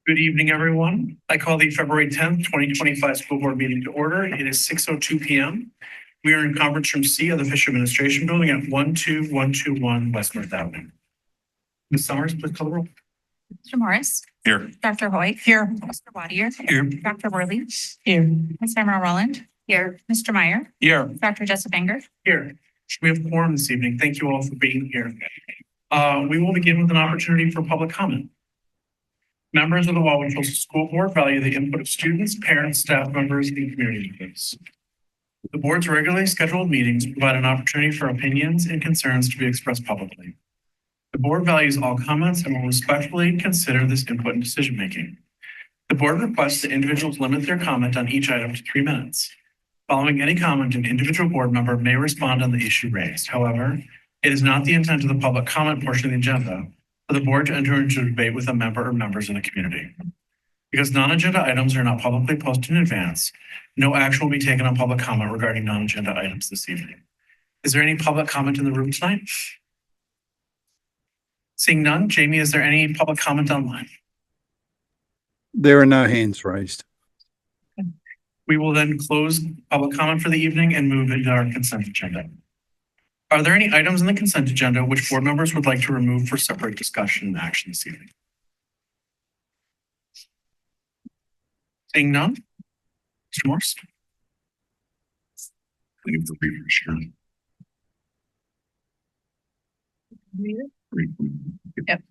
Good evening, everyone. I call the February 10th, 2025 school board meeting to order. It is 6:02 p.m. We are in conference room C of the Fisher Administration Building at 12121 West North Avenue. Ms. Summers, please call the roll. Mr. Morris. Here. Dr. Hoyt. Here. Mr. Wadier. Here. Dr. Worley. Here. Ms. Emerald Rowland. Here. Mr. Meyer. Here. Dr. Jessup Banger. Here. We have quorum this evening. Thank you all for being here. We will begin with an opportunity for public comment. Members of the Wildwood School Board value the input of students, parents, staff members, and community members. The board's regularly scheduled meetings provide an opportunity for opinions and concerns to be expressed publicly. The board values all comments and will respectfully consider this input in decision-making. The board requests that individuals limit their comment on each item to 3 minutes. Following any comment, an individual board member may respond on the issue raised. However, it is not the intent of the public comment portion of the agenda for the board to enter into a debate with a member or members in the community. Because non-agenda items are not publicly posted in advance, no action will be taken on public comment regarding non-agenda items this evening. Is there any public comment in the room tonight? Seeing none, Jamie, is there any public comment online? There are no hands raised. We will then close public comment for the evening and move into our consent agenda. Are there any items in the consent agenda which board members would like to remove for separate discussion and action this evening? Seeing none, Mr. Morris. Leave the readers here. Yep.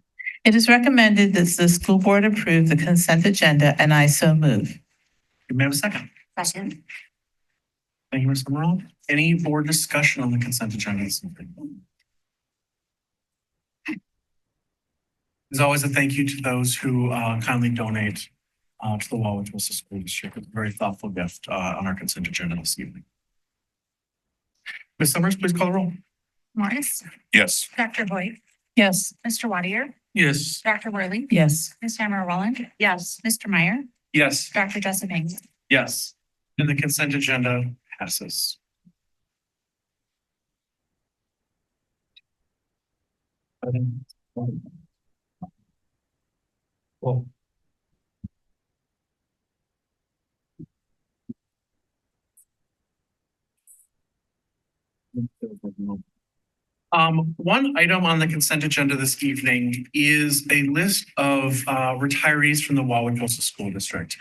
It is recommended that the school board approve the consent agenda, and I so move. You may have a second. Second. Thank you, Ms. Emerald. Any board discussion on the consent agenda this evening? There's always a thank you to those who kindly donate to the Wildwood School District. It's a very thoughtful gift on our consent agenda this evening. Ms. Summers, please call the roll. Morris. Yes. Dr. Hoyt. Yes. Mr. Wadier. Yes. Dr. Worley. Yes. Ms. Emerald Rowland. Yes. Mr. Meyer. Yes. Dr. Jessup Banger. Yes. And the consent agenda passes. Well. One item on the consent agenda this evening is a list of retirees from the Wildwood Coastal School District.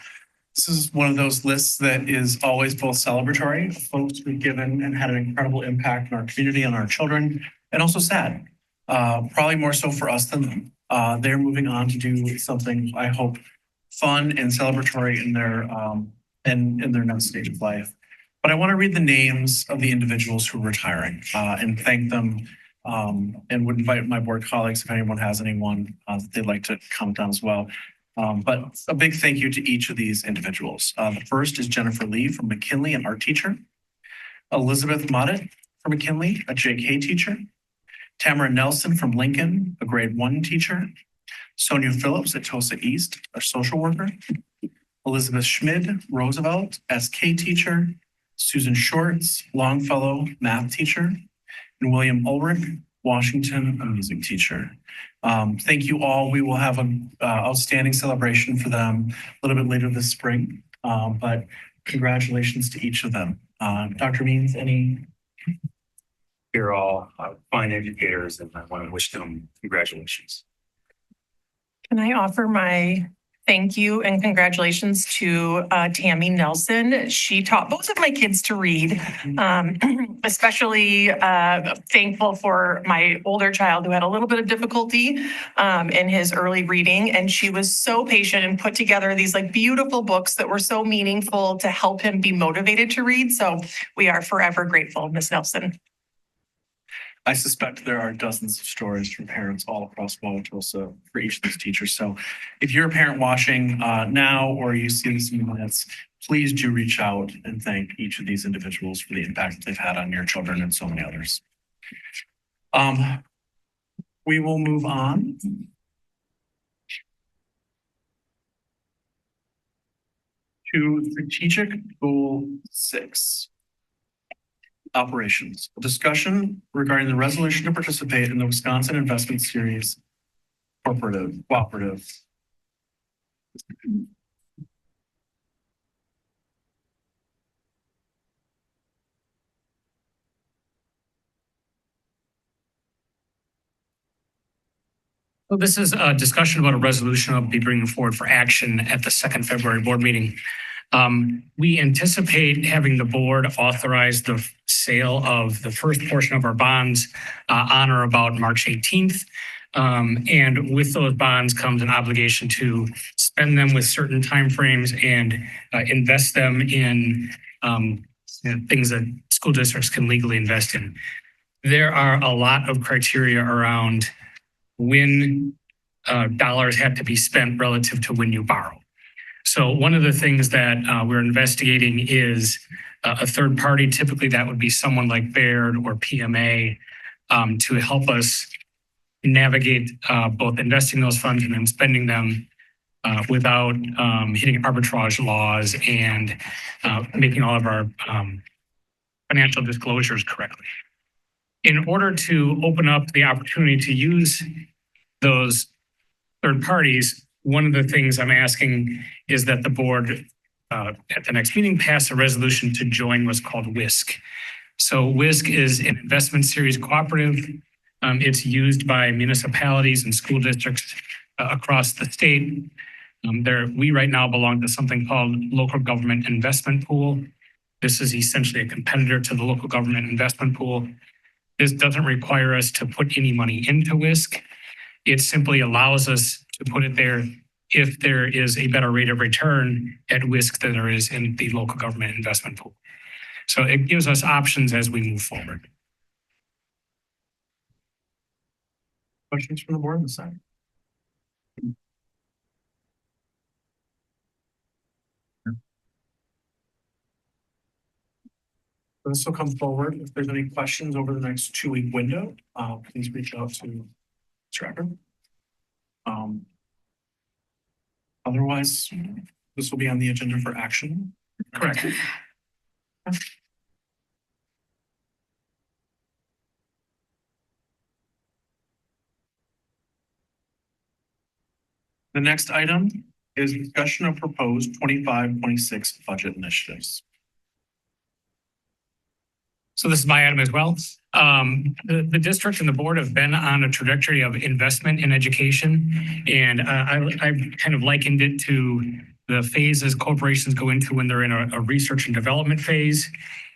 This is one of those lists that is always both celebratory of folks who've given and had an incredible impact in our community and our children, and also sad, probably more so for us than them. They're moving on to do something, I hope, fun and celebratory in their next stage of life. But I want to read the names of the individuals who are retiring and thank them, and would invite my board colleagues if anyone has anyone that they'd like to comment on as well. But a big thank you to each of these individuals. The first is Jennifer Lee from McKinley, an art teacher. Elizabeth Moddett from McKinley, a JK teacher. Tamara Nelson from Lincoln, a grade 1 teacher. Sonia Phillips at Tosa East, a social worker. Elizabeth Schmid, Roosevelt, SK teacher. Susan Shorts, Longfellow, math teacher. And William Ulrich, Washington, a music teacher. Thank you all. We will have an outstanding celebration for them a little bit later this spring, but congratulations to each of them. Dr. Means, any? You're all fine educators, and I want to wish them congratulations. Can I offer my thank you and congratulations to Tammy Nelson? She taught both of my kids to read, especially thankful for my older child who had a little bit of difficulty in his early reading. And she was so patient and put together these like beautiful books that were so meaningful to help him be motivated to read. So we are forever grateful, Ms. Nelson. I suspect there are dozens of stories from parents all across Wauwatosa for each of these teachers. So if you're a parent watching now or you see this in minutes, please do reach out and thank each of these individuals for the impact that they've had on your children and so many others. We will move on. To strategic goal 6. Operations. A discussion regarding the resolution to participate in the Wisconsin Investment Series Cooperative. So this is a discussion about a resolution I'll be bringing forward for action at the second February board meeting. We anticipate having the board authorize the sale of the first portion of our bonds on or about March 18th. And with those bonds comes an obligation to spend them with certain timeframes and invest them in things that school districts can legally invest in. There are a lot of criteria around when dollars have to be spent relative to when you borrow. So one of the things that we're investigating is a third party. Typically, that would be someone like Baird or PMA to help us navigate both investing those funds and then spending them without hitting arbitrage laws and making all of our financial disclosures correctly. In order to open up the opportunity to use those third parties, one of the things I'm asking is that the board at the next meeting pass a resolution to join what's called WSC. So WSC is an investment series cooperative. It's used by municipalities and school districts across the state. We right now belong to something called Local Government Investment Pool. This is essentially a competitor to the Local Government Investment Pool. This doesn't require us to put any money into WSC. It simply allows us to put it there if there is a better rate of return at WSC than there is in the Local Government Investment Pool. So it gives us options as we move forward. Questions from the board on this side? This will come forward. If there's any questions over the next 2-week window, please reach out to Trevor. Otherwise, this will be on the agenda for action. Correct. The next item is discussion of proposed 25-26 budget initiatives. So this is my item as well. The district and the board have been on a trajectory of investment in education. And I've kind of likened it to the phases corporations go into when they're in a research and development phase.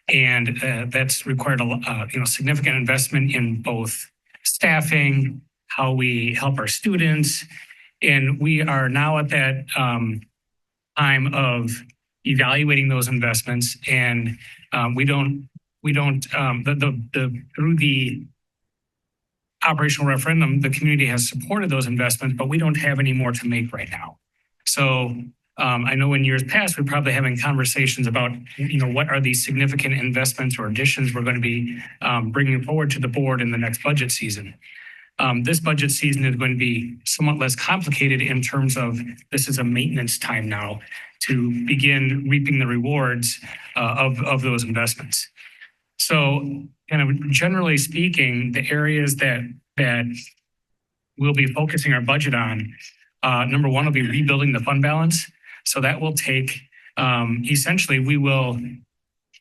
And that's required a significant investment in both staffing, how we help our students. And we are now at that time of evaluating those investments. And through the operational referendum, the community has supported those investments, but we don't have any more to make right now. So I know in years past, we're probably having conversations about, what are these significant investments or additions we're going to be bringing forward to the board in the next budget season. This budget season is going to be somewhat less complicated in terms of this is a maintenance time now to begin reaping the rewards of those investments. So kind of generally speaking, the areas that we'll be focusing our budget on, number one will be rebuilding the fund balance. So that will take, essentially, we will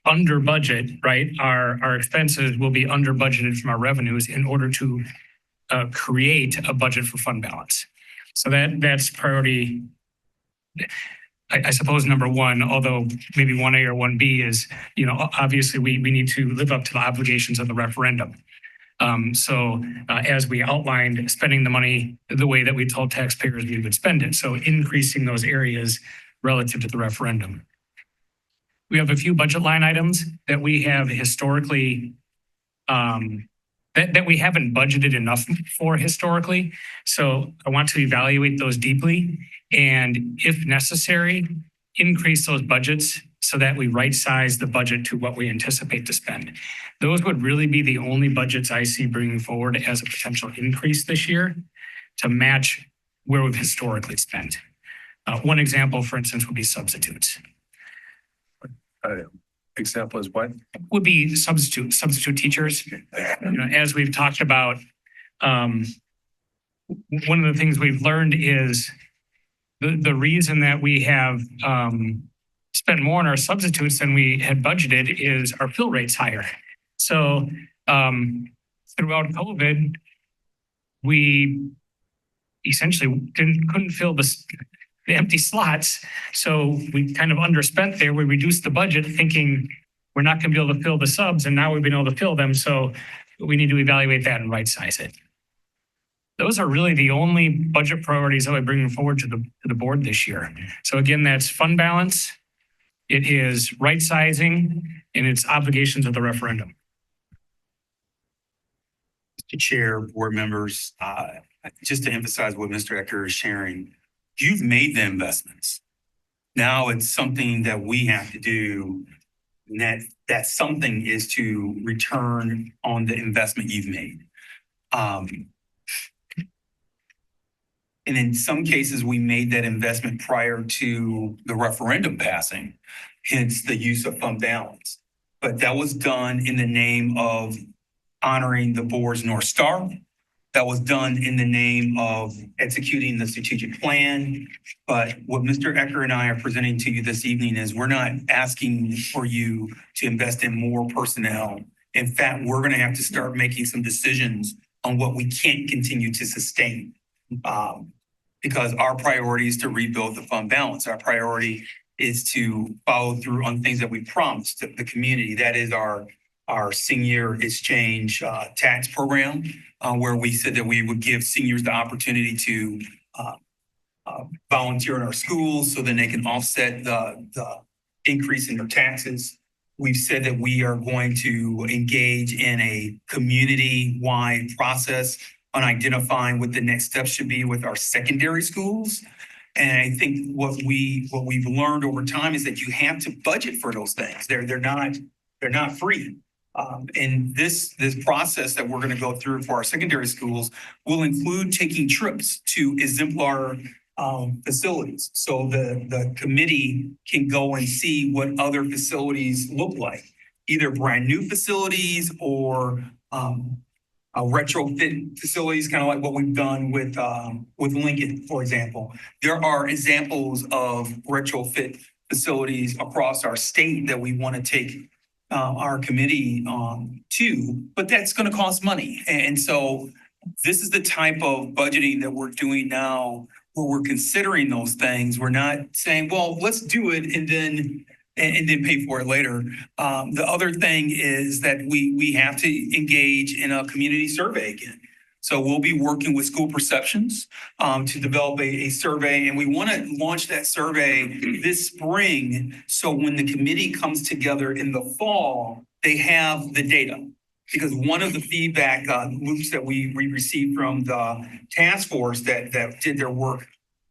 under budget, right? Our expenses will be under budgeted from our revenues in order to create a budget for fund balance. So that's priority, I suppose, number one, although maybe 1A or 1B is, obviously we need to live up to the obligations of the referendum. So as we outlined, spending the money the way that we told taxpayers we would spend it. So increasing those areas relative to the referendum. We have a few budget line items that we have historically, that we haven't budgeted enough for historically. So I want to evaluate those deeply and, if necessary, increase those budgets so that we right size the budget to what we anticipate to spend. Those would really be the only budgets I see bringing forward as a potential increase this year to match where we've historically spent. One example, for instance, would be substitutes. Example is what? Would be substitute teachers. As we've talked about, one of the things we've learned is the reason that we have spent more on our substitutes than we had budgeted is our fill rate's higher. So throughout COVID, we essentially couldn't fill the empty slots. So we kind of underspent there. We reduced the budget thinking we're not going to be able to fill the subs, and now we've been able to fill them. So we need to evaluate that and right size it. Those are really the only budget priorities that we're bringing forward to the board this year. So again, that's fund balance, it is right sizing, and it's obligations of the referendum. Mr. Chair, board members, just to emphasize what Mr. Ecker is sharing, you've made the investments. Now it's something that we have to do, and that something is to return on the investment you've made. And in some cases, we made that investment prior to the referendum passing, hence the use of fund balance. But that was done in the name of honoring the board's North Star. That was done in the name of executing the strategic plan. But what Mr. Ecker and I are presenting to you this evening is we're not asking for you to invest in more personnel. In fact, we're going to have to start making some decisions on what we can't continue to sustain. Because our priority is to rebuild the fund balance. Our priority is to follow through on things that we promised to the community. That is our senior exchange tax program, where we said that we would give seniors the opportunity to volunteer in our schools so then they can offset the increase in their taxes. We've said that we are going to engage in a community-wide process on identifying what the next steps should be with our secondary schools. And I think what we've learned over time is that you have to budget for those things. They're not free. And this process that we're going to go through for our secondary schools will include taking trips to exemplar facilities. So the committee can go and see what other facilities look like, either brand new facilities or retrofit facilities, kind of like what we've done with Lincoln, for example. There are examples of retrofit facilities across our state that we want to take our committee to, but that's going to cost money. And so this is the type of budgeting that we're doing now, where we're considering those things. We're not saying, well, let's do it and then pay for it later. The other thing is that we have to engage in a community survey again. So we'll be working with school perceptions to develop a survey, and we want to launch that survey this spring. So when the committee comes together in the fall, they have the data. Because one of the feedback loops that we received from the task force that did their work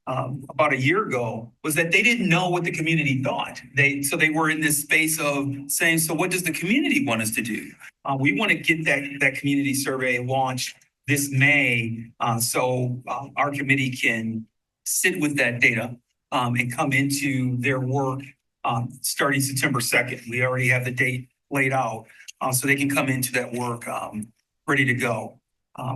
about a year ago was that they didn't know what the community thought. So they were in this space of saying, so what does the community want us to do? We want to get that community survey launched this May, so our committee can sit with that data and come into their work starting September 2nd. We already have the date laid out, so they can come into that work ready to go.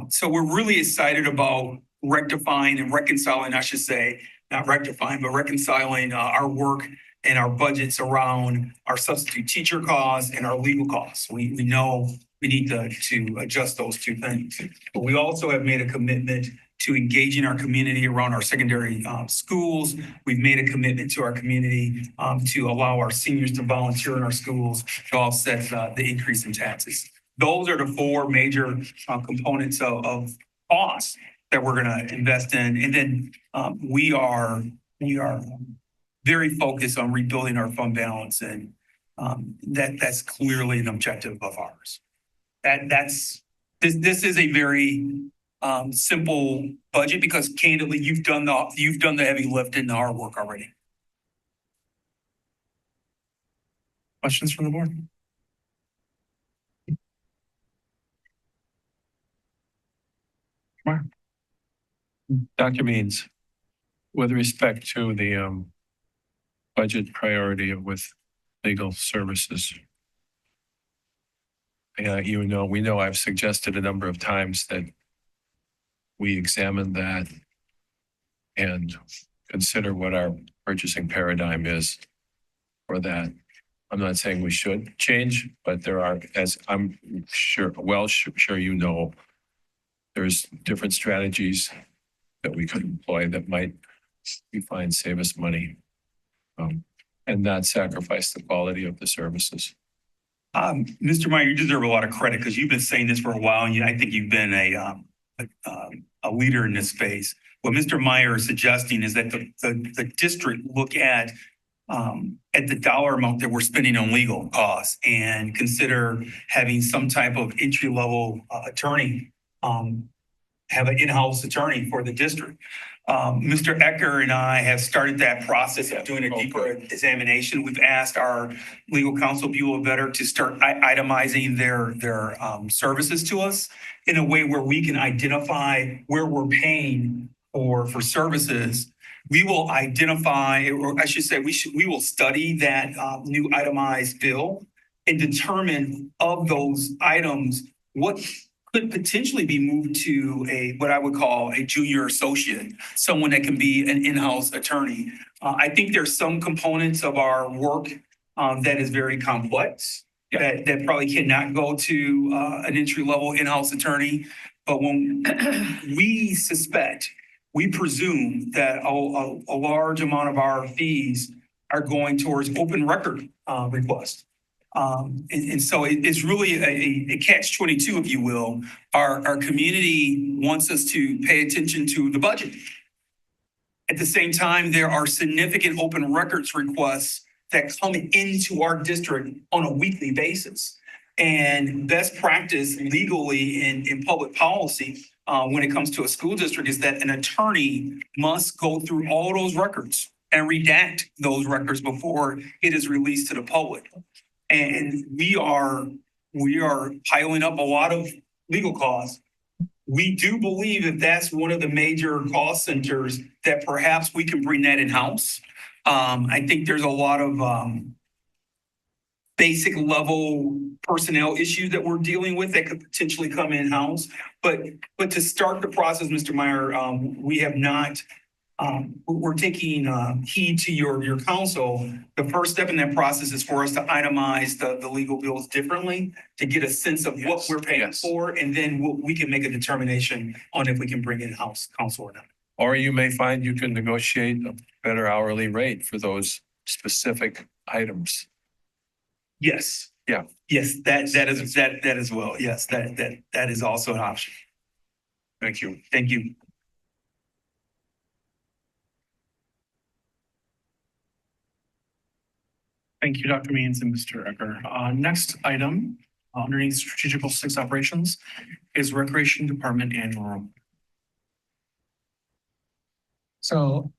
So we're really excited about rectifying and reconciling, I should say, not rectifying, but reconciling our work and our budgets around our substitute teacher costs and our legal costs. We know we need to adjust those two things. But we also have made a commitment to engaging our community around our secondary schools. We've made a commitment to our community to allow our seniors to volunteer in our schools to offset the increase in taxes. Those are the four major components of costs that we're going to invest in. And then we are very focused on rebuilding our fund balance, and that's clearly an objective of ours. This is a very simple budget because candidly, you've done the heavy lift in the hard work already. Questions from the board? Dr. Means, with respect to the budget priority with legal services, we know I've suggested a number of times that we examine that and consider what our purchasing paradigm is for that. I'm not saying we should change, but there are, as I'm sure, sure you know, there's different strategies that we could employ that might, we find, save us money. And not sacrifice the quality of the services. Mr. Meyer, you deserve a lot of credit because you've been saying this for a while, and I think you've been a leader in this space. What Mr. Meyer is suggesting is that the district look at the dollar amount that we're spending on legal costs and consider having some type of entry-level attorney, have an in-house attorney for the district. Mr. Ecker and I have started that process of doing a deeper examination. We've asked our legal counsel, Buell Vetter, to start itemizing their services to us in a way where we can identify where we're paying for services. We will identify, or I should say, we will study that new itemized bill and determine of those items what could potentially be moved to what I would call a junior associate, someone that can be an in-house attorney. I think there's some components of our work that is very complex, that probably cannot go to an entry-level in-house attorney. But when we suspect, we presume that a large amount of our fees are going towards open record requests. And so it's really a catch-22, if you will. Our community wants us to pay attention to the budget. At the same time, there are significant open records requests that come into our district on a weekly basis. And best practice legally in public policy when it comes to a school district is that an attorney must go through all those records and redact those records before it is released to the public. And we are piling up a lot of legal costs. We do believe that that's one of the major cost centers that perhaps we can bring that in-house. I think there's a lot of basic level personnel issues that we're dealing with that could potentially come in-house. But to start the process, Mr. Meyer, we have not. We're taking heed to your counsel. The first step in that process is for us to itemize the legal bills differently to get a sense of what we're paying for, and then we can make a determination on if we can bring in-house counsel or not. Or you may find you can negotiate a better hourly rate for those specific items. Yes. Yeah. Yes, that as well. Yes, that is also an option. Thank you. Thank you. Thank you, Dr. Means and Mr. Ecker. Next item underneath Strategic Goal 6 operations is Recreation Department Annual Report. So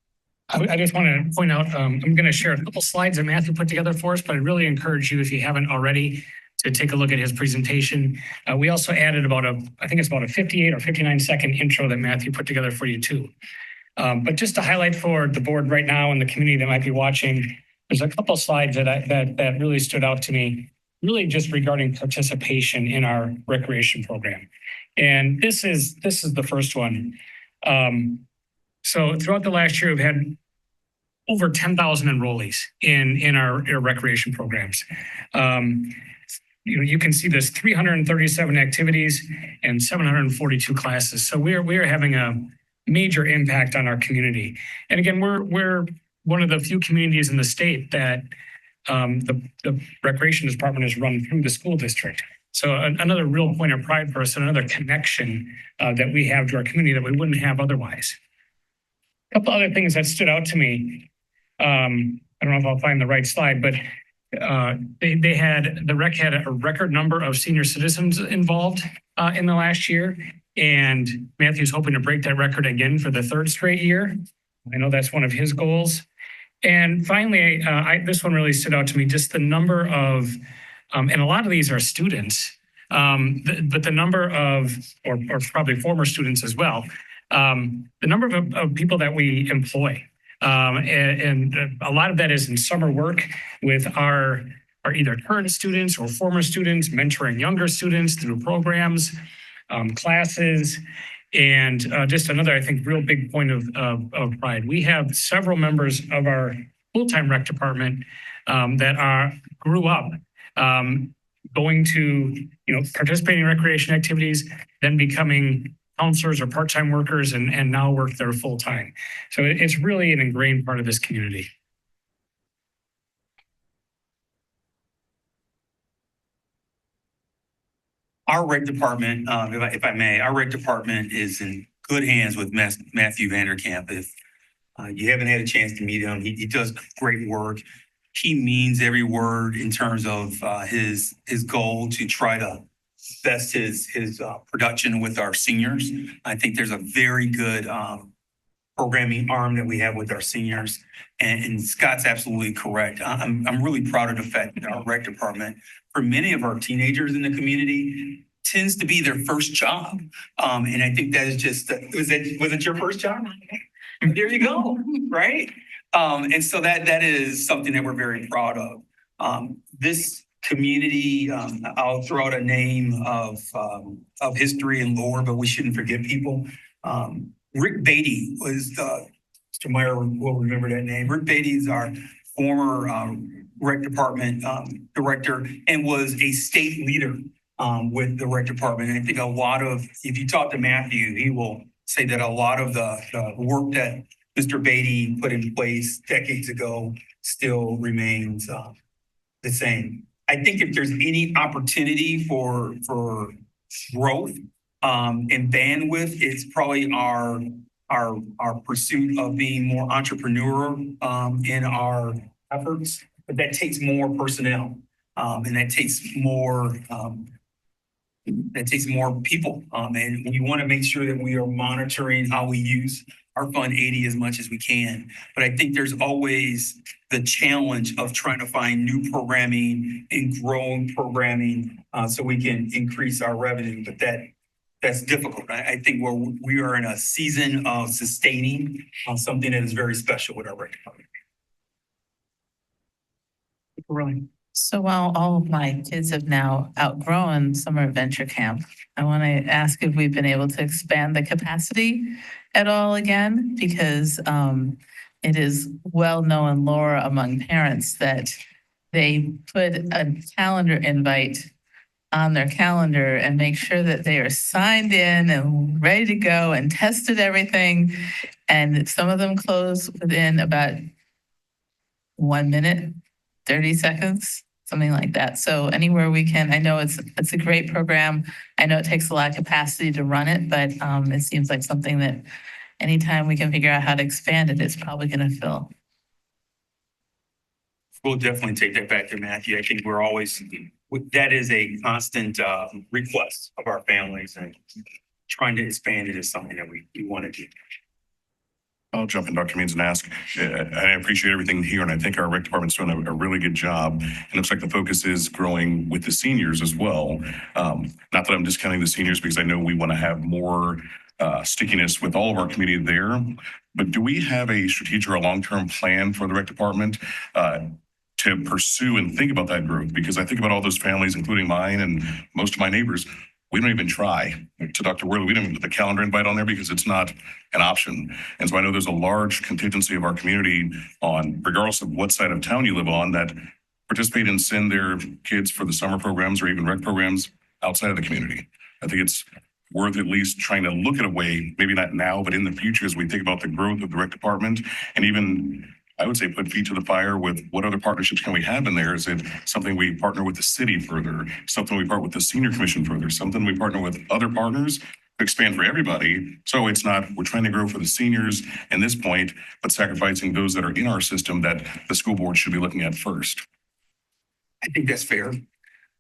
I just want to point out, I'm going to share a couple slides that Matthew put together for us, but I really encourage you, if you haven't already, to take a look at his presentation. We also added I think it's about a 58 or 59-second intro that Matthew put together for you too. But just to highlight for the board right now and the community that might be watching, there's a couple slides that really stood out to me, really just regarding participation in our recreation program. And this is the first one. So throughout the last year, we've had over 10,000 enrollees in our recreation programs. You can see this 337 activities and 742 classes. So we're having a major impact on our community. And again, we're one of the few communities in the state that the recreation department is run through the school district. So another real point of pride for us, and another connection that we have to our community that we wouldn't have otherwise. A couple other things that stood out to me. I don't know if I'll find the right slide, but the rec had a record number of senior citizens involved in the last year. And Matthew's hoping to break that record again for the third straight year. I know that's one of his goals. And finally, this one really stood out to me, just the number of, and a lot of these are students, but the number of, or probably former students as well, the number of people that we employ. And a lot of that is in summer work with our either current students or former students, mentoring younger students through programs, classes. And just another, I think, real big point of pride. We have several members of our full-time rec department that grew up going to, participating in recreation activities, then becoming counselors or part-time workers and now work there full-time. So it's really an ingrained part of this community. Our rec department, if I may, our rec department is in good hands with Matthew Vanderkamp. If you haven't had a chance to meet him, he does great work. He means every word in terms of his goal to try to best his production with our seniors. I think there's a very good programming arm that we have with our seniors. And Scott's absolutely correct. I'm really proud of the fact that our rec department, for many of our teenagers in the community, tends to be their first job. And I think that is just, was it your first job? There you go, right? And so that is something that we're very proud of. This community, I'll throw out a name of history and lore, but we shouldn't forget people. Rick Beatty was Mr. Meyer will remember that name. Rick Beatty is our former rec department director and was a state leader with the rec department. And I think a lot of, if you talk to Matthew, he will say that a lot of the work that Mr. Beatty put in place decades ago still remains the same. I think if there's any opportunity for growth and bandwidth, it's probably our pursuit of being more entrepreneurial in our efforts, but that takes more personnel and that takes more people. And we want to make sure that we are monitoring how we use our Fund 80 as much as we can. But I think there's always the challenge of trying to find new programming and growing programming so we can increase our revenue. But that's difficult. I think we are in a season of sustaining something that is very special with our rec department. Really. So while all of my kids have now outgrown summer adventure camp, I want to ask if we've been able to expand the capacity at all again, because it is well-known lore among parents that they put a calendar invite on their calendar and make sure that they are signed in and ready to go and tested everything. And some of them close within about 1 minute, 30 seconds, something like that. So anywhere we can, I know it's a great program. I know it takes a lot of capacity to run it, but it seems like something that anytime we can figure out how to expand it, it's probably going to fill. We'll definitely take that back to Matthew. I think we're always, that is a constant request of our families, and trying to expand it is something that we want to do. I'll jump in, Dr. Means, and ask. I appreciate everything here, and I think our rec department's doing a really good job. It looks like the focus is growing with the seniors as well. Not that I'm discounting the seniors, because I know we want to have more stickiness with all of our community there. But do we have a strategic or a long-term plan for the rec department to pursue and think about that growth? Because I think about all those families, including mine and most of my neighbors. We don't even try. To Dr. Worley, we don't even put the calendar invite on there because it's not an option. And so I know there's a large contingency of our community on, regardless of what side of town you live on, that participate and send their kids for the summer programs or even rec programs outside of the community. I think it's worth at least trying to look at a way, maybe not now, but in the future, as we think about the growth of the rec department, and even, I would say, put feet to the fire with what other partnerships can we have in there? Is it something we partner with the city further? Something we partner with the senior commission further? Something we partner with other partners to expand for everybody? So it's not, we're trying to grow for the seniors at this point, but sacrificing those that are in our system that the school board should be looking at first. I think that's fair.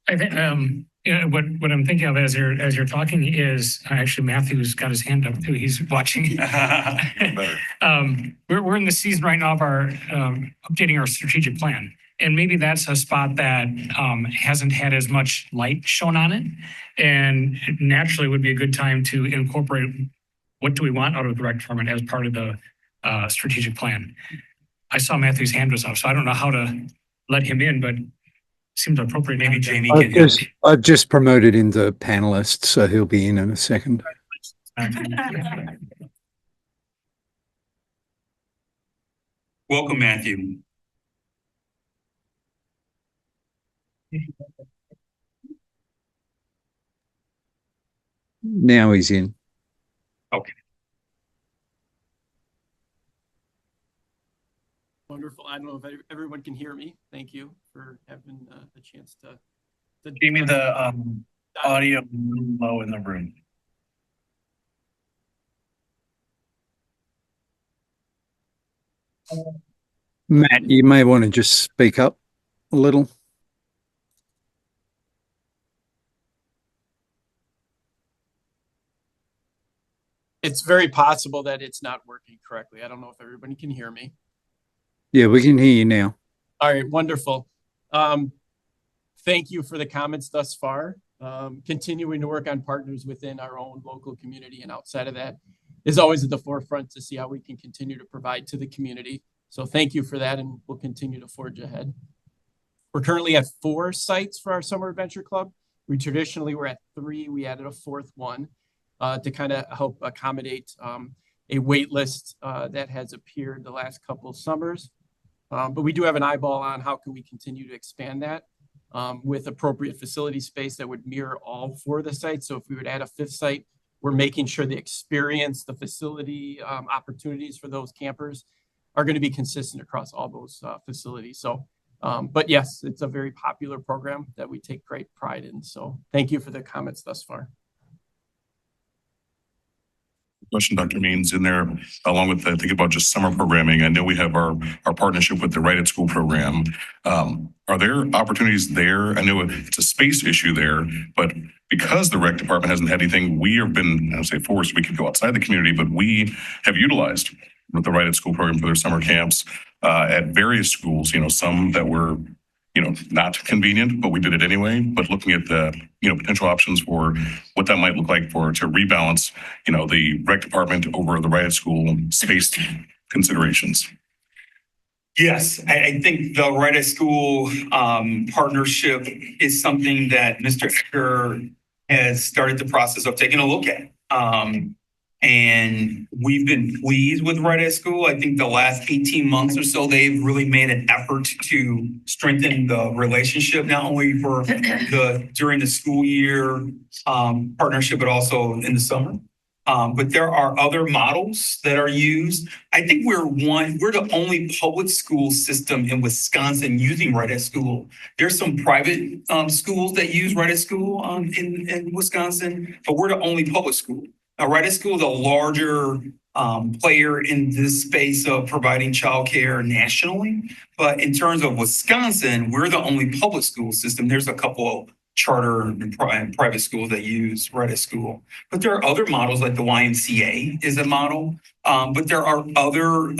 I think what I'm thinking of as you're talking is actually Matthew's got his hand up too. He's watching. We're in the season right now of our updating our strategic plan, and maybe that's a spot that hasn't had as much light shown on it, and it naturally would be a good time to incorporate what do we want out of the rec department as part of the strategic plan. I saw Matthew's hand was up, so I don't know how to let him in, but seems appropriate. Maybe Jamie I've just promoted into panelist, so he'll be in a second. Welcome, Matthew. Now he's in. Wonderful. I don't know if everyone can hear me. Thank you for having the chance to. Jamie, the audio low in the room. Matt, you may want to just speak up a little. It's very possible that it's not working correctly. I don't know if everybody can hear me. Yeah, we can hear you now. All right, wonderful. Thank you for the comments thus far. Continuing to work on partners within our own local community and outside of that is always at the forefront to see how we can continue to provide to the community. So thank you for that, and we'll continue to forge ahead. We're currently at 4 sites for our Summer Adventure Club. We traditionally were at 3. We added a 4th one to kind of help accommodate a wait list that has appeared the last couple of summers. But we do have an eyeball on how can we continue to expand that with appropriate facility space that would mirror all 4 of the sites. So if we would add a 5th site, we're making sure the experience, the facility opportunities for those campers are going to be consistent across all those facilities. So, but yes, it's a very popular program that we take great pride in. So thank you for the comments thus far. Question, Dr. Means, in there, along with thinking about just summer programming. I know we have our partnership with the Right at School program. Are there opportunities there? I know it's a space issue there, but because the rec department hasn't had anything, we have been, I would say, forced. We could go outside the community, but we have utilized with the Right at School program for their summer camps at various schools. Some that were not convenient, but we did it anyway. But looking at the, potential options for what that might look like to rebalance, the rec department over the Right at School space considerations. Yes, I think the Right at School partnership is something that Mr. Ecker has started the process of taking a look at. And we've been pleased with Right at School. I think the last 18 months or so, they've really made an effort to strengthen the relationship, not only for during the school year partnership, but also in the summer. But there are other models that are used. I think we're the only public school system in Wisconsin using Right at School. There's some private schools that use Right at School in Wisconsin, but we're the only public school. Now, Right at School is a larger player in this space of providing childcare nationally. But in terms of Wisconsin, we're the only public school system. There's a couple of charter and private schools that use Right at School. But there are other models, like the YMCA is a model. But there are other,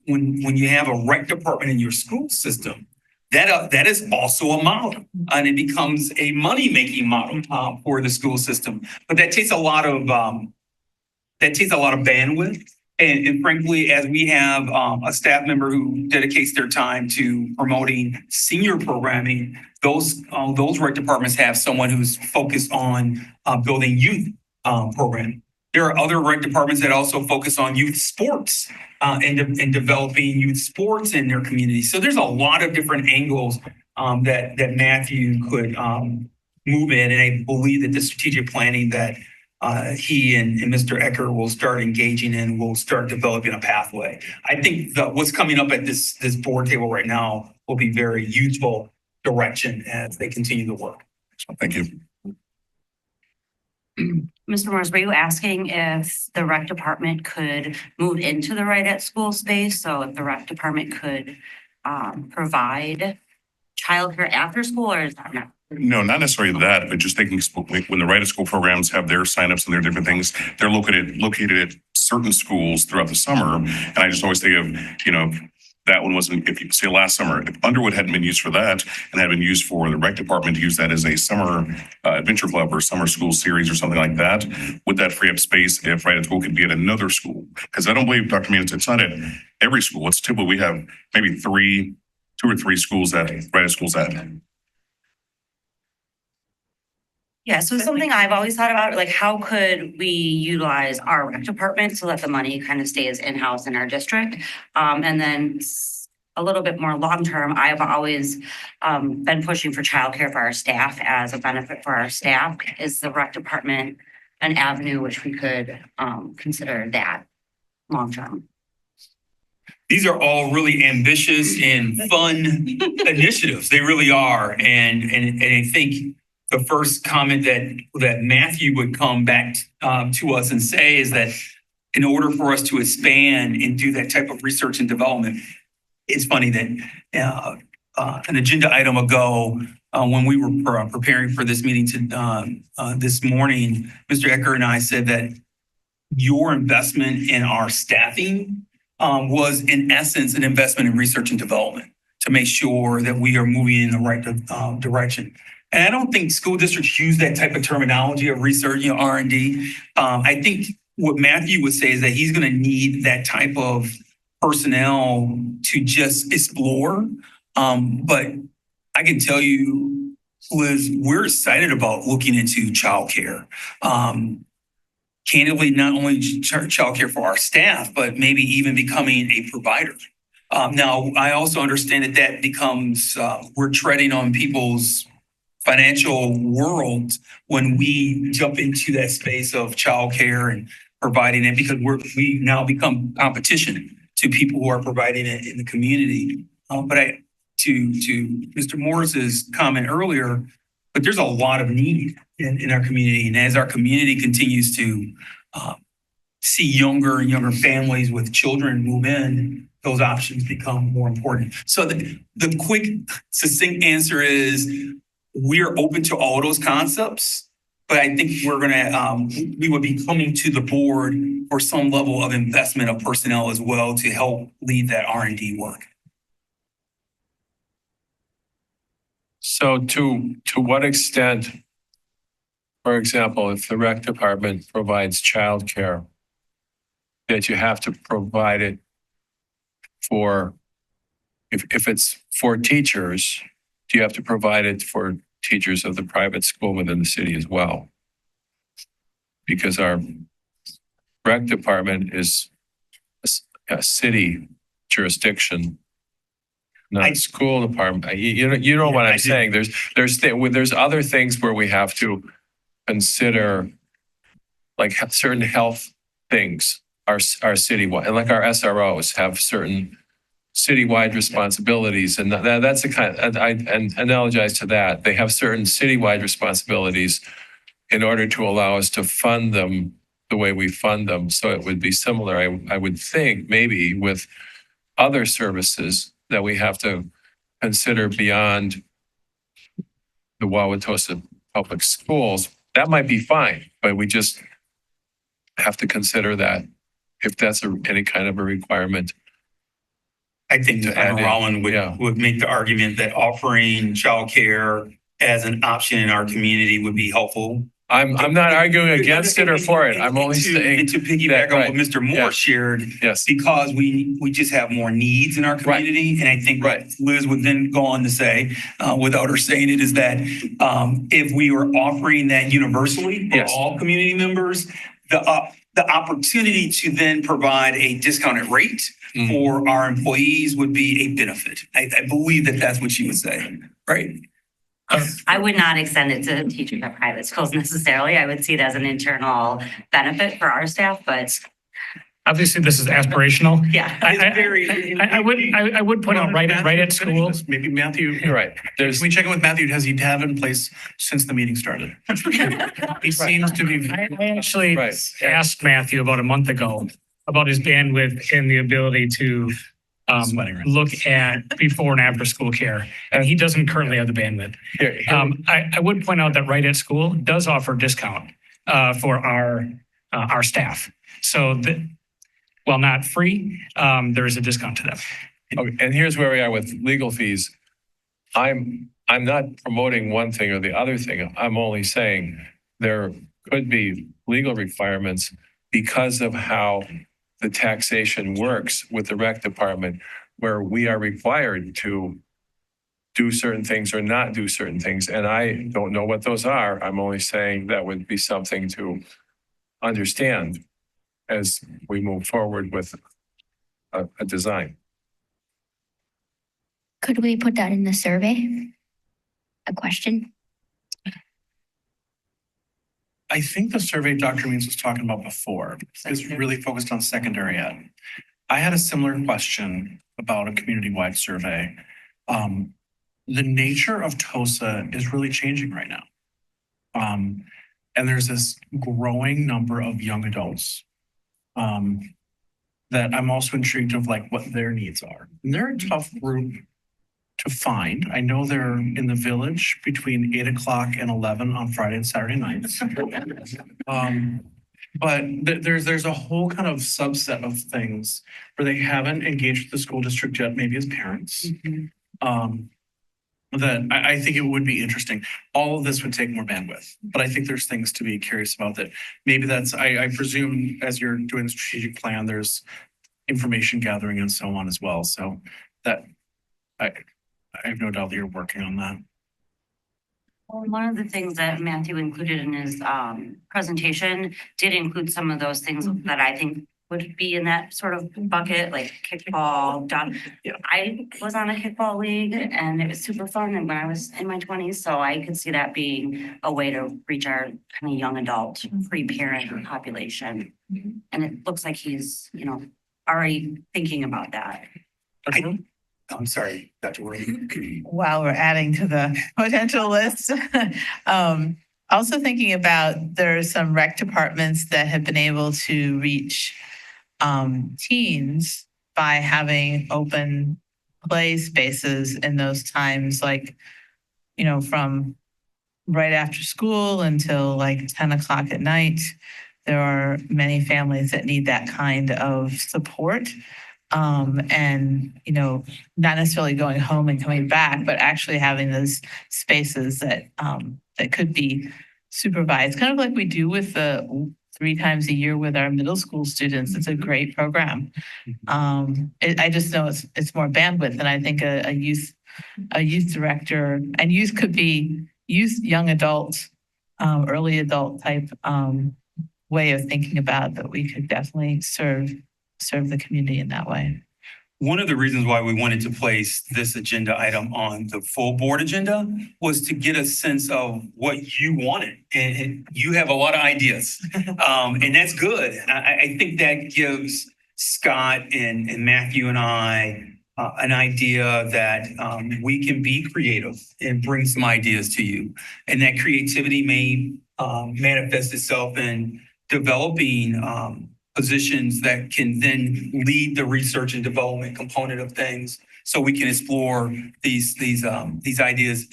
when you have a rec department in your school system, that is also a model, and it becomes a money-making model for the school system. But that takes a lot of bandwidth. And frankly, as we have a staff member who dedicates their time to promoting senior programming, those rec departments have someone who's focused on building youth programming. There are other rec departments that also focus on youth sports and developing youth sports in their community. So there's a lot of different angles that Matthew could move in. And I believe that the strategic planning that he and Mr. Ecker will start engaging in, will start developing a pathway. I think what's coming up at this board table right now will be very useful direction as they continue to work. So thank you. Mr. Morris, were you asking if the rec department could move into the Right at School space? So if the rec department could provide childcare after school, or is that not? No, not necessarily that, but just thinking when the Right at School programs have their signups and their different things, they're located at certain schools throughout the summer. And I just always think of, that one wasn't, if you say last summer, if Underwood hadn't been used for that and had been used for the rec department to use that as a summer adventure club or summer school series or something like that, would that free up space if Right at School could be at another school? Because I don't believe, Dr. Means, it's not at every school. It's typically we have maybe 2 or 3 schools that Right at School's at. Yeah, so something I've always thought about, like, how could we utilize our rec department so that the money kind of stays in-house in our district? And then a little bit more long-term, I've always been pushing for childcare for our staff as a benefit for our staff. Is the rec department an avenue which we could consider that long-term? These are all really ambitious and fun initiatives. They really are. And I think the first comment that Matthew would come back to us and say is that in order for us to expand and do that type of research and development, it's funny that an agenda item ago, when we were preparing for this meeting this morning, Mr. Ecker and I said that your investment in our staffing was in essence an investment in research and development to make sure that we are moving in the right direction. And I don't think school districts use that type of terminology of research, R&D. I think what Matthew would say is that he's going to need that type of personnel to just explore. But I can tell you, Liz, we're excited about looking into childcare. Candidly, not only childcare for our staff, but maybe even becoming a provider. Now, I also understand that becomes, we're treading on people's financial world when we jump into that space of childcare and providing it, because we now become competition to people who are providing it in the community. But to Mr. Morris's comment earlier, but there's a lot of need in our community. And as our community continues to see younger and younger families with children move in, those options become more important. So the quick, succinct answer is we're open to all those concepts, but I think we would be coming to the board for some level of investment of personnel as well to help lead that R&D work. So to what extent, for example, if the rec department provides childcare, that you have to provide it for, if it's for teachers, do you have to provide it for teachers of the private school within the city as well? Because our rec department is a city jurisdiction, not a school department. You know what I'm saying? There's other things where we have to consider, like certain health things are citywide, and like our SROs have certain citywide responsibilities, and that's the kind. I analogize to that. They have certain citywide responsibilities in order to allow us to fund them the way we fund them. So it would be similar, I would think, maybe with other services that we have to consider beyond the Wauwatosa Public Schools. That might be fine, but we just have to consider that if that's any kind of a requirement. I think Rollin would make the argument that offering childcare as an option in our community would be helpful. I'm not arguing against it or for it. I'm only saying. And to piggyback on what Mr. Moore shared, yes, because we just have more needs in our community. Right. And I think what Liz would then go on to say, without her saying it, is that if we were offering that universally for all community members, the opportunity to then provide a discounted rate for our employees would be a benefit. I believe that that's what she would say, right? I would not extend it to teachers at private schools necessarily. I would see it as an internal benefit for our staff, but obviously this is aspirational. yeah. I would point out right at school. Maybe Matthew. You're right. Can we check in with Matthew? Has he had it in place since the meeting started? He seems to be. I actually asked Matthew about a month ago about his bandwidth and the ability to look at before and after school care. And he doesn't currently have the bandwidth. I would point out that Right at School does offer a discount for our staff. So while not free, there is a discount to them. Okay, and here's where we are with legal fees. I'm not promoting one thing or the other thing. I'm only saying there could be legal requirements because of how the taxation works with the rec department, where we are required to do certain things or not do certain things. And I don't know what those are. I'm only saying that would be something to understand as we move forward with a design. Could we put that in the survey? A question? I think the survey Dr. Means was talking about before is really focused on secondary ed. I had a similar question about a community-wide survey. The nature of TOSA is really changing right now. And there's this growing number of young adults that I'm also intrigued of like what their needs are. And they're a tough group to find. I know they're in the village between 8 o'clock and 11 on Friday and Saturday nights. But there's a whole kind of subset of things where they haven't engaged with the school district yet, maybe as parents. That I think it would be interesting. All of this would take more bandwidth, but I think there's things to be curious about that. Maybe that's, I presume as you're doing the strategic plan, there's information gathering and so on as well. So that I have no doubt that you're working on that. Well, one of the things that Matthew included in his presentation did include some of those things that I think would be in that sort of bucket, like kickball. Yeah. I was on a kickball league and it was super fun and when I was in my 20s, so I could see that being a way to reach our kind of young adult pre-parent population. And it looks like he's, already thinking about that. I'm sorry, Dr. Williams. While we're adding to the potential list. Also thinking about there are some rec departments that have been able to reach teens by having open play spaces in those times, like, from right after school until like 10 o'clock at night. There are many families that need that kind of support. And, not necessarily going home and coming back, but actually having those spaces that could be supervised, kind of like we do with the 3 times a year with our middle school students. It's a great program. I just know it's more bandwidth, and I think a youth director, and youth could be young adult, early adult type way of thinking about that. We could definitely serve the community in that way. One of the reasons why we wanted to place this agenda item on the full board agenda was to get a sense of what you wanted. And you have a lot of ideas, and that's good. I think that gives Scott and Matthew and I an idea that we can be creative and bring some ideas to you. And that creativity may manifest itself in developing positions that can then lead the research and development component of things, so we can explore these ideas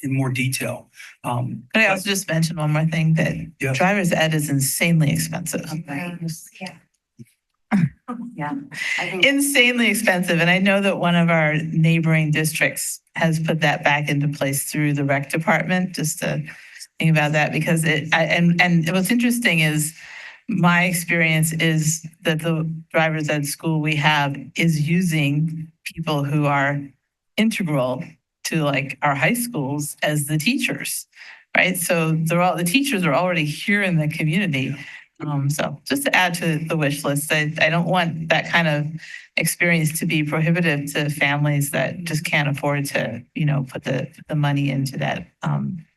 in more detail. Could I also just mention one more thing, that driver's ed is insanely expensive. Yeah, I think Insanely expensive. And I know that one of our neighboring districts has put that back into place through the rec department, just to think about that, because and what's interesting is my experience is that the driver's ed school we have is using people who are integral to like our high schools as the teachers, right? So the teachers are already here in the community. So just to add to the wish list, I don't want that kind of experience to be prohibitive to families that just can't afford to, put the money into that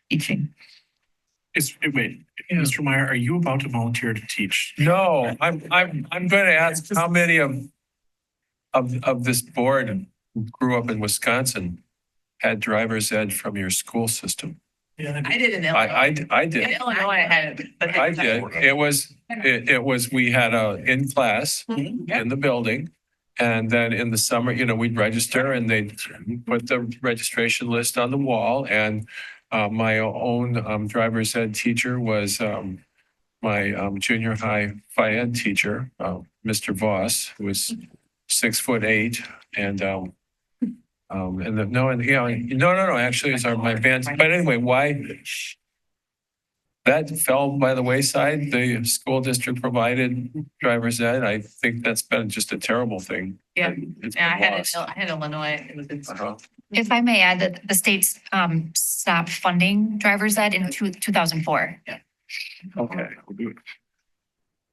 teaching. Wait, Mr. Meyer, are you about to volunteer to teach? No, I'm going to ask how many of this board who grew up in Wisconsin had driver's ed from your school system? Yeah, I did in Illinois. I did. In Illinois, I had it. But I did. It was, we had in class in the building. And then in the summer, we'd register and they'd put the registration list on the wall. And my own driver's ed teacher was my junior high phy ed teacher, Mr. Voss, who was 6'8", and actually, it's my band. But anyway, why that fell by the wayside? The school district provided driver's ed. I think that's been just a terrible thing. Yeah, It's I been had lost. I had Illinois. It was If I may add that the state's stopped funding driver's ed in 2004. Okay.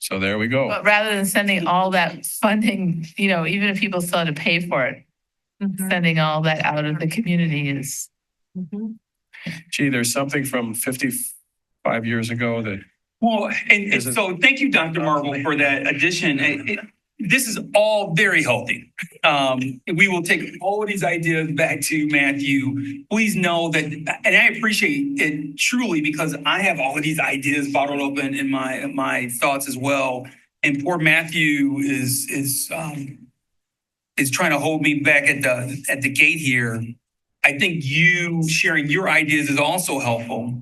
So there we go. But rather than sending all that funding, even if people still had to pay for it, sending all that out of the community is. Gee, there's something from 55 years ago that Well, and Is it- so thank you, Dr. Marvel, for that addition. This is all very healthy. We will take all of these ideas back to Matthew. Please know that, and I appreciate it truly because I have all of these ideas bottled up in my thoughts as well. And poor Matthew is trying to hold me back at the gate here. I think you sharing your ideas is also helpful.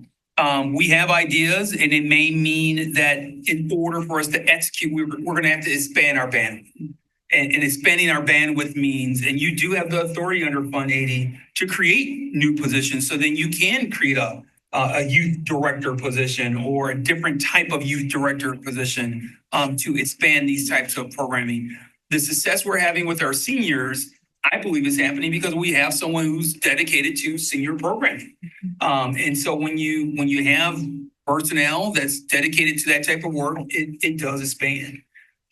We have ideas and it may mean that in order for us to execute, we're going to have to expand our bandwidth. And expanding our bandwidth means, and you do have the authority under Fund 80 to create new positions. So then you can create a youth director position or a different type of youth director position to expand these types of programming. The success we're having with our seniors, I believe is happening because we have someone who's dedicated to senior programming. And so when you have personnel that's dedicated to that type of work, it does expand.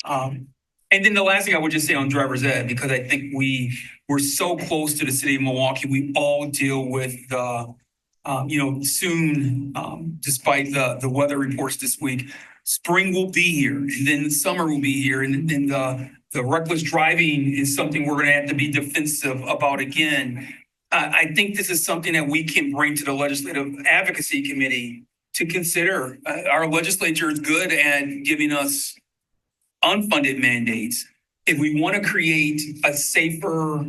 And then the last thing I would just say on driver's ed, because I think we're so close to the city of Milwaukee, we all deal with soon, despite the weather reports this week, spring will be here, and then the summer will be here, and then the reckless driving is something we're going to have to be defensive about again. I think this is something that we can bring to the Legislative Advocacy Committee to consider. Our legislature is good at giving us unfunded mandates. If we want to create a safer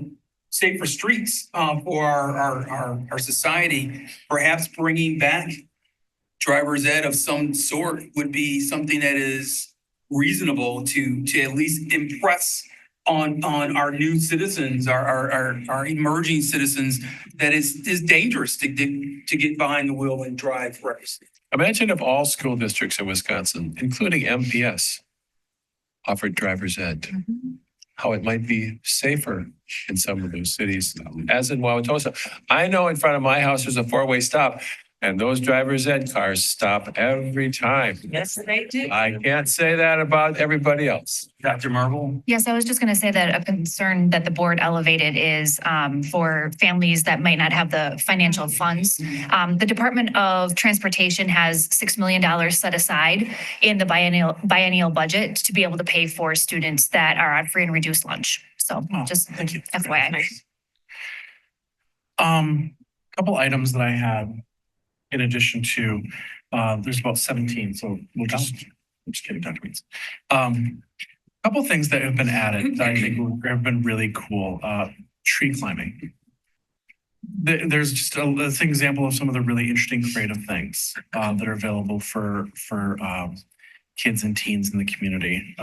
streets for our society, perhaps bringing back driver's ed of some sort would be something that is reasonable to at least impress on our new citizens, our emerging citizens, that is dangerous to get behind the wheel and drive recklessly. Imagine if all school districts in Wisconsin, including MPS, offered driver's ed. How it might be safer in some of those cities, as in Wauwatosa. I know in front of my house, there's a four-way stop, and those driver's ed cars stop every time. Yes, they do. I can't say that about everybody else. Dr. Marvel? Yes, I was just going to say that a concern that the board elevated is for families that might not have the financial funds. The Department of Transportation has $6 million set aside in the biennial budget to be able to pay for students that are on free and reduced lunch. So just Thank you. FYI. Couple items that I had in addition to, there's about 17, so I'm just kidding, Dr. Means. Couple things that have been added that I think have been really cool. Tree climbing. There's just an example of some of the really interesting creative things that are available for kids and teens in the community.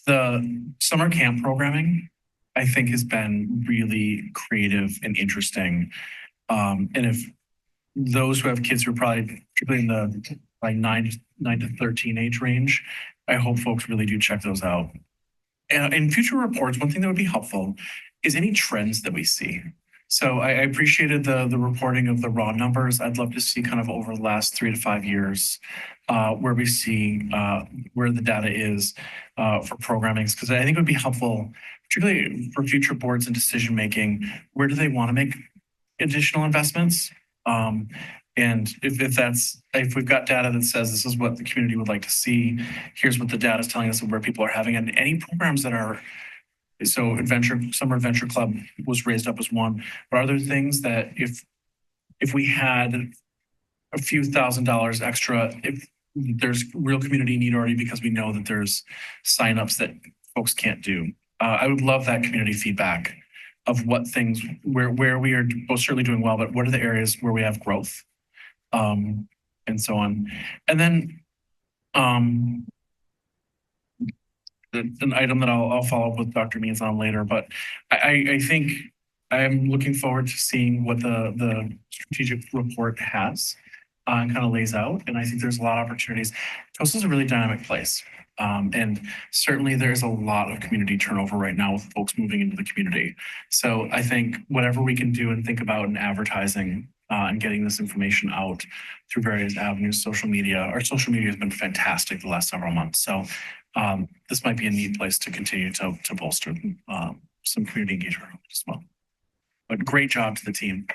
The summer camp programming, I think, has been really creative and interesting. And if those who have kids who are probably particularly in the like 9 to 13 age range, I hope folks really do check those out. And in future reports, one thing that would be helpful is any trends that we see. So I appreciated the reporting of the raw numbers. I'd love to see kind of over the last 3 to 5 years where we see where the data is for programming, because I think it would be helpful, particularly for future boards and decision making. Where do they want to make additional investments? And if we've got data that says this is what the community would like to see, here's what the data is telling us of where people are having, and any programs that are, so Summer Adventure Club was raised up as one, but are there things that if we had a few $1,000s extra, if there's real community need already, because we know that there's signups that folks can't do. I would love that community feedback of what things, where we are most certainly doing well, but what are the areas where we have growth, and so on. And then an item that I'll follow up with Dr. Means on later, but I think I'm looking forward to seeing what the strategic report has and kind of lays out. And I think there's a lot of opportunities. Tulsa is a really dynamic place. And certainly there's a lot of community turnover right now with folks moving into the community. So I think whatever we can do and think about in advertising and getting this information out through various avenues, social media. Our social media has been fantastic the last several months. So this might be a neat place to continue to bolster some community engagement as well. But great job to the team.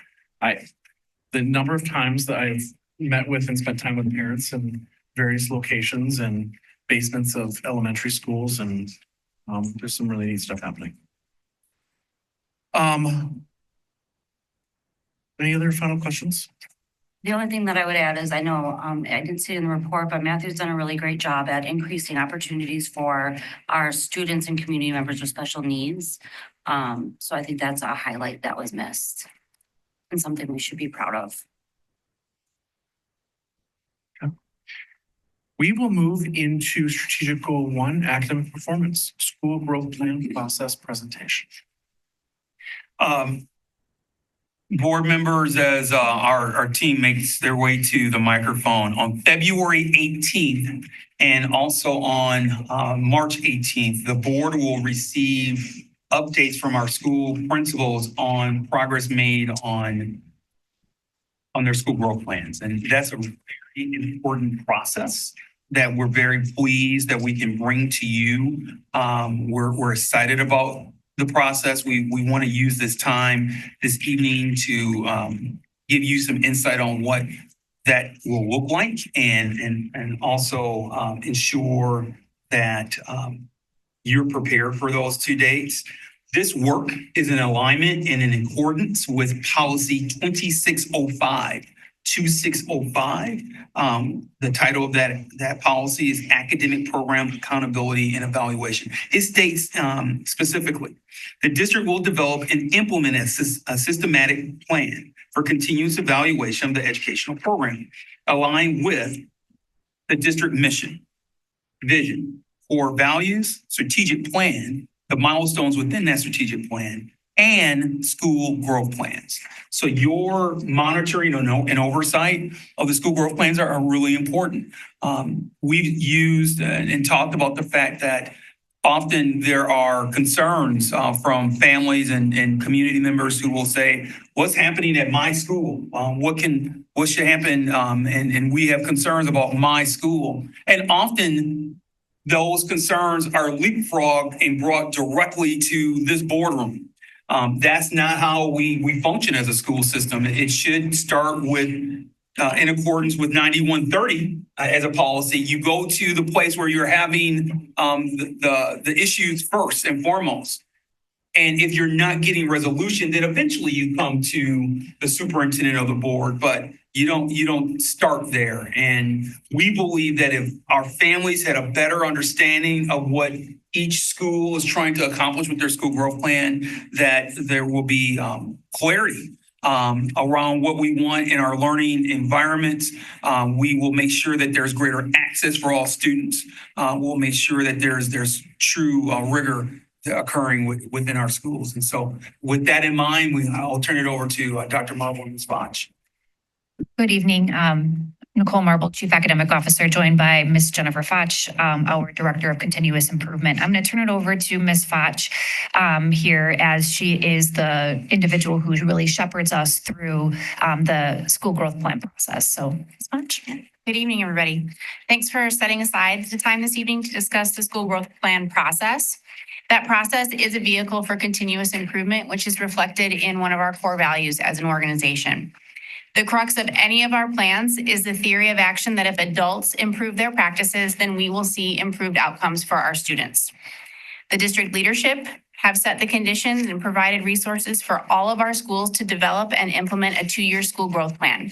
The number of times that I've met with and spent time with parents in various locations and basements of elementary schools, and there's some really neat stuff happening. Any other final questions? The only thing that I would add is I know, I didn't see it in the report, but Matthew's done a really great job at increasing opportunities for our students and community members with special needs. So I think that's a highlight that was missed and something we should be proud of. We will move into strategic goal 1, academic performance, school growth plan process presentation. Board members, as our team makes their way to the microphone on February 18th and also on March 18th, the board will receive updates from our school principals on progress made on their school growth plans. And that's a very important process that we're very pleased that we can bring to you. We're excited about the process. We want to use this time this evening to give you some insight on what that will look like and also ensure that you're prepared for those 2 dates. This work is in alignment and in accordance with policy 2605. 2605. The title of that policy is Academic Program Accountability and Evaluation. It states specifically, the district will develop and implement a systematic plan for continuous evaluation of the educational program, aligned with the district mission, vision, core values, strategic plan, the milestones within that strategic plan, and school growth plans. So your monitoring and oversight of the school growth plans are really important. We've used and talked about the fact that often there are concerns from families and community members who will say, what's happening at my school? What should happen? And we have concerns about my school. And often those concerns are leapfrogged and brought directly to this boardroom. That's not how we function as a school system. It should start with, in accordance with 9130 as a policy. You go to the place where you're having the issues first and foremost. And if you're not getting resolution, then eventually you come to the superintendent of the board, but you don't start there. And we believe that if our families had a better understanding of what each school is trying to accomplish with their school growth plan, that there will be clarity around what we want in our learning environments. We will make sure that there's greater access for all students. We'll make sure that there's true rigor occurring within our schools. And so with that in mind, I'll turn it over to Dr. Marble and Ms. Foch. Good evening. Nicole Marble, Chief Academic Officer, joined by Ms. Jennifer Foch, our Director of Continuous Improvement. I'm going to turn it over to Ms. Foch here, as she is the individual who really shepherds us through the school growth plan process. So, Ms. Foch. Good evening, everybody. Thanks for setting aside the time this evening to discuss the school growth plan process. That process is a vehicle for continuous improvement, which is reflected in one of our core values as an organization. The crux of any of our plans is the theory of action that if adults improve their practices, then we will see improved outcomes for our students. The district leadership have set the conditions and provided resources for all of our schools to develop and implement a 2-year school growth plan.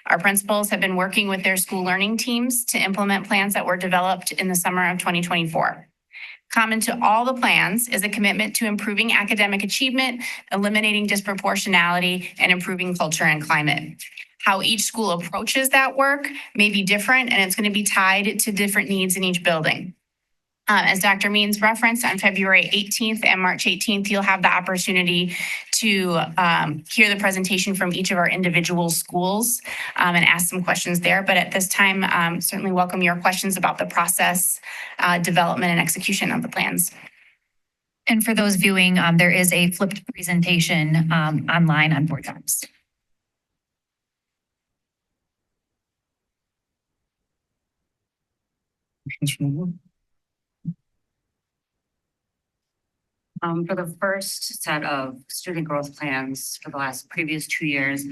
Our principals have been working with their school learning teams to implement plans that were developed in the summer of 2024. Common to all the plans is a commitment to improving academic achievement, eliminating disproportionality, and improving culture and climate. How each school approaches that work may be different, and it's going to be tied to different needs in each building. As Dr. Means referenced, on February 18th and March 18th, you'll have the opportunity to hear the presentation from each of our individual schools and ask some questions there. But at this time, certainly welcome your questions about the process, development, and execution of the plans. And for those viewing, there is a flipped presentation online on Board Docs. Questions from the board? For the first set of student growth plans for the previous 2 years,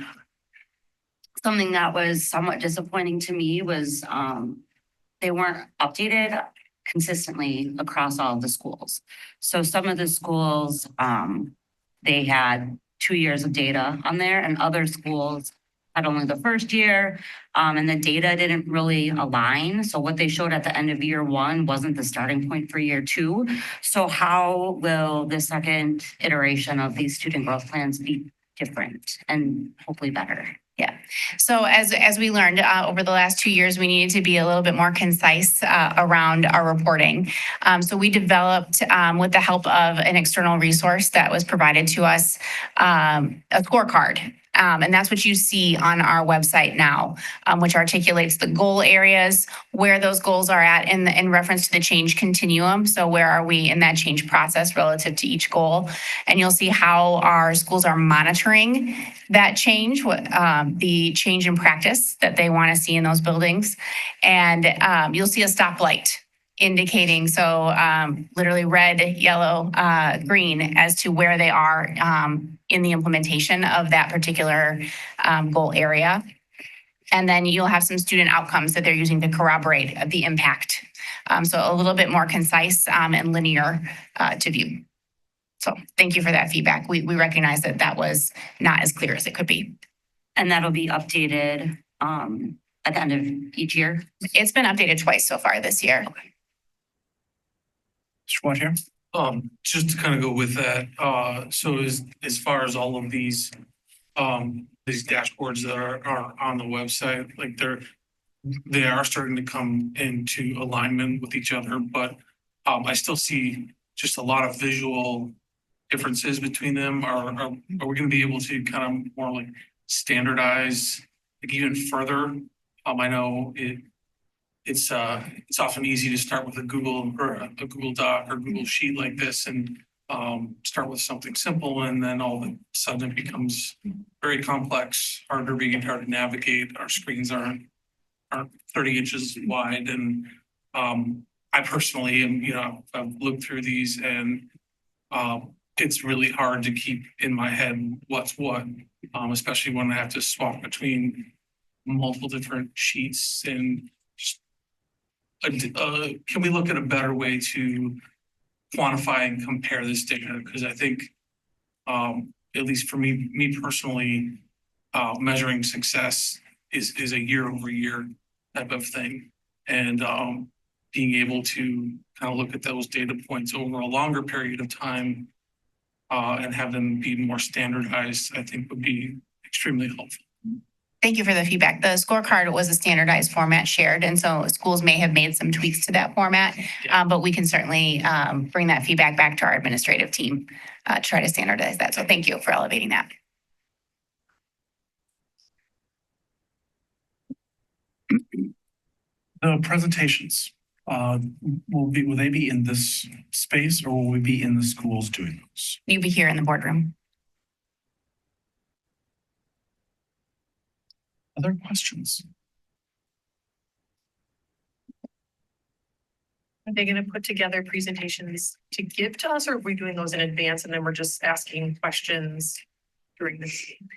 something that was somewhat disappointing to me was they weren't updated consistently across all of the schools. So some of the schools, they had 2 years of data on there, and other schools had only the first year, and the data didn't really align. So what they showed at the end of year 1 wasn't the starting point for year 2. So how will the second iteration of these student growth plans be different and hopefully better? Yeah. So as we learned over the last 2 years, we needed to be a little bit more concise around our reporting. So we developed, with the help of an external resource that was provided to us, a scorecard. And that's what you see on our website now, which articulates the goal areas, where those goals are at in reference to the change continuum. So where are we in that change process relative to each goal? And you'll see how our schools are monitoring that change, the change in practice that they want to see in those buildings. And you'll see a stoplight indicating, so literally red, yellow, green as to where they are in the implementation of that particular goal area. And then you'll have some student outcomes that they're using to corroborate the impact. So a little bit more concise and linear to view. So thank you for that feedback. We recognize that that was not as clear as it could be. And that'll be updated at the end of each year? It's been updated twice so far this year. Okay. Mr. Watt here. Just to kind of go with that, so as far as all of these dashboards that are on the website, like they are starting to come into alignment with each other, but I still see just a lot of visual differences between them. Are we going to be able to kind of more like standardize like even further? I know it's often easy to start with a Google or a Google Doc or Google Sheet like this and start with something simple, and then all of a sudden it becomes very complex, harder to navigate. Our screens aren't 30 inches wide, and I personally am, I've looked through these, and it's really hard to keep in my head what's what, especially when I have to swap between multiple different sheets. And can we look at a better way to quantify and compare this data? Because I think, at least for me personally, measuring success is a year over year type of thing. And being able to kind of look at those data points over a longer period of time and have them be more standardized, I think would be extremely helpful. Thank you for the feedback. The scorecard was a standardized format shared, and so schools may have made some tweaks to that format, but we can certainly bring that feedback back to our administrative team, try to standardize that. So thank you for elevating that. The presentations, will they be in this space, or will we be in the schools doing those? You'll be here in the boardroom. Other questions? Are they going to put together presentations to give to us, or are we doing those in advance and then we're just asking questions during the meeting?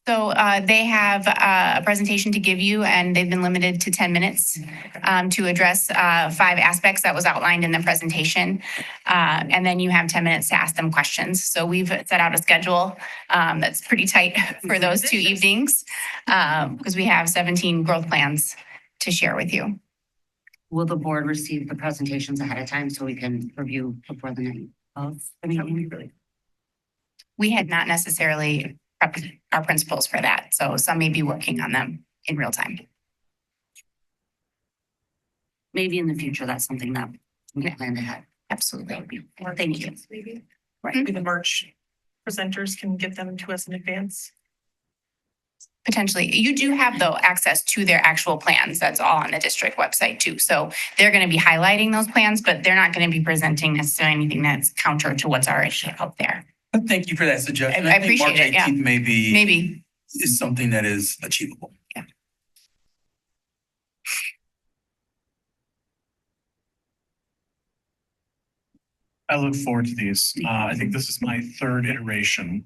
So they have a presentation to give you, and they've been limited to 10 minutes to address 5 aspects that was outlined in the presentation. And then you have 10 minutes to ask them questions. So we've set out a schedule that's pretty tight for those 2 evenings because we have 17 growth plans to share with you. Will the board receive the presentations ahead of time so we can review before the night of the meeting? We had not necessarily prepped our principals for that. So some may be working on them in real time. Maybe in the future, that's something that plan ahead. Absolutely. Thank you. Maybe the March presenters can get them to us in advance. Potentially. You do have though access to their actual plans. That's all on the district website too. So they're going to be highlighting those plans, but they're not going to be presenting necessarily anything that's counter to what's already out there. Thank you for that suggestion. I think appreciate March it, yeah. 18th Maybe Maybe. is something that is achievable. I look forward to these. I think this is my third iteration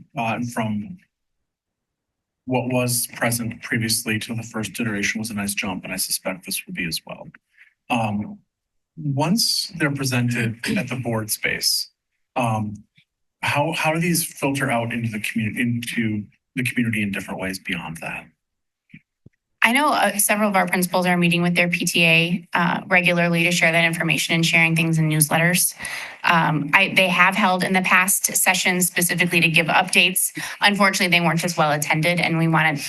from what was present previously to the first iteration was a nice jump, and I suspect this will be as well. Once they're presented at the board space, how do these filter out into the community in different ways beyond that? I know several of our principals are meeting with their PTA regularly to share that information and sharing things in newsletters. They have held in the past sessions specifically to give updates. Unfortunately, they weren't as well attended, and we want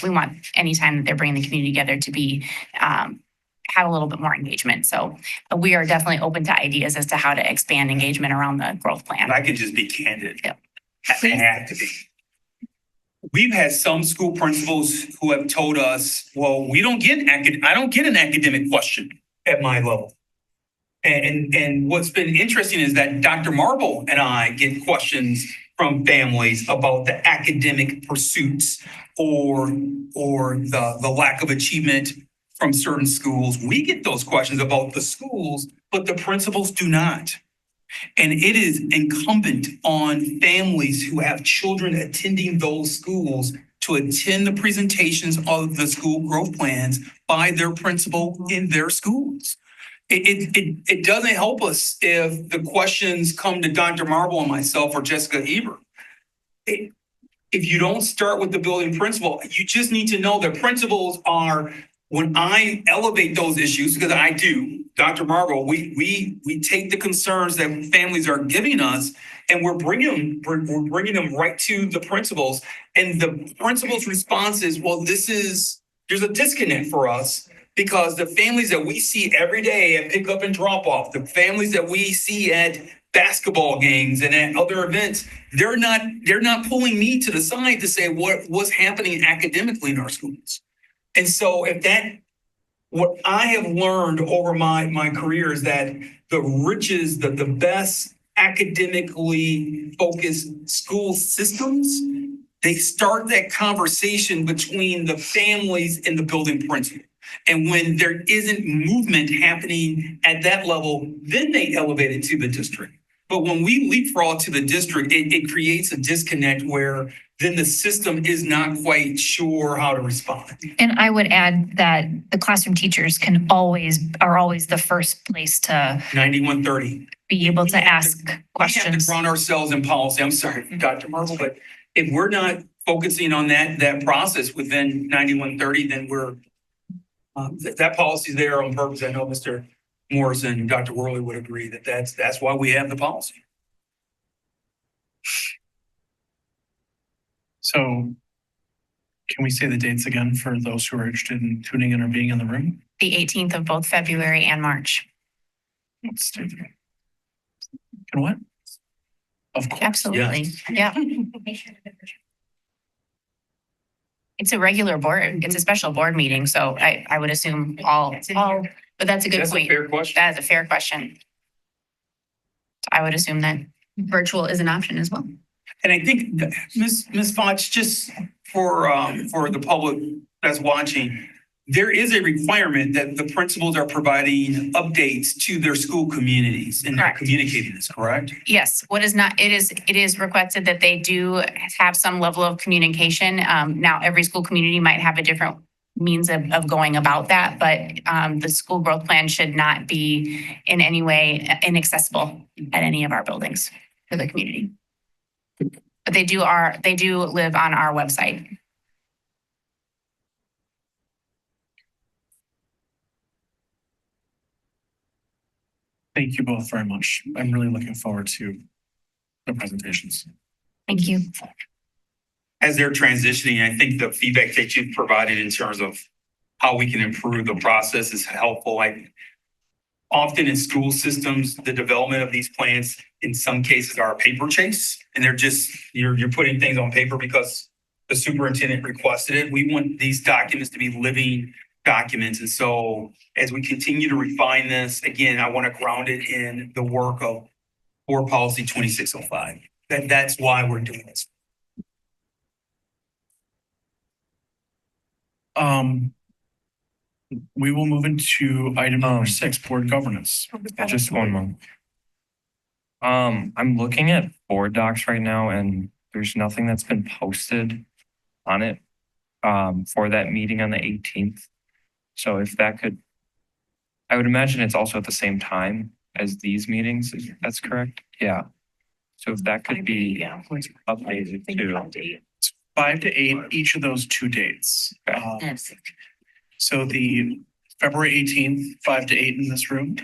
any time that they're bringing the community together to be have a little bit more engagement. So we are definitely open to ideas as to how to expand engagement around the growth plan. And I can just be candid. Yep. I have to be. We've had some school principals who have told us, well, I don't get an academic question at my level. And what's been interesting is that Dr. Marble and I get questions from families about the academic pursuits or the lack of achievement from certain schools. We get those questions about the schools, but the principals do not. And it is incumbent on families who have children attending those schools to attend the presentations of the school growth plans by their principal in their schools. It doesn't help us if the questions come to Dr. Marble and myself or Jessica Eber. If you don't start with the building principal, you just need to know that principals are, when I elevate those issues, because I do, Dr. Marble, we take the concerns that families are giving us and we're bringing them right to the principals. And the principal's response is, well, there's a disconnect for us because the families that we see every day at pickup and drop off, the families that we see at basketball games and at other events, they're not pulling me to the side to say what's happening academically in our schools. And so what I have learned over my career is that the richest, the best academically focused school systems, they start that conversation between the families and the building principal. And when there isn't movement happening at that level, then they elevate it to the district. But when we leapfrog to the district, it creates a disconnect where then the system is not quite sure how to respond. And I would add that the classroom teachers are always the first place to 9130. be able to ask We have questions. to ground ourselves in policy. I'm sorry, Dr. Marble, but if we're not focusing on that process within 9130, then we're that policy's there on purpose. I know Mr. Morrison and Dr. Worley would agree that that's why we have the policy. So can we say the dates again for those who are interested in tuning in or being in the room? The 18th of both February and March. Let's do that. And what? Of course. Absolutely. Yeah. It's a regular board. It's a special board meeting. So I would assume all, but that's a good That's a point. fair question. That is a fair question. I would assume that virtual is an option as well. And I think that Ms. Fox, just for the public that's watching, there is a requirement that the principals are providing updates to their school communities and they're Correct. communicating this, correct? Yes, it is requested that they do have some level of communication. Now, every school community might have a different means of going about that, but the school growth plan should not be in any way inaccessible at any of our buildings for the community. But they do live on our website. Thank you both very much. I'm really looking forward to the presentations. Thank you. As they're transitioning, I think the feedback that you've provided in terms of how we can improve the process is helpful. often in school systems, the development of these plans in some cases are a paper chase, and they're just, you're putting things on paper because the superintendent requested it. We want these documents to be living documents. And so as we continue to refine this, again, I want to ground it in the work of Board Policy 2605. That's why we're doing this. We will move into item number 6, board governance. Just one moment. I'm looking at board docs right now and there's nothing that's been posted on it for that meeting on the 18th. So if that could, I would imagine it's also at the same time as these meetings. That's correct? Yeah. So if that could be updated too. 5 to 8, each of those 2 dates. So the February 18th, 5 to 8 in this room,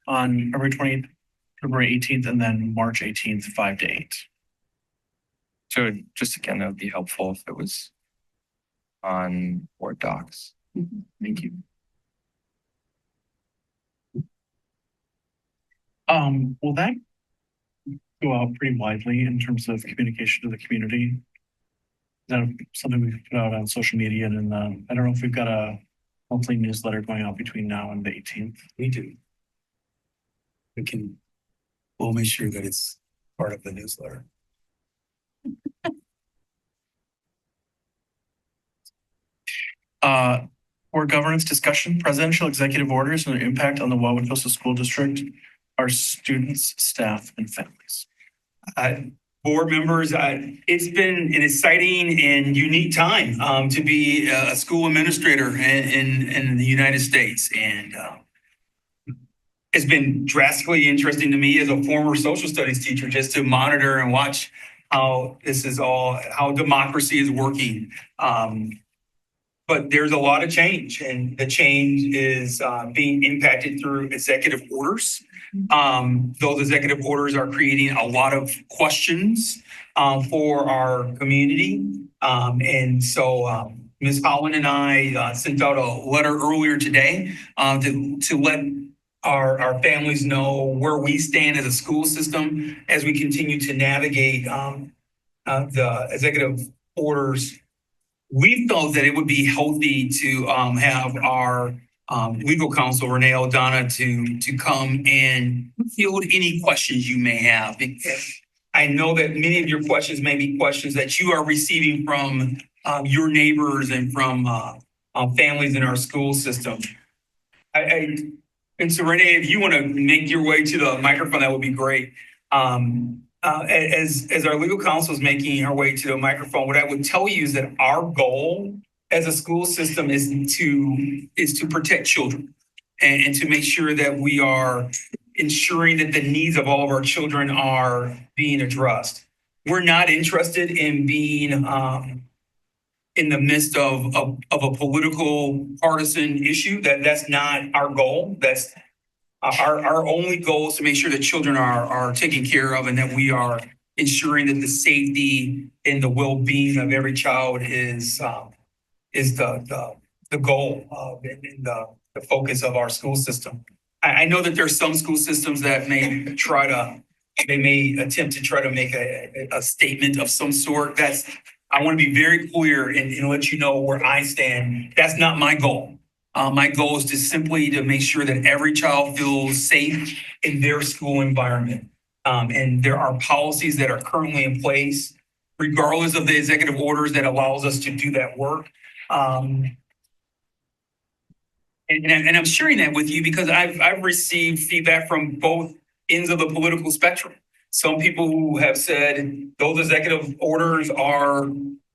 on February 20th, February 18th, and then March 18th, 5 to 8. So just again, that would be helpful if it was on board docs. Thank you. Will that go out pretty widely in terms of communication to the community? Is that something we put out on social media and in the, I don't know if we've got a monthly newsletter going out between now and the 18th. We do. We'll make sure that it's part of the newsletter. Board governance discussion, presidential executive orders and their impact on the Wildwood Coastal School District, our students, staff, and families. Board members, it's been an exciting and unique time to be a school administrator in the United States. And it's been drastically interesting to me as a former social studies teacher just to monitor and watch how this is all, how democracy is working. But there's a lot of change, and the change is being impacted through executive orders. Those executive orders are creating a lot of questions for our community. And so Ms. Holland and I sent out a letter earlier today to let our families know where we stand as a school system as we continue to navigate the executive orders. We felt that it would be healthy to have our legal counsel, Renee Aldana, to come and field any questions you may have. Because I know that many of your questions may be questions that you are receiving from your neighbors and from families in our school system. And so Renee, if you want to make your way to the microphone, that would be great. As our legal counsel is making her way to the microphone, what I would tell you is that our goal as a school system is to protect children and to make sure that we are ensuring that the needs of all of our children are being addressed. We're not interested in being in the midst of a political partisan issue. That's not our goal. That's our only goal is to make sure that children are taken care of and that we are ensuring that the safety and the well-being of every child is the goal and the focus of our school system. I know that there's some school systems that may attempt to try to make a statement of some sort. I want to be very clear and let you know where I stand. That's not my goal. My goal is to simply to make sure that every child feels safe in their school environment. And there are policies that are currently in place, regardless of the executive orders, that allows us to do that work. And I'm sharing that with you because I've received feedback from both ends of the political spectrum. Some people who have said those executive orders are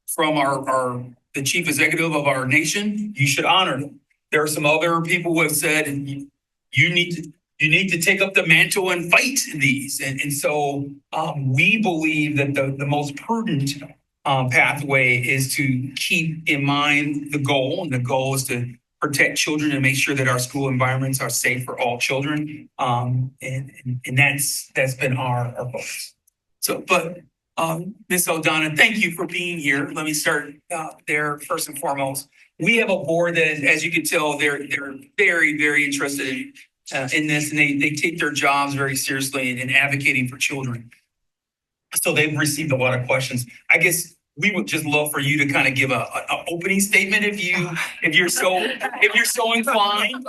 from the chief executive of our nation. You should honor them. There are some other people who have said you need to take up the mantle and fight these. And so we believe that the most prudent pathway is to keep in mind the goal, and the goal is to protect children and make sure that our school environments are safe for all children. And that's been our focus. So, but Ms. Aldana, thank you for being here. Let me start there first and foremost. We have a board that, as you can tell, they're very, very interested in this, and they take their jobs very seriously in advocating for children. So they've received a lot of questions. I guess we would just love for you to kind of give a opening statement if you're so inclined,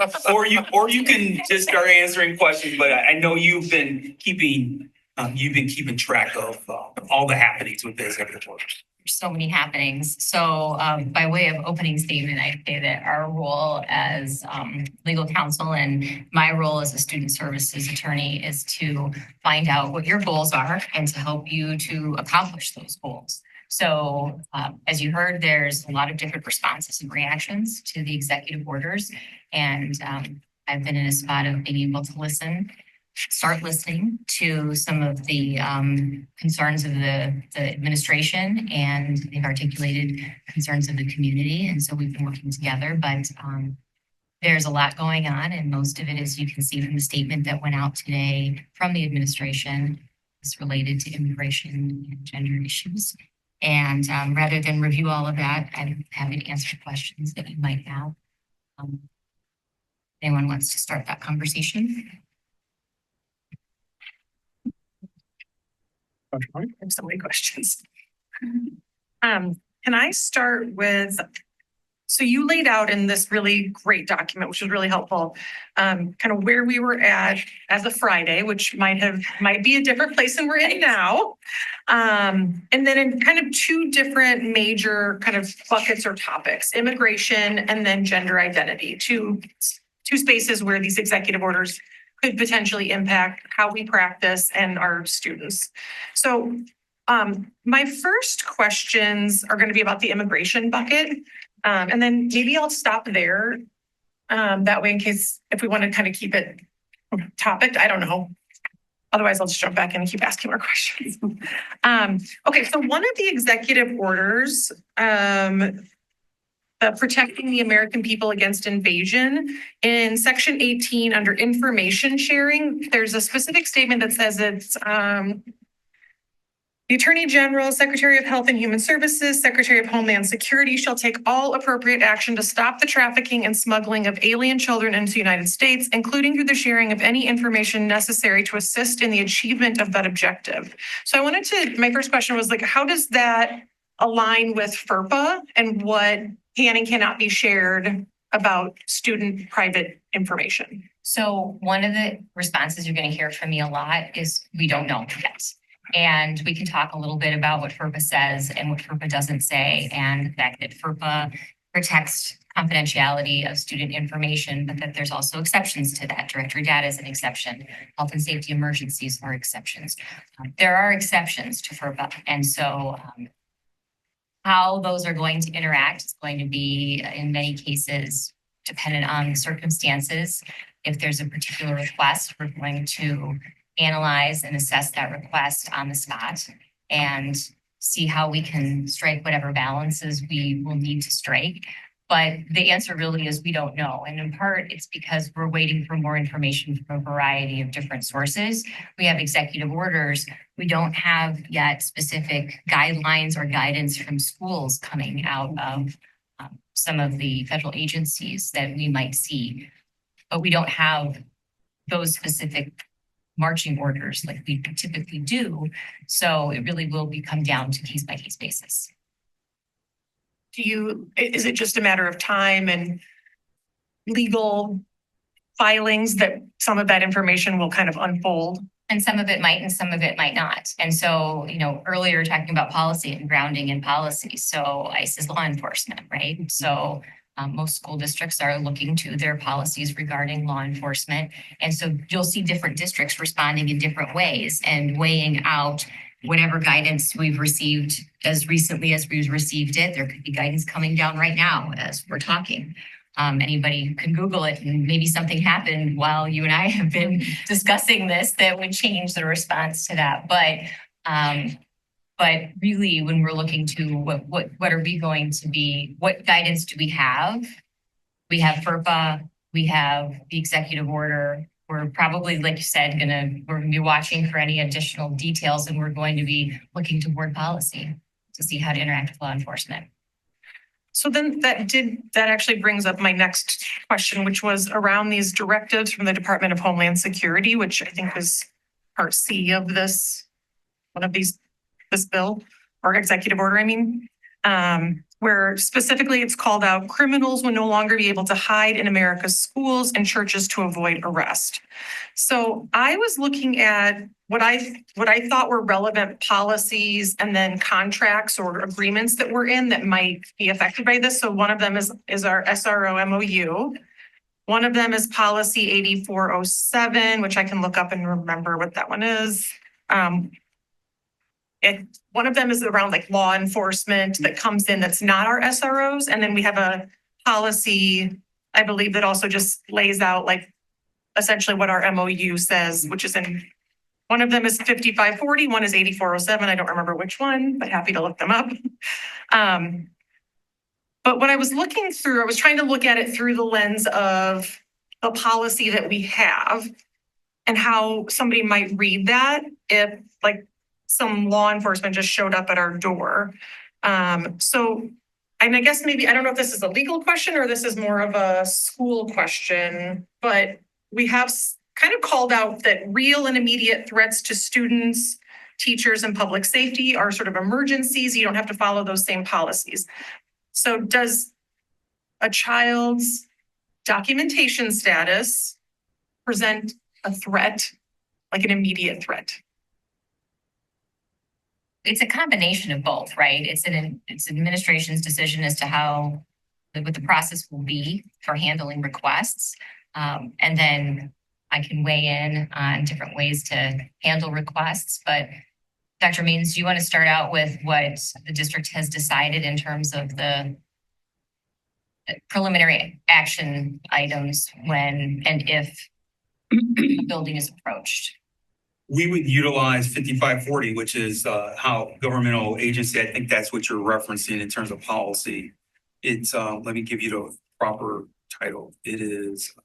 or you can just start answering questions. But I know you've been keeping track of all the happenings with the executive orders. So many happenings. So by way of opening statement, I'd say that our role as legal counsel and my role as a student services attorney is to find out what your goals are and to help you to accomplish those goals. So as you heard, there's a lot of different responses and reactions to the executive orders. And I've been in a spot of being able to start listening to some of the concerns of the administration, and they've articulated concerns of the community. And so we've been working together, but there's a lot going on, and most of it, as you can see from the statement that went out today from the administration, is related to immigration and gender issues. And rather than review all of that, I'm happy to answer questions that you might have. Anyone wants to start that conversation? I have so many questions. Can I start with, so you laid out in this really great document, which is really helpful, kind of where we were at as of Friday, which might be a different place than we're in now. And then in kind of two different major kind of buckets or topics, immigration and then gender identity, two spaces where these executive orders could potentially impact how we practice and our students. So my first questions are going to be about the immigration bucket. And then maybe I'll stop there. That way, in case if we want to kind of keep it topic, I don't know. Otherwise, I'll just jump back in and keep asking more questions. Okay, so one of the executive orders, protecting the American people against invasion. In section 18 under information sharing, there's a specific statement that says it's the Attorney General, Secretary of Health and Human Services, Secretary of Homeland Security shall take all appropriate action to stop the trafficking and smuggling of alien children into the United States, including through the sharing of any information necessary to assist in the achievement of that objective. So my first question was like, how does that align with FERPA and what can and cannot be shared about student private information? So one of the responses you're going to hear from me a lot is we don't know yet. And we can talk a little bit about what FERPA says and what FERPA doesn't say, and the fact that FERPA protects confidentiality of student information, but that there's also exceptions to that. Directory data is an exception. Health and safety emergencies are exceptions. There are exceptions to FERPA. And so how those are going to interact is going to be, in many cases, dependent on the circumstances. If there's a particular request, we're going to analyze and assess that request on the spot and see how we can strike whatever balances we will need to strike. But the answer really is we don't know. And in part, it's because we're waiting for more information from a variety of different sources. We have executive orders. We don't have yet specific guidelines or guidance from schools coming out of some of the federal agencies that we might see. But we don't have those specific marching orders like we typically do. So it really will come down to case by case basis. Is it just a matter of time and legal filings that some of that information will kind of unfold? And some of it might and some of it might not. And so, earlier talking about policy and grounding in policy. So ICE is law enforcement, right? So most school districts are looking to their policies regarding law enforcement. And so you'll see different districts responding in different ways and weighing out whatever guidance we've received as recently as we've received it. There could be guidance coming down right now as we're talking. Anybody can Google it and maybe something happened while you and I have been discussing this that would change the response to that. But really, when we're looking to what are we going to be, what guidance do we have? We have FERPA, we have the executive order. We're probably, like you said, we're going to be watching for any additional details, and we're going to be looking to board policy to see how to interact with law enforcement. So then that actually brings up my next question, which was around these directives from the Department of Homeland Security, which I think was part C of this, one of these, this bill or executive order, I mean. Where specifically it's called out criminals will no longer be able to hide in America's schools and churches to avoid arrest. So I was looking at what I thought were relevant policies and then contracts or agreements that we're in that might be affected by this. So one of them is our SRO MOU. One of them is policy 8407, which I can look up and remember what that one is. One of them is around like law enforcement that comes in that's not our SROs. And then we have a policy, I believe, that also just lays out like essentially what our MOU says, which is in, one of them is 5540, one is 8407. I don't remember which one, but happy to look them up. But when I was looking through, I was trying to look at it through the lens of the policy that we have and how somebody might read that if like some law enforcement just showed up at our door. So, and I guess maybe, I don't know if this is a legal question or this is more of a school question, but we have kind of called out that real and immediate threats to students, teachers, and public safety are sort of emergencies. You don't have to follow those same policies. So does a child's documentation status present a threat, like an immediate threat? It's a combination of both, right? It's administration's decision as to what the process will be for handling requests. And then I can weigh in on different ways to handle requests. But Dr. Means, do you want to start out with what the district has decided in terms of the preliminary action items when and if a building is approached? We would utilize 5540, which is how governmental agency, I think that's what you're referencing in terms of policy. It's, let me give you the proper title. It is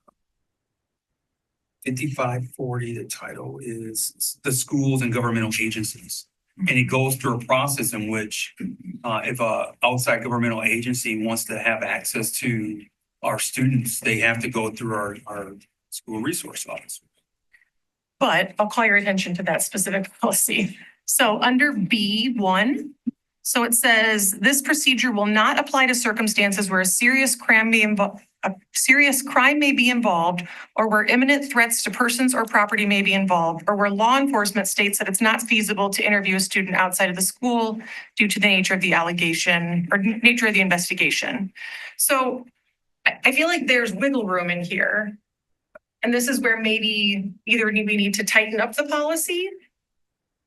5540, the title is the schools and governmental agencies. And it goes through a process in which if a outside governmental agency wants to have access to our students, they have to go through our school resource officer. But I'll call your attention to that specific policy. So under B1, so it says this procedure will not apply to circumstances where a serious crime may be involved, or where imminent threats to persons or property may be involved, or where law enforcement states that it's not feasible to interview a student outside of the school due to the nature of the allegation or nature of the investigation. So I feel like there's wiggle room in here. And this is where maybe either we need to tighten up the policy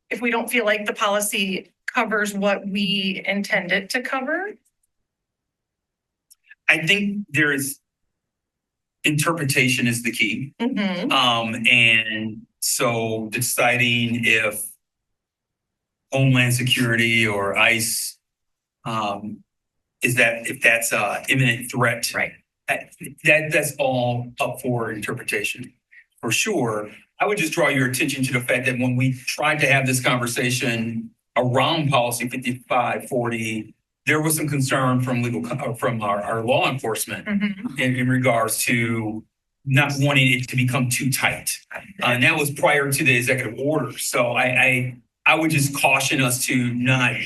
if we don't feel like the policy covers what we intend it to cover. I think interpretation is the key. And so deciding if Homeland Security or ICE if that's a imminent threat, right? That's all up for interpretation, for sure. I would just draw your attention to the fact that when we tried to have this conversation around policy 5540, there was some concern from our law enforcement in regards to not wanting it to become too tight. And that was prior to the executive order. So I would just caution us to not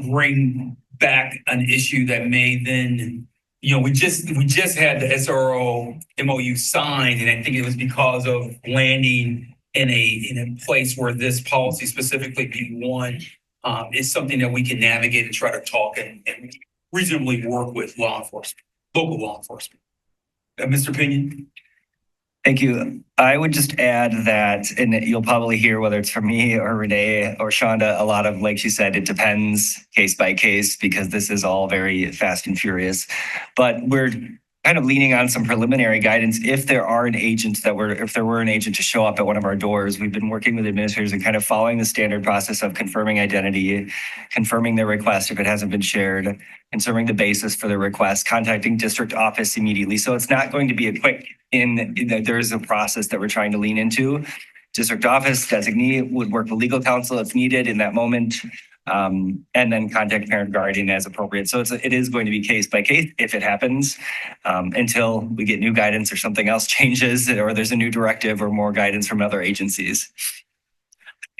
bring back an issue that may then, we just had the SRO MOU signed, and I think it was because of landing in a place where this policy, specifically B1, is something that we can navigate and try to talk and reasonably work with law enforcement, local law enforcement. Mr. Pinion? Thank you. I would just add that, and you'll probably hear, whether it's from me or Renee or Shonda, a lot of, like she said, it depends case by case because this is all very fast and furious. But we're kind of leaning on some preliminary guidance. If there were an agent to show up at one of our doors, we've been working with administrators and kind of following the standard process of confirming identity, confirming their request if it hasn't been shared, confirming the basis for the request, contacting district office immediately. So it's not going to be a quick there is a process that we're trying to lean into. District office designee would work with legal counsel if needed in that moment. And then contact parent guardian as appropriate. So it is going to be case by case if it happens, until we get new guidance or something else changes or there's a new directive or more guidance from other agencies.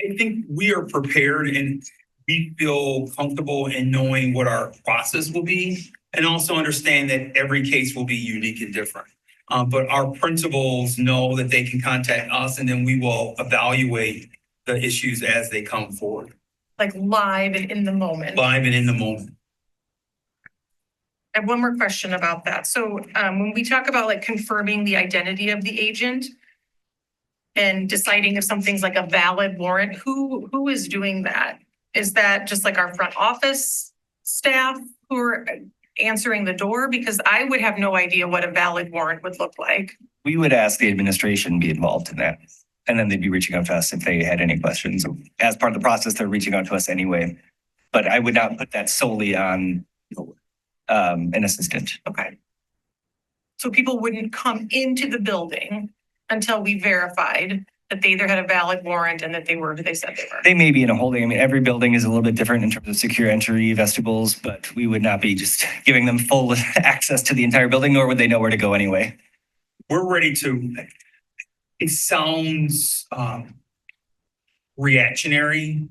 I think we are prepared and we feel comfortable in knowing what our process will be and also understand that every case will be unique and different. But our principals know that they can contact us and then we will evaluate the issues as they come forward. Like live and in the moment. Live and in the moment. I have one more question about that. So when we talk about like confirming the identity of the agent and deciding if something's like a valid warrant, who is doing that? Is that just like our front office staff who are answering the door? Because I would have no idea what a valid warrant would look like. We would ask the administration be involved in that. And then they'd be reaching out to us if they had any questions. As part of the process, they're reaching out to us anyway. But I would not put that solely on an assistant. Okay. So people wouldn't come into the building until we verified that they either had a valid warrant and that they were who they said they were. They may be in a holding. I mean, every building is a little bit different in terms of secure entry vestibules, but we would not be just giving them full access to the entire building, nor would they know where to go anyway. We're ready to, it sounds reactionary,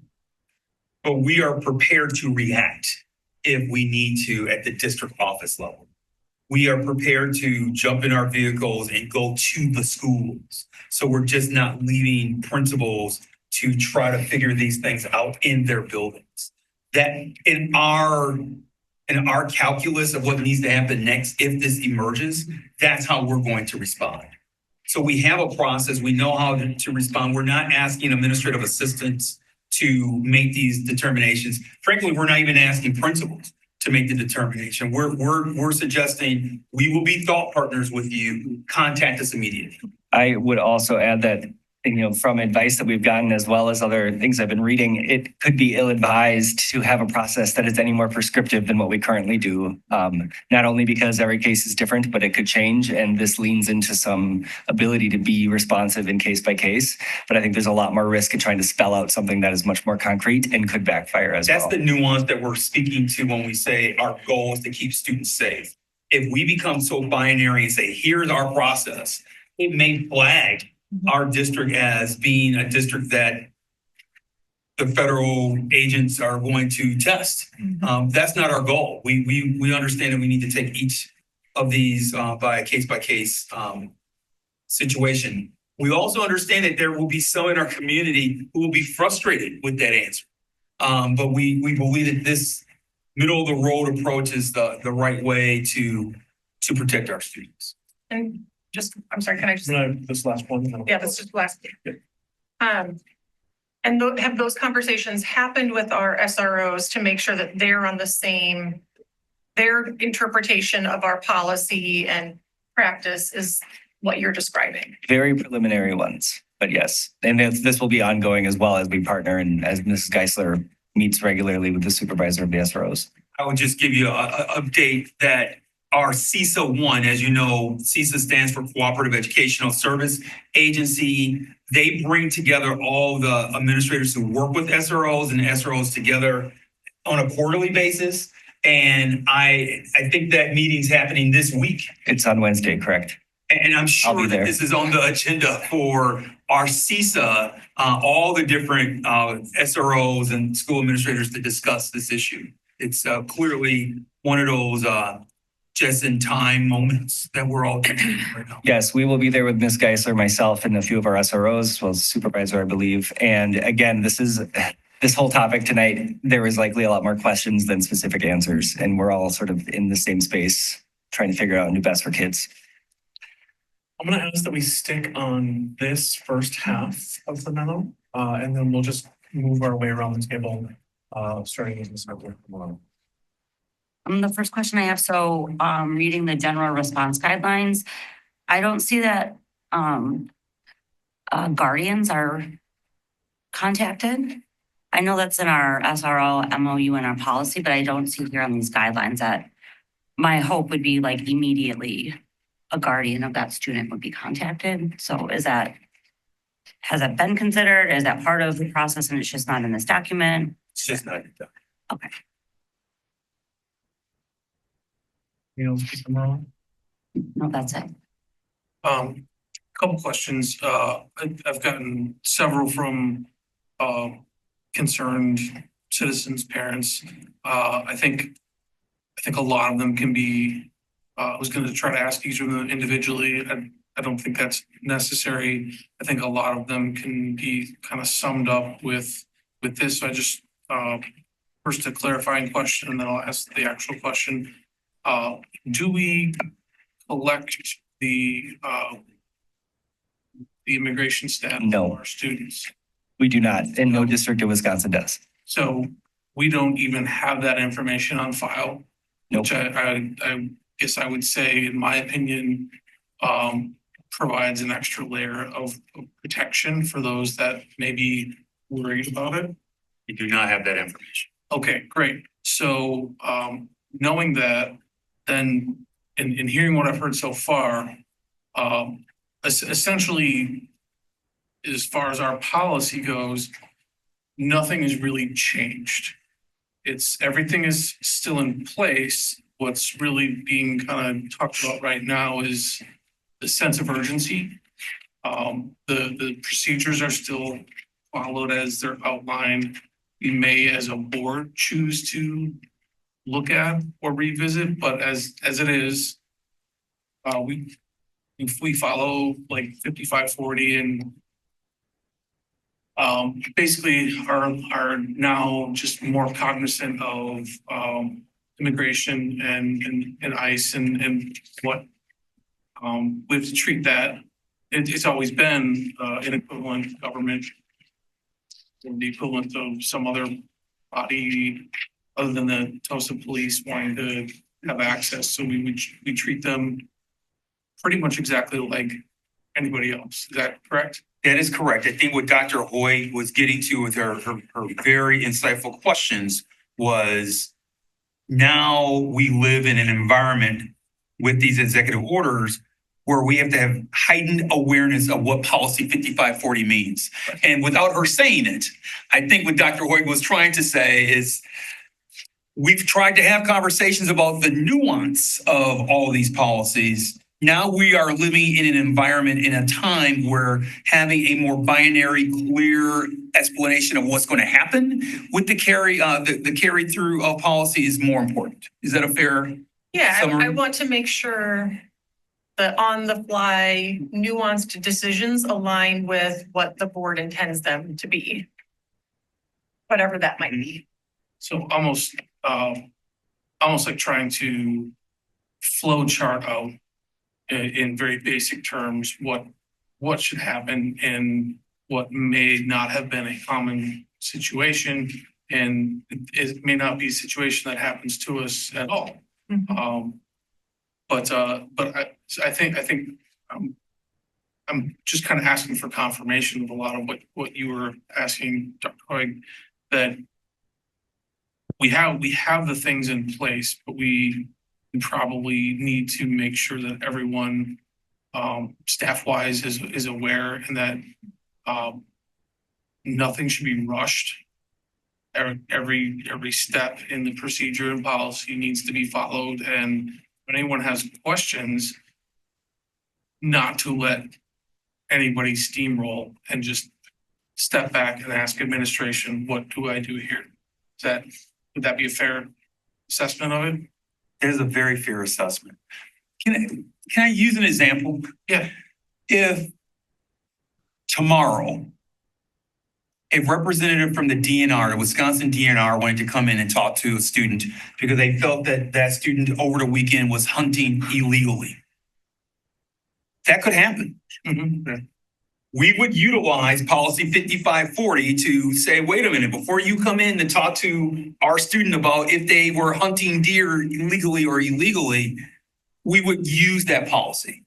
but we are prepared to react if we need to at the district office level. We are prepared to jump in our vehicles and go to the schools. So we're just not leaving principals to try to figure these things out in their buildings. That in our calculus of what needs to happen next, if this emerges, that's how we're going to respond. So we have a process, we know how to respond. We're not asking administrative assistants to make these determinations. Frankly, we're not even asking principals to make the determination. We're suggesting we will be thought partners with you. Contact us immediately. I would also add that, from advice that we've gotten as well as other things I've been reading, it could be ill-advised to have a process that is any more prescriptive than what we currently do. Not only because every case is different, but it could change. And this leans into some ability to be responsive in case by case. But I think there's a lot more risk in trying to spell out something that is much more concrete and could backfire as well. That's the nuance that we're speaking to when we say our goal is to keep students safe. If we become so binary and say, here's our process, it may flag our district as being a district that the federal agents are going to test. That's not our goal. We understand that we need to take each of these by a case situation. We also understand that there will be some in our community who will be frustrated with that answer. But we believe that this middle of the road approach is the right way to protect our students. And just, I'm sorry, can I just? This last one. Yeah, that's just last. And have those conversations happened with our SROs to make sure that they're on the same, their interpretation of our policy and practice is what you're describing? Very preliminary ones, but yes. And this will be ongoing as well as we partner and as Mrs. Geisler meets regularly with the supervisor of the SROs. I would just give you an update that our CISA 1, as you know, CISA stands for Cooperative Educational Service Agency. They bring together all the administrators who work with SROs and SROs together on a quarterly basis. And I think that meeting's happening this week. It's on Wednesday, correct? And I'm sure that this is on the agenda for our CISA, all the different SROs and school administrators to discuss this issue. It's clearly one of those just in time moments that we're all doing right now. Yes, we will be there with Ms. Geisler, myself, and a few of our SROs, as well as supervisor, I believe. And again, this whole topic tonight, there is likely a lot more questions than specific answers. And we're all sort of in the same space trying to figure out what best for kids. I'm going to ask that we stick on this first half of the memo, and then we'll just move our way around the table, starting with Ms. Hepler. The first question I have, so reading the general response guidelines, I don't see that guardians are contacted. I know that's in our SRO, MOU, and our policy, but I don't see here on these guidelines that my hope would be like immediately a guardian of that student would be contacted. So is that has that been considered? Is that part of the process and it's just not in this document? It's just not. Okay. You know, if I'm wrong. No, that's it. Couple questions. I've gotten several from concerned citizens, parents. I think a lot of them can be, I was going to try to ask each of them individually. I don't think that's necessary. I think a lot of them can be kind of summed up with this. So I just, first a clarifying question, and then I'll ask the actual question. Do we collect the immigration status No. of our students? We do not, and no district in Wisconsin does. So we don't even have that information on file, Nope. which I guess I would say, in my opinion, provides an extra layer of protection for those that may be worried about it. We do not have that information. Okay, great. So knowing that, then in hearing what I've heard so far, essentially, as far as our policy goes, nothing has really changed. Everything is still in place. What's really being kind of talked about right now is the sense of urgency. The procedures are still followed as they're outlined. We may, as a board, choose to look at or revisit, but as it is, if we follow like 5540 and basically are now just more cognizant of immigration and ICE and what we have to treat that. It's always been an equivalent government, the equivalent of some other body other than the Tulsa police wanting to have access. So we treat them pretty much exactly like anybody else. Is that correct? That is correct. I think what Dr. Hoy was getting to with her very insightful questions was, now we live in an environment with these executive orders where we have to have heightened awareness of what policy 5540 means. And without her saying it, I think what Dr. Hoy was trying to say is, we've tried to have conversations about the nuance of all of these policies. Now we are living in an environment, in a time where having a more binary, clear explanation of what's going to happen with the carry through of policy is more important. Is that a fair summary? I want to make sure the on the fly nuanced decisions align with what the board intends them to be. Whatever that might be. So almost like trying to flow chart out in very basic terms what should happen and what may not have been a common situation, and it may not be a situation that happens to us at all. But I think I'm just kind of asking for confirmation of a lot of what you were asking, Dr. Hoy, that we have the things in place, but we probably need to make sure that everyone staff-wise is aware, and that nothing should be rushed. Every step in the procedure and policy needs to be followed, and if anyone has questions, not to let anybody steamroll and just step back and ask administration, what do I do here? Would that be a fair assessment of it? That is a very fair assessment. Can I use an example? Yeah. If tomorrow a representative from the DNR, the Wisconsin DNR, wanted to come in and talk to a student because they felt that that student over the weekend was hunting illegally, that could happen. We would utilize policy 5540 to say, wait a minute, before you come in to talk to our student about if they were hunting deer illegally or illegally, we would use that policy.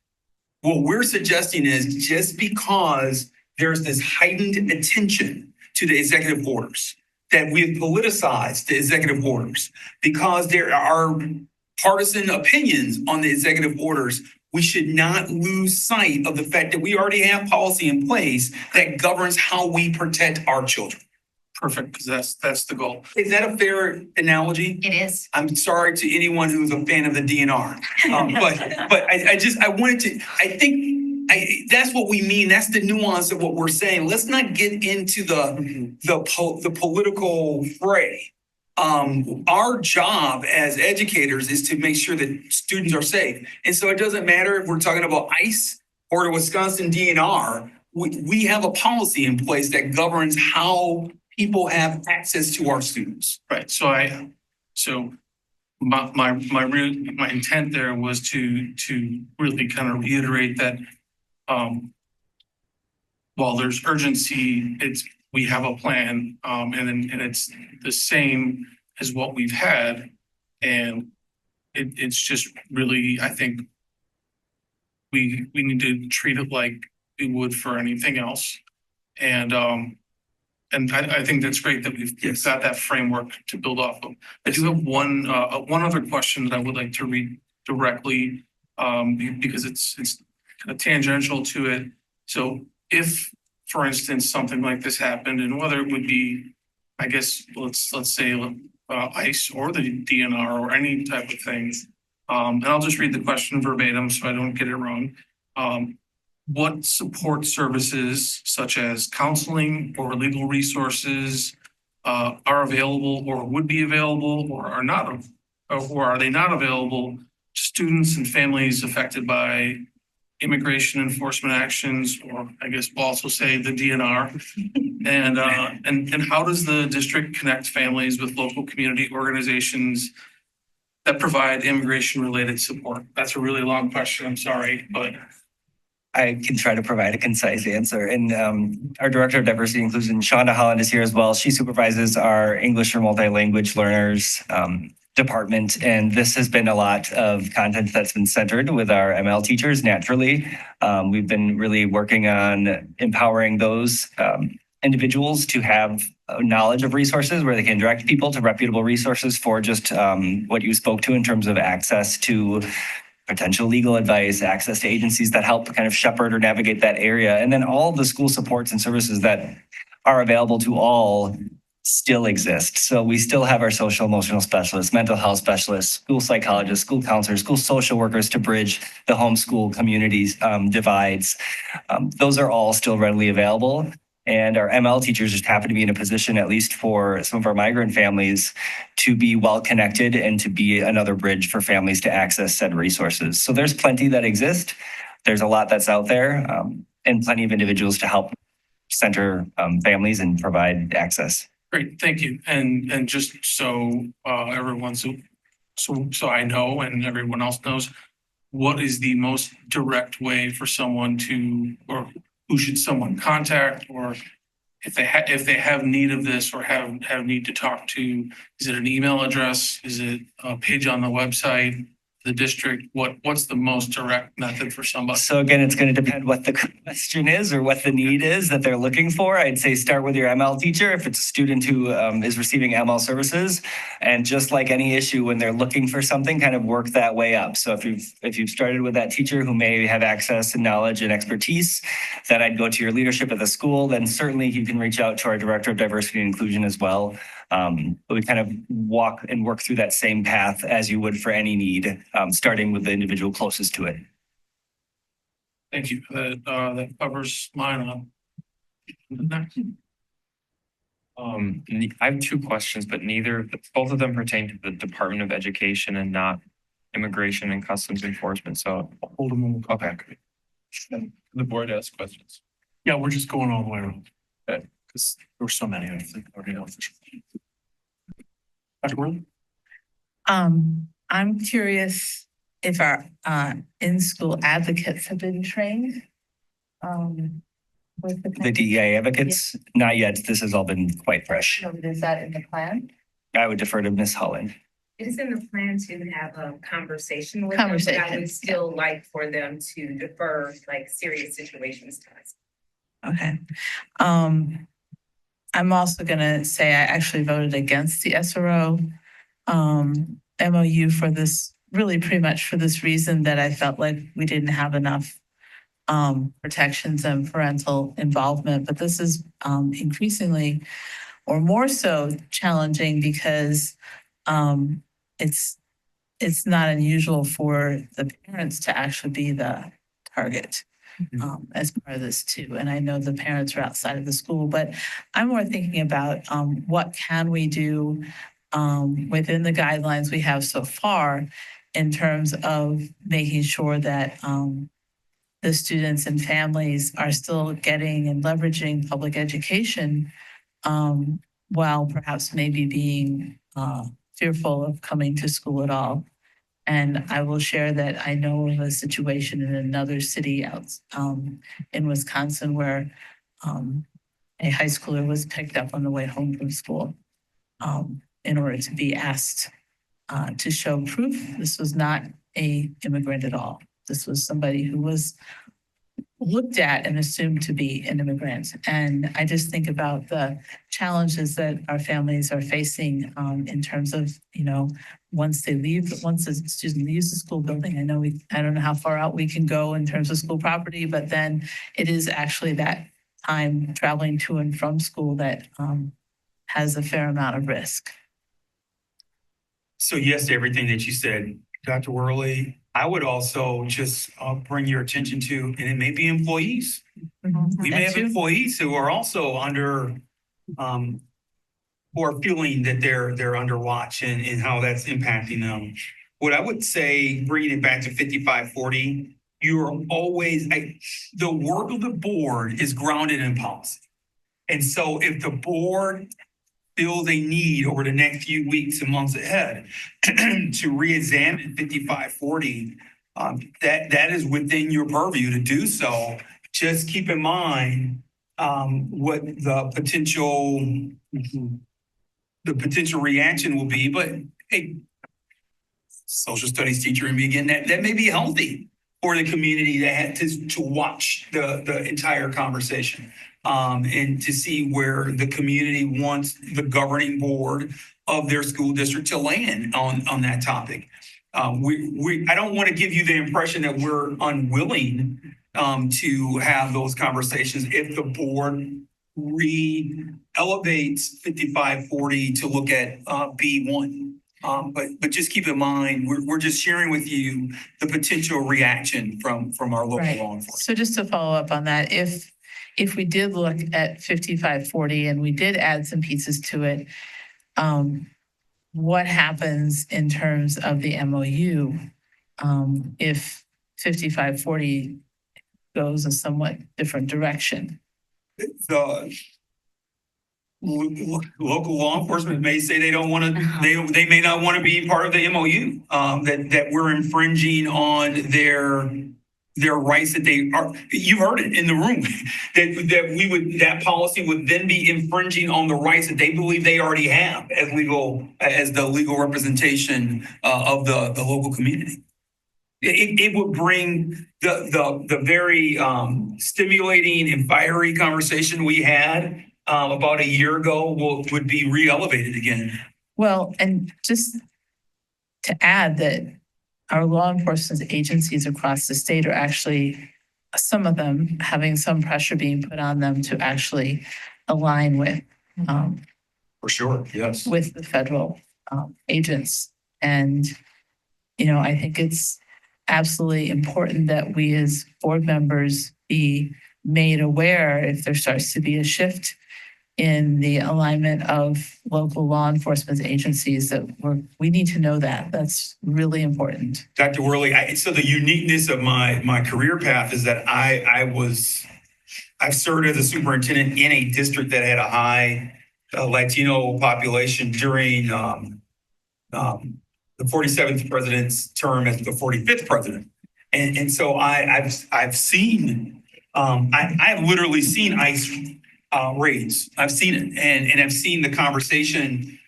What we're suggesting is, just because there's this heightened attention to the executive orders, that we've politicized the executive orders, because there are partisan opinions on the executive orders, we should not lose sight of the fact that we already have policy in place that governs how we protect our children. Perfect, because that's the goal. Is that a fair analogy? It is. I'm sorry to anyone who's a fan of the DNR. But I wanted to, that's what we mean. That's the nuance of what we're saying. Let's not get into the political fray. Our job as educators is to make sure that students are safe. And so it doesn't matter if we're talking about ICE or the Wisconsin DNR. We have a policy in place that governs how people have access to our students. Right, so my intent there was to really kind of reiterate that while there's urgency, we have a plan, and it's the same as what we've had. And it's just really, I think we need to treat it like we would for anything else. And I think that's great that we've got that framework to build off of. I do have one other question that I would like to read directly, because it's kind of tangential to it. So if, for instance, something like this happened, and whether it would be, I guess, let's say ICE or the DNR or any type of thing, and I'll just read the question verbatim so I don't get it wrong. What support services such as counseling or legal resources are available or would be available or are not, or are they not available to students and families affected by immigration enforcement actions, or I guess we'll also say the DNR? And how does the district connect families with local community organizations that provide immigration related support? That's a really long question, I'm sorry, but I can try to provide a concise answer. And our Director of Diversity and Inclusion, Shonda Holland, is here as well. She supervises our English for multi-language learners department. And this has been a lot of content that's been centered with our ML teachers naturally. We've been really working on empowering those individuals to have knowledge of resources where they can direct people to reputable resources for just what you spoke to in terms of access to potential legal advice, access to agencies that help kind of shepherd or navigate that area. And then all the school supports and services that are available to all still exist. So we still have our social emotional specialists, mental health specialists, school psychologists, school counselors, school social workers to bridge the homeschool communities divides. Those are all still readily available. And our ML teachers just happen to be in a position, at least for some of our migrant families, to be well connected and to be another bridge for families to access said resources. So there's plenty that exist. There's a lot that's out there, and plenty of individuals to help center families and provide access. great, thank you. And just so everyone's, so I know and everyone else knows, what is the most direct way for someone to, or who should someone contact, or if they have need of this or have need to talk to? Is it an email address? Is it a page on the website, the district? What's the most direct method for somebody? So again, it's going to depend what the question is or what the need is that they're looking for. I'd say start with your ML teacher if it's a student who is receiving ML services. And just like any issue, when they're looking for something, kind of work that way up. So if you've started with that teacher who may have access and knowledge and expertise, then I'd go to your leadership at the school. Then certainly you can reach out to our Director of Diversity and Inclusion as well. But we kind of walk and work through that same path as you would for any need, starting with the individual closest to it. Thank you. That covers mine. I have two questions, but both of them pertain to the Department of Education and not Immigration and Customs Enforcement. So Hold them. okay. The board asks questions. Yeah, we're just going all the way around. Okay. Because there were so many, I think, already know for sure. Dr. Worley? I'm curious if our in-school advocates have been trained. With The DEI advocates, not yet. This has all been quite fresh. Is that in the plan? I would defer to Ms. Holland. It is in the plan to have a conversation with them, but I would still like for them to defer like serious situations to us. Okay. I'm also gonna say I actually voted against the SRO MOU for this really pretty much for this reason that I felt like we didn't have enough protections and parental involvement. But this is increasingly or more so challenging because it's not unusual for the parents to actually be the target as part of this too. And I know the parents are outside of the school, but I'm more thinking about what can we do within the guidelines we have so far in terms of making sure that the students and families are still getting and leveraging public education while perhaps maybe being fearful of coming to school at all. And I will share that I know of a situation in another city out in Wisconsin where a high schooler was picked up on the way home from school in order to be asked to show proof. This was not a immigrant at all. This was somebody who was looked at and assumed to be an immigrant. And I just think about the challenges that our families are facing in terms of, once the student leaves the school building. I don't know how far out we can go in terms of school property, but then it is actually that time traveling to and from school that has a fair amount of risk. So yes, to everything that you said, Dr. Worley, I would also just bring your attention to, and it may be employees. We may have employees who are also under, who are feeling that they're under watch and how that's impacting them. What I would say, bringing it back to 5540, you are always, the work of the board is grounded in policy. And so if the board feels a need over the next few weeks and months ahead to reexamine 5540, that is within your purview to do so. Just keep in mind what the potential reaction will be. But hey, social studies teacher in me again, that may be healthy for the community to watch the entire conversation. And to see where the community wants the governing board of their school district to land on that topic. I don't want to give you the impression that we're unwilling to have those conversations if the board elevates 5540 to look at B1. But just keep in mind, we're just sharing with you the potential reaction from our local law enforcement. So just to follow up on that, if we did look at 5540 and we did add some pieces to it, what happens in terms of the MOU if 5540 goes a somewhat different direction? The local law enforcement may say they don't want to, they may not want to be part of the MOU, that we're infringing on their rights that they are. You heard it in the room that policy would then be infringing on the rights that they believe they already have as the legal representation of the local community. It would bring the very stimulating and fiery conversation we had about a year ago would be re-elevated again. Well, and just to add that our law enforcement agencies across the state are actually, some of them having some pressure being put on them to actually align with For sure, yes. with the federal agents. And, I think it's absolutely important that we as board members be made aware if there starts to be a shift in the alignment of local law enforcement agencies, that we need to know that. That's really important. Dr. Worley, so the uniqueness of my career path is that I've served as a superintendent in a district that had a high Latino population during the 47th president's term as the 45th president. And so I've seen, I've literally seen ICE raids. I've seen it, and I've seen the conversation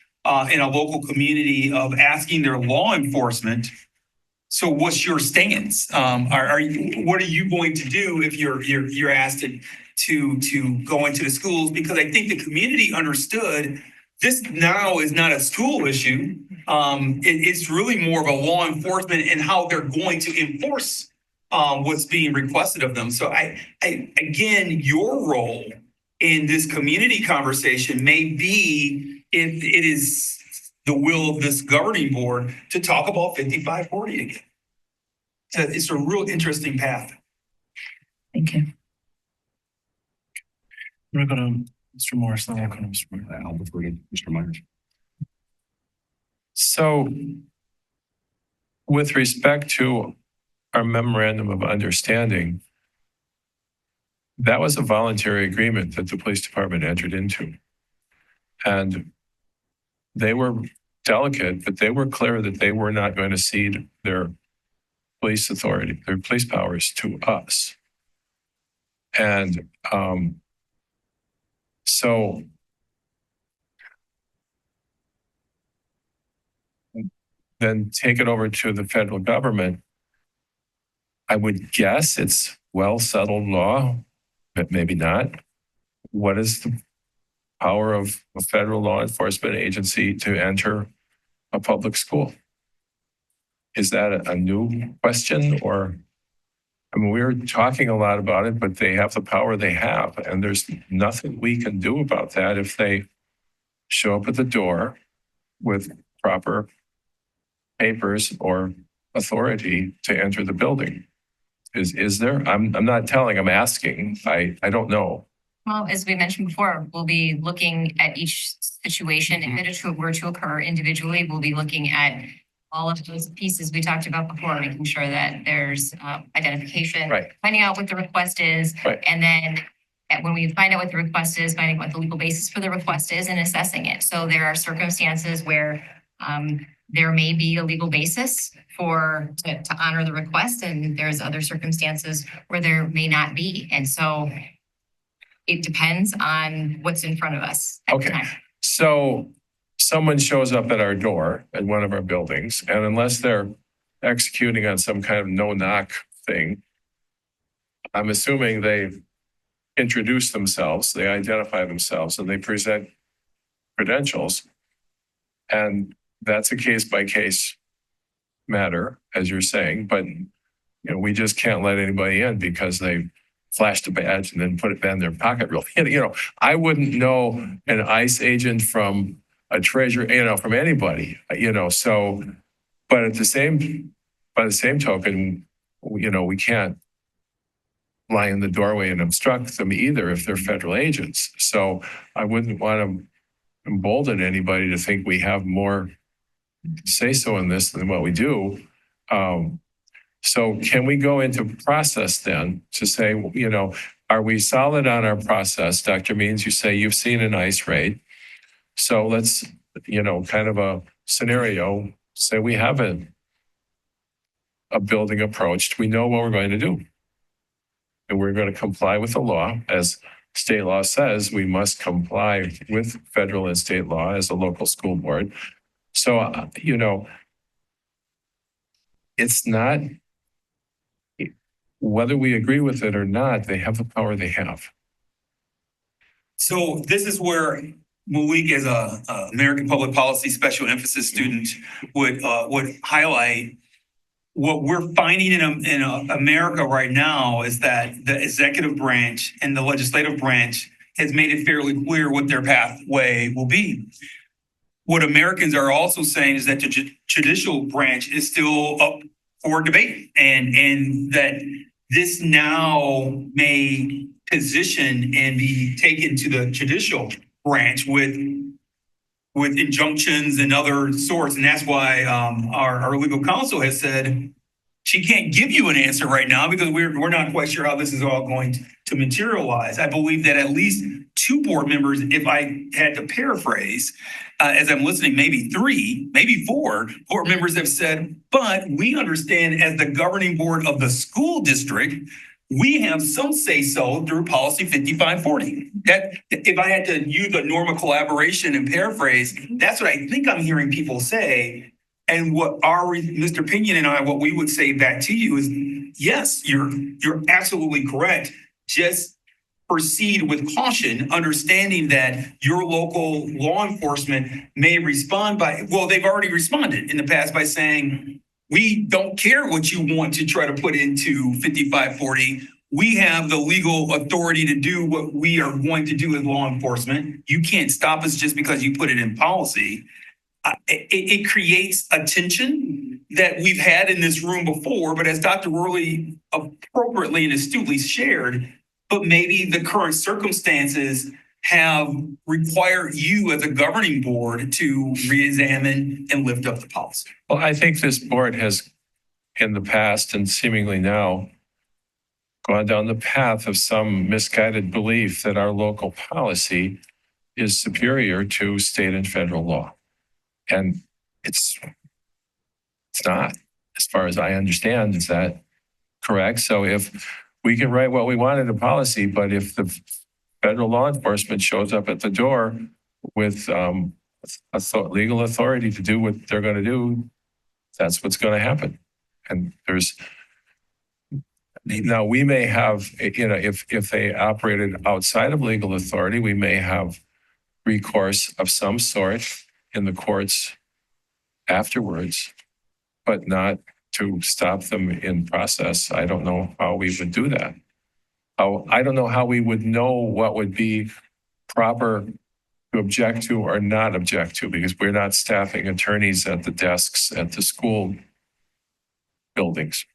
in a local community of asking their law enforcement, so what's your stance? What are you going to do if you're asked to go into the schools? Because I think the community understood this now is not a school issue. It's really more of a law enforcement and how they're going to enforce what's being requested of them. So again, your role in this community conversation may be, if it is the will of this governing board, to talk about 5540 again. So it's a real interesting path. Thank you. I'm gonna go to Mr. Morris, then I'll go to Mr. Myers. I'll defer to Mr. Myers. So with respect to our memorandum of understanding, that was a voluntary agreement that the police department entered into. And they were delicate, but they were clear that they were not going to cede their police authority, their police powers to us. And so then take it over to the federal government. I would guess it's well settled law, but maybe not. What is the power of a federal law enforcement agency to enter a public school? Is that a new question? Or, I mean, we're talking a lot about it, but they have the power they have, and there's nothing we can do about that if they show up at the door with proper papers or authority to enter the building. Is there? I'm not telling, I'm asking. I don't know. Well, as we mentioned before, we'll be looking at each situation. If it were to occur individually, we'll be looking at all of those pieces we talked about before, making sure that there's identification, Right. finding out what the request is, Right. and then when we find out what the request is, finding what the legal basis for the request is and assessing it. So there are circumstances where there may be a legal basis to honor the request, and there's other circumstances where there may not be. And so it depends on what's in front of us at the Okay. time. So someone shows up at our door at one of our buildings, and unless they're executing on some kind of no-knock thing, I'm assuming they introduce themselves, they identify themselves, and they present credentials. And that's a case-by-case matter, as you're saying, but we just can't let anybody in because they flashed a badge and then put it in their pocket real. I wouldn't know an ICE agent from a treasurer, from anybody, so, but by the same token, we can't lie in the doorway and obstruct them either if they're federal agents. So I wouldn't want to embolden anybody to think we have more say so in this than what we do. So can we go into process then to say, are we solid on our process? Dr. Means, you say you've seen an ICE raid. So let's, kind of a scenario, say we have a building approached. We know what we're going to do. And we're going to comply with the law. As state law says, we must comply with federal and state law as a local school board. So, it's not, whether we agree with it or not, they have the power they have. So this is where Malik, as a American Public Policy special emphasis student, would highlight what we're finding in America right now is that the executive branch and the legislative branch has made it fairly clear what their pathway will be. What Americans are also saying is that the judicial branch is still up for debate, and that this now may position and be taken to the judicial branch with injunctions and other sorts. And that's why our legal counsel has said she can't give you an answer right now because we're not quite sure how this is all going to materialize. I believe that at least two board members, if I had to paraphrase, as I'm listening, maybe three, maybe four board members have said, but we understand as the governing board of the school district, we have some say so through policy 5540. That if I had to use a normal collaboration and paraphrase, that's what I think I'm hearing people say. And what Mr. Pinion and I, what we would say back to you is, yes, you're absolutely correct. Just proceed with caution, understanding that your local law enforcement may respond by, well, they've already responded in the past by saying, we don't care what you want to try to put into 5540. We have the legal authority to do what we are going to do as law enforcement. You can't stop us just because you put it in policy. It creates a tension that we've had in this room before, but as Dr. Worley appropriately and astutely shared, but maybe the current circumstances have required you as a governing board to reexamine and lift up the policy. Well, I think this board has in the past and seemingly now gone down the path of some misguided belief that our local policy is superior to state and federal law. And it's not, as far as I understand. Is that correct? So if we can write what we want in a policy, but if the federal law enforcement shows up at the door with legal authority to do what they're going to do, that's what's going to happen. And now we may have, if they operated outside of legal authority, we may have recourse of some sort in the courts afterwards, but not to stop them in process. I don't know how we would do that. I don't know how we would know what would be proper to object to or not object to, because we're not staffing attorneys at the desks at the school buildings,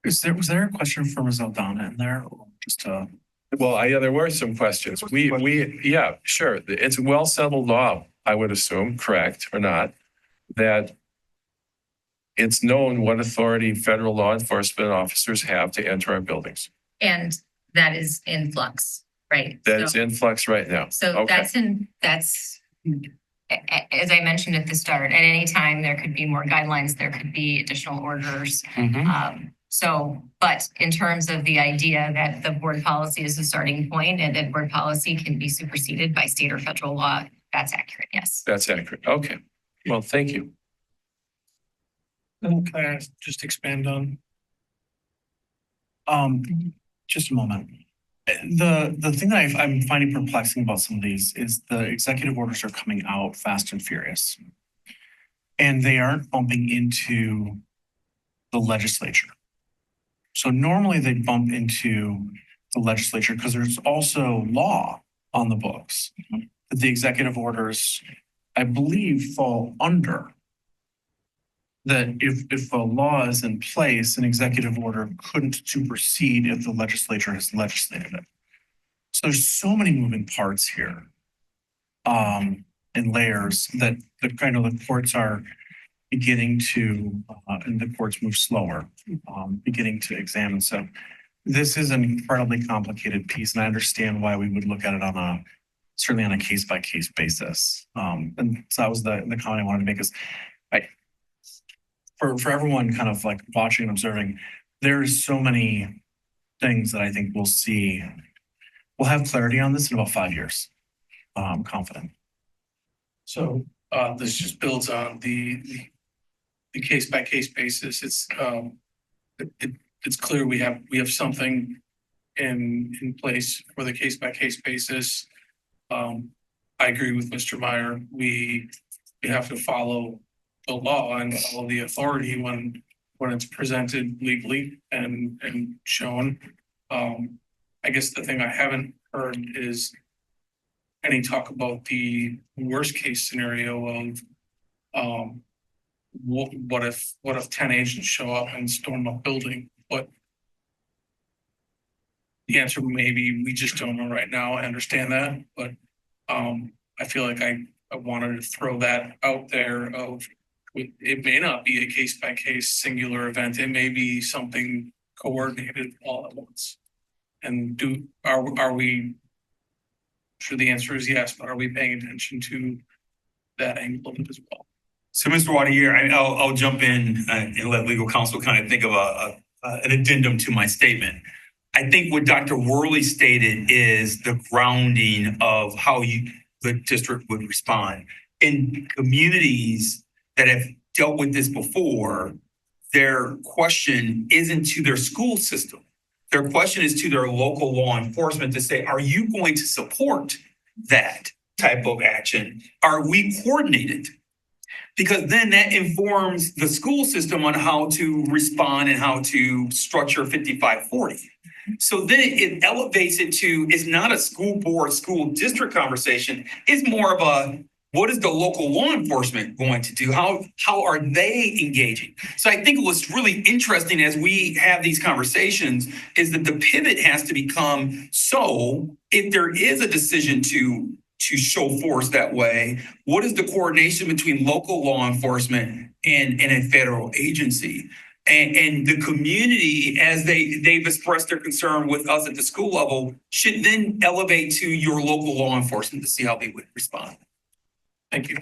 Was there a question for Ms. Aldana in there? Or just Well, yeah, there were some questions. Yeah, sure. It's well settled law, I would assume, correct or not, that it's known what authority federal law enforcement officers have to enter our buildings. And that is in flux, right? That's in flux right now. So Okay. that's, as I mentioned at the start, at any time, there could be more guidelines, there could be additional orders. But in terms of the idea that the board policy is a starting point and that board policy can be superseded by state or federal law, that's accurate, yes. That's accurate. Okay. Well, thank you. Can I just expand on? just a moment. The thing that I'm finding perplexing about some of these is the executive orders are coming out fast and furious. And they aren't bumping into the legislature. So normally they bump into the legislature because there's also law on the books that the executive orders, I believe, fall under. That if a law is in place, an executive order couldn't supersede if the legislature has legislated it. So there's so many moving parts here, and layers that the courts are beginning to, and the courts move slower, beginning to examine. So this is an incredibly complicated piece, and I understand why we would look at it certainly on a case by case basis. And so that was the comment I wanted to make is, for everyone kind of like watching and observing, there's so many things that I think we'll have clarity on this in about 5 years. I'm confident. So this just builds on the case by case basis. It's clear we have something in place for the case by case basis. I agree with Mr. Meyer. We have to follow the law and follow the authority when it's presented legally and shown. I guess the thing I haven't heard is any talk about the worst case scenario of what if 10 agents show up and storm a building? But the answer may be we just don't know right now. I understand that, but I feel like I wanted to throw that out there of it may not be a case by case singular event. It may be something coordinated all at once. And are we sure the answer is yes, but are we paying attention to that angle of it as well? So, Mr. Wadier, I'll jump in and let legal counsel kind of think of an addendum to my statement. I think what Dr. Worley stated is the grounding of how the district would respond. In communities that have dealt with this before, their question isn't to their school system. Their question is to their local law enforcement to say, are you going to support that type of action? Are we coordinated? Because then that informs the school system on how to respond and how to structure 5540. So then it elevates it to, it's not a school board, school district conversation. It's more of a, what is the local law enforcement going to do? How are they engaging? So I think what's really interesting as we have these conversations is that the pivot has to become, so if there is a decision to show force that way, what is the coordination between local law enforcement and a federal agency? And the community, as they've expressed their concern with us at the school level, should then elevate to your local law enforcement to see how they would respond. Thank you.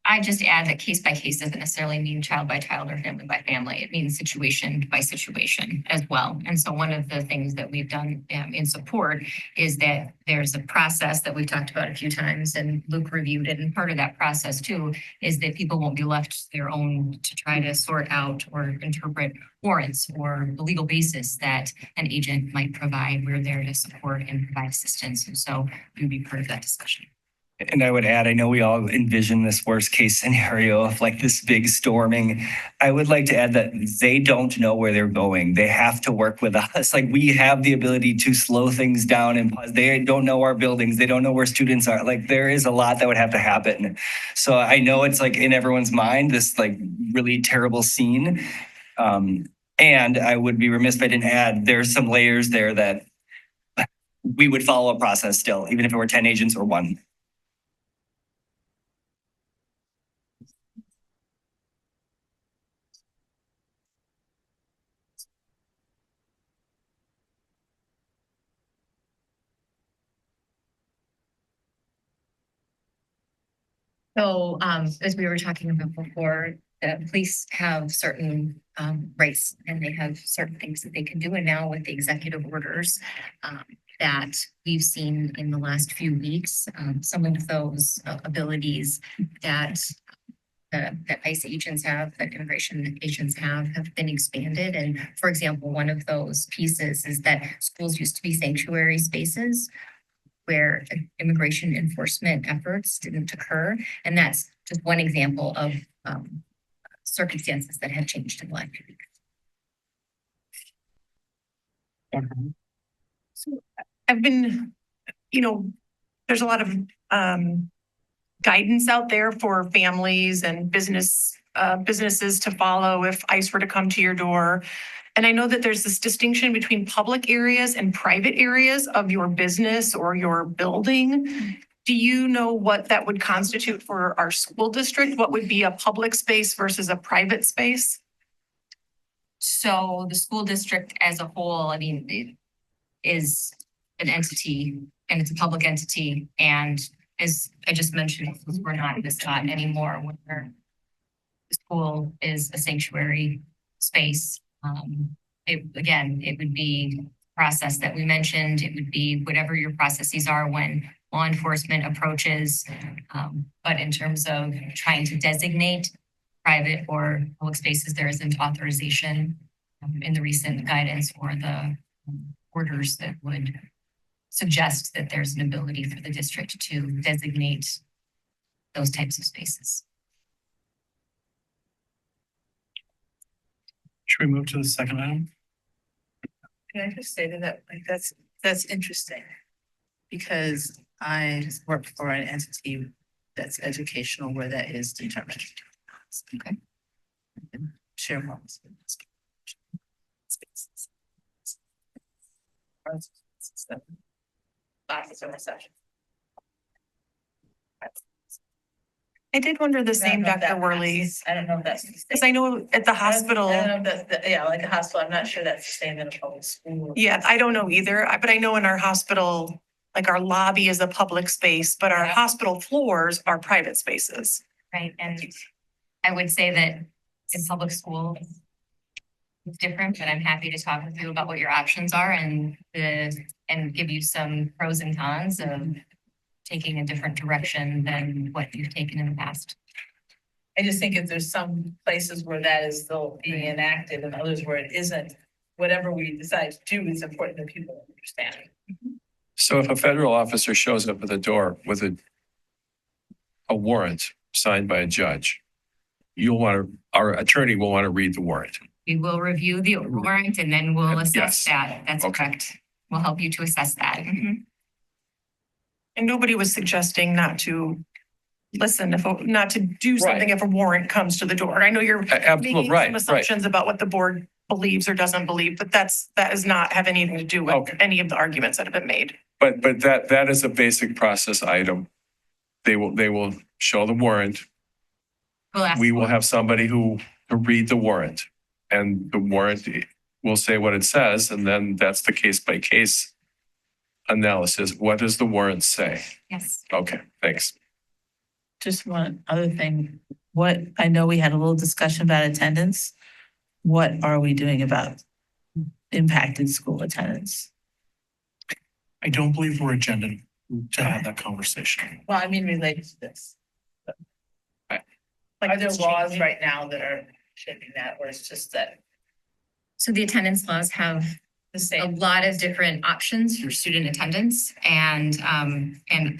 I just add that case by case doesn't necessarily mean child by child or family by family. It means situation by situation as well. And so one of the things that we've done in support is that there's a process that we've talked about a few times, and Luke reviewed it. And part of that process too is that people won't be left their own to try to sort out or interpret warrants or the legal basis that an agent might provide. We're there to support and provide assistance. And so we'll be part of that discussion. And I would add, I know we all envision this worst case scenario of like this big storming. I would like to add that they don't know where they're going. They have to work with us. Like we have the ability to slow things down and pause. They don't know our buildings. They don't know where students are. Like there is a lot that would have to happen. So I know it's like in everyone's mind, this like really terrible scene. And I would be remiss if I didn't add, there's some layers there that we would follow a process still, even if it were 10 agents or one. So as we were talking about before, the police have certain rights and they have certain things that they can do. And now with the executive orders that we've seen in the last few weeks, some of those abilities that ICE agents have, that immigration agents have been expanded. And for example, one of those pieces is that schools used to be sanctuary spaces where immigration enforcement efforts didn't occur. And that's just one example of circumstances that have changed in the last few weeks. So I've been, there's a lot of guidance out there for families and businesses to follow if ICE were to come to your door. And I know that there's this distinction between public areas and private areas of your business or your building. Do you know what that would constitute for our school district? What would be a public space versus a private space? So the school district as a whole, it is an entity and it's a public entity. And as I just mentioned, we're not in this spot anymore where the school is a sanctuary space. It would be process that we mentioned. It would be whatever your processes are when law enforcement approaches. But in terms of trying to designate private or public spaces, there isn't authorization in the recent guidance or the orders that would suggest that there's an ability for the district to designate those types of spaces. Should we move to the second item? Can I just say to that, like, that's interesting. Because I work for an entity that's educational where that is determined. Okay. Share more. I did wonder the same, Dr. Worley. I don't know if that's. Because I know at the hospital. I don't know if that's, yeah, like a hospital, I'm not sure that's the same in a public school. Yeah, I don't know either, but I know in our hospital, like our lobby is a public space, but our hospital floors are private spaces. Right, and I would say that in public school, it's different, but I'm happy to talk with you about what your options are and give you some pros and cons of taking a different direction than what you've taken in the past. I just think if there's some places where that is still being enacted and others where it isn't, whatever we decide to do is important that people understand. So if a federal officer shows up at the door with a warrant signed by a judge, our attorney will want to read the warrant. We will review the warrant and then we'll assess Yes. that. That's Okay. correct. We'll help you to assess that. And nobody was suggesting not to listen, not to do something if a warrant comes to the door. I know you're Absolutely, making right, some right. assumptions about what the board believes or doesn't believe, but that does not have anything to do with Okay. any of the arguments that have been made. But that is a basic process item. They will show the warrant. We'll ask. We will have somebody who read the warrant, and the warrant will say what it says, and then that's the case by case analysis. What does the warrant say? Yes. Okay, thanks. Just one other thing, I know we had a little discussion about attendance. What are we doing about impacted school attendance? I don't believe we're agendaed to have that conversation. Well, I mean, related to this. Like Are there it's laws changing. right now that are shaping that, or it's just that So the attendance laws have the a same? lot of different options for student attendance and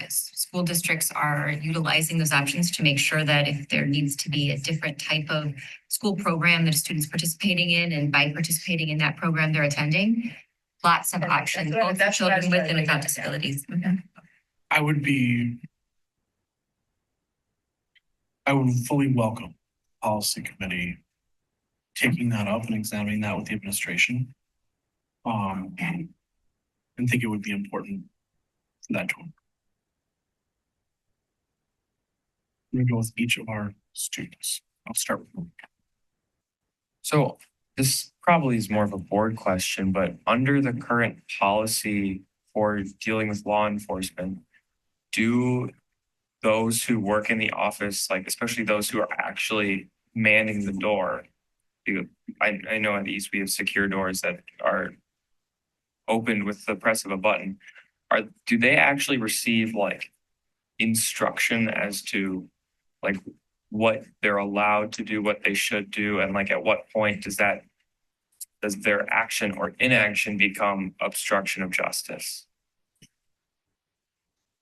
school districts are utilizing those options to make sure that if there needs to be a different type of school program that a student's participating in, and by participating in that program, they're attending, lots of options, both for that's what I was children with trying and to without get at. disabilities. I would fully welcome policy committee taking that up and examining that with the administration. And think it would be important for that to. I'm gonna go with each of our students. I'll start with. So this probably is more of a board question, but under the current policy for dealing with law enforcement, do those who work in the office, like especially those who are actually manning the door, I know at East we have secure doors that are opened with the press of a button. Do they actually receive like instruction as to like what they're allowed to do, what they should do, and like at what point does their action or inaction become obstruction of justice?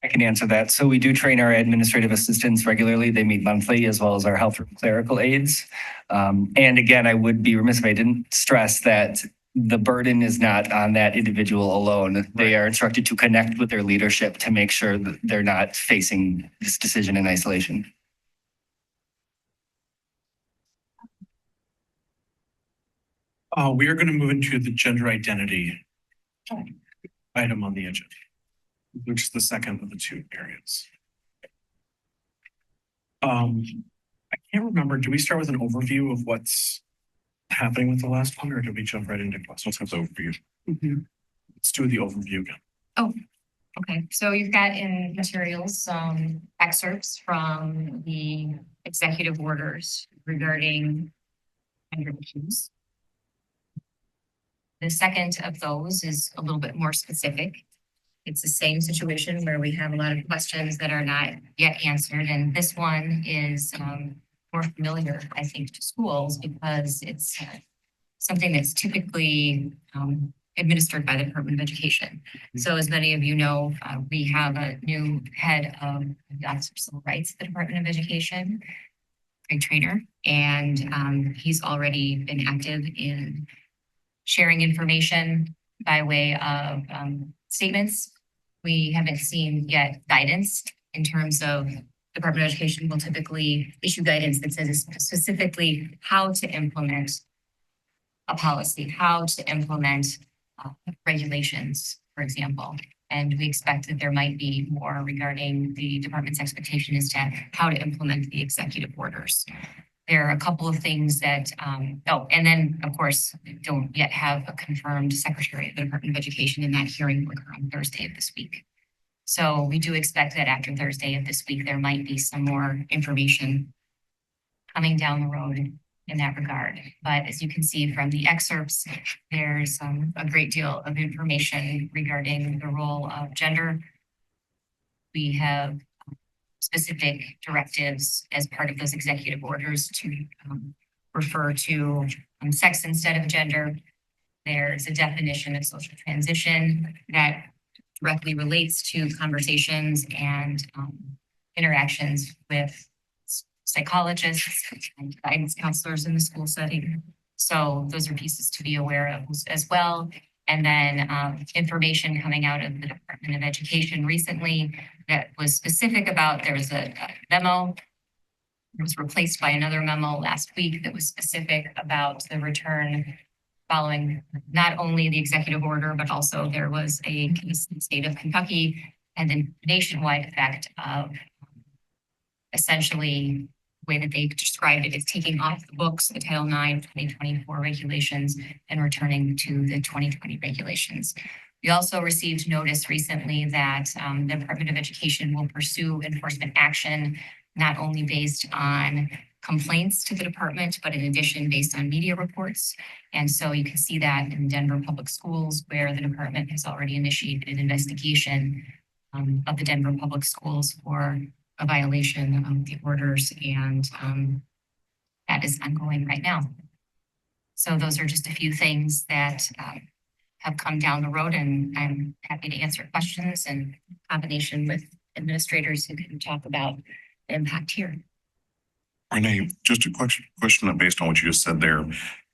I can answer that. So we do train our administrative assistants regularly. They meet monthly, as well as our health room clerical aides. And again, I would be remiss if I didn't stress that the burden is not on that individual alone. They are instructed to connect with their leadership to make sure that they're not facing this decision in isolation. We are gonna move into the gender identity item on the agenda, which is the second of the two areas. I can't remember, do we start with an overview of what's happening with the last one, or did we jump right into questions? Let's have the overview. Let's do the overview again. Oh, okay. So you've got in materials some excerpts from the executive orders regarding gender issues. The second of those is a little bit more specific. It's the same situation where we have a lot of questions that are not yet answered. And this one is more familiar, I think, to schools because it's something that's typically administered by the Department of Education. So as many of you know, we have a new head of the Office of Civil Rights at the Department of Education, Greg Trainer, and he's already been active in sharing information by way of statements. We haven't seen yet guidance in terms of Department of Education will typically issue guidance that says specifically how to implement a policy, how to implement regulations, for example. And we expect that there might be more regarding the department's expectation as to how to implement the executive orders. There are a couple of things that, and then of course, don't yet have a confirmed secretary of the Department of Education, and that hearing will occur on Thursday of this week. So we do expect that after Thursday of this week, there might be some more information coming down the road in that regard. But as you can see from the excerpts, there's a great deal of information regarding the role of gender. We have specific directives as part of those executive orders to refer to sex instead of gender. there's a definition of social transition that directly relates to conversations and interactions with psychologists and guidance counselors in the school setting. So those are pieces to be aware of as well. And then information coming out of the Department of Education recently that was specific about, there was a memo. It was replaced by another memo last week that was specific about the return following not only the executive order, but also there was a case in the state of Kentucky and the nationwide effect of essentially the way that they described it is taking off the books the Title IX 2024 regulations and returning to the 2020 regulations. We also received notice recently that the Department of Education will pursue enforcement action, not only based on complaints to the department, but in addition, based on media reports. And so you can see that in Denver Public Schools, where the department has already initiated an investigation of the Denver Public Schools for a violation of the orders, and that is ongoing right now. So those are just a few things that have come down the road, and I'm happy to answer questions in combination with administrators who can talk about the impact here. Renee, just a question based on what you just said there.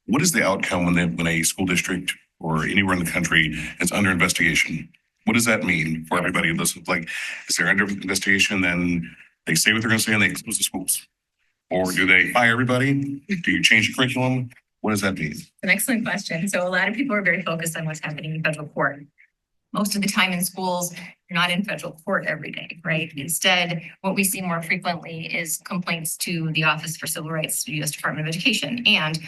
What is the outcome when a school district or anywhere in the country is under investigation? What does that mean for everybody who listens? Like, is there under investigation, then they say what they're going to say and they close the schools? Or do they fire everybody? Do you change the curriculum? What does that mean? An excellent question. So a lot of people are very focused on what's happening in federal court. Most of the time in schools, you're not in federal court every day, right? Instead, what we see more frequently is complaints to the Office for Civil Rights, U.S. Department of Education. And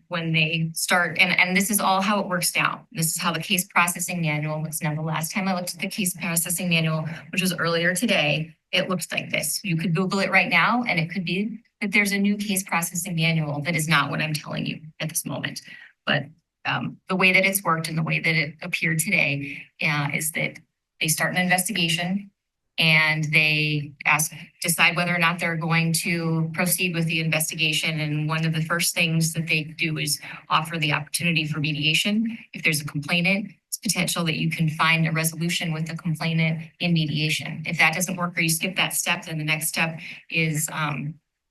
when they start, and this is all how it works now. This is how the case processing manual looks now. The last time I looked at the case processing manual, which was earlier today, it looks like this. You could Google it right now, and it could be that there's a new case processing manual that is not what I'm telling you at this moment. But the way that it's worked and the way that it appeared today is that they start an investigation and they decide whether or not they're going to proceed with the investigation. And one of the first things that they do is offer the opportunity for mediation. If there's a complainant, it's potential that you can find a resolution with the complainant in mediation. If that doesn't work or you skip that step, then the next step is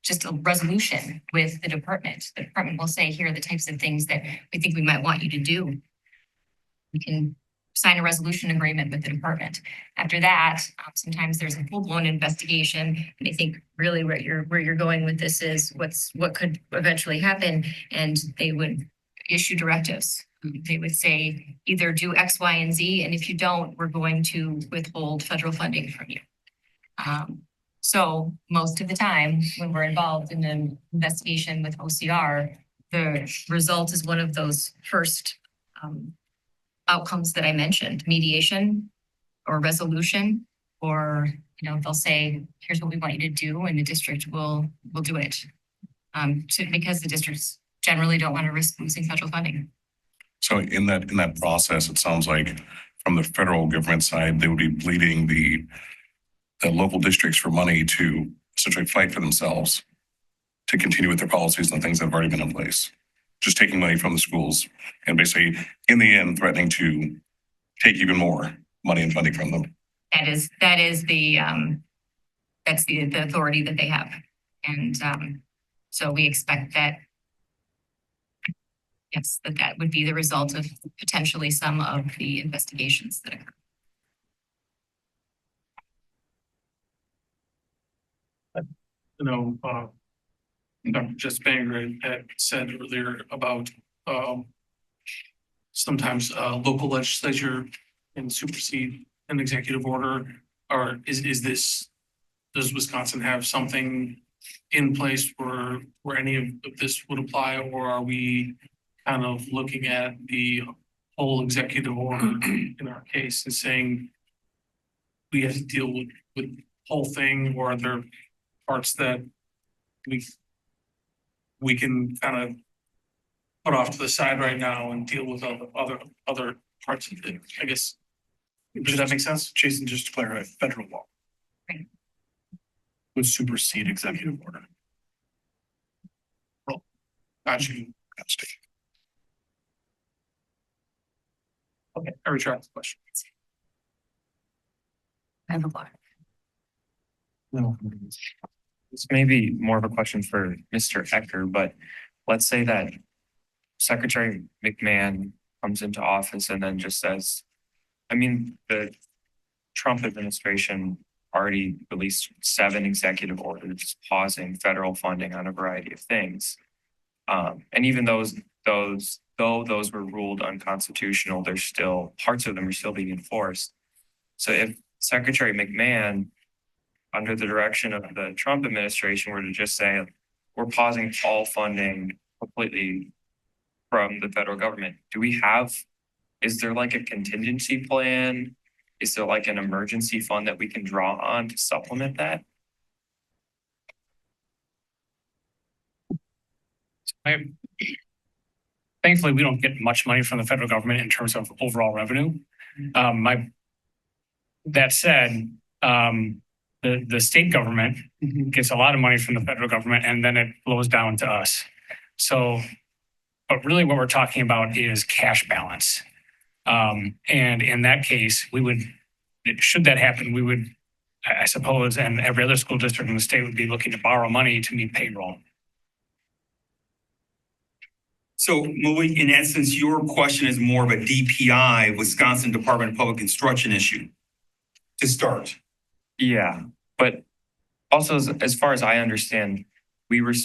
just a resolution with the department. The department will say, here are the types of things that we think we might want you to do. We can sign a resolution agreement with the department. After that, sometimes there's a full-blown investigation. And I think really where you're going with this is what could eventually happen. And they would issue directives. They would say either do X, Y, and Z. And if you don't, we're going to withhold federal funding from you. So most of the time when we're involved in an investigation with OCR, the result is one of those first outcomes that I mentioned, mediation or resolution, or, they'll say, here's what we want you to do. And the district will do it because the districts generally don't want to risk losing federal funding. So in that process, it sounds like from the federal government side, they would be bleeding the local districts for money to essentially fight for themselves to continue with their policies and the things that have already been in place. Just taking money from the schools and basically, in the end, threatening to take even more money and funding from them. That is the that's the authority that they have, and so we expect that. Yes, that would be the result of potentially some of the investigations that occur. Dr. Jess Banger had said earlier about sometimes local legislature can supersede an executive order, or does Wisconsin have something in place where any of this would apply, or are we kind of looking at the whole executive order in our case and saying we have to deal with the whole thing, or are there parts that we can kind of put off to the side right now and deal with other parts of it, I guess. Does that make sense? Jason, just to clarify, federal law Right. would supersede executive order. Got you. Okay, I retract the question. I have a lot. No. This may be more of a question for Mr. Ecker, but let's say that Secretary McMahon comes into office and then just says, I mean, the Trump administration already released 7 executive orders pausing federal funding on a variety of things. And even though those were ruled unconstitutional, there's still parts of them are still being enforced. So if Secretary McMahon, under the direction of the Trump administration, were to just say, we're pausing all funding completely from the federal government, is there like a contingency plan? Is there like an emergency fund that we can draw on to supplement that? Thankfully, we don't get much money from the federal government in terms of overall revenue. That said, the state government gets a lot of money from the federal government and then it flows down to us. So, but really what we're talking about is cash balance. And in that case, should that happen, we would, I suppose, and every other school district in the state would be looking to borrow money to meet payroll. So Malik, in essence, your question is more of a DPI, Wisconsin Department of Public Instruction issue to start. Yeah, but also as far as I understand,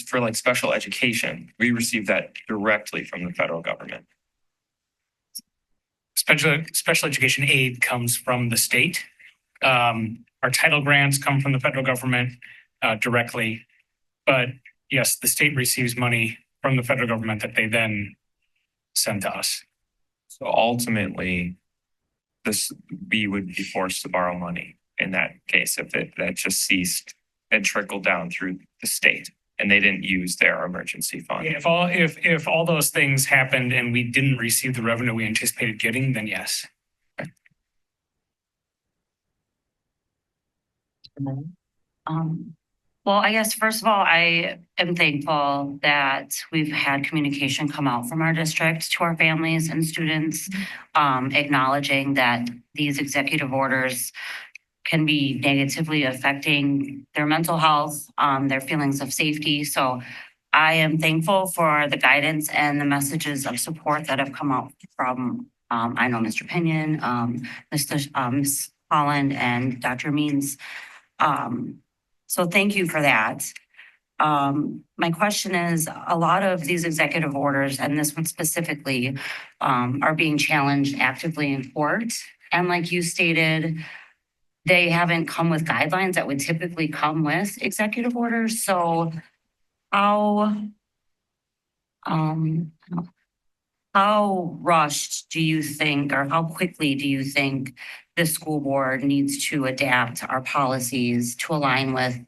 for like special education, we receive that directly from the federal government. Special education aid comes from the state. Our title grants come from the federal government directly. But yes, the state receives money from the federal government that they then send to us. So ultimately, we would be forced to borrow money in that case if that just ceased and trickled down through the state and they didn't use their emergency fund. If all those things happened and we didn't receive the revenue we anticipated getting, then yes. Well, I guess first of all, I am thankful that we've had communication come out from our district to our families and students, acknowledging that these executive orders can be negatively affecting their mental health, their feelings of safety. So I am thankful for the guidance and the messages of support that have come out from, I know Mr. Pinion, Ms. Holland and Dr. Means. So thank you for that. My question is, a lot of these executive orders, and this one specifically, are being challenged actively in court. And like you stated, they haven't come with guidelines that would typically come with executive orders. So how rushed do you think, or how quickly do you think the school board needs to adapt our policies to align with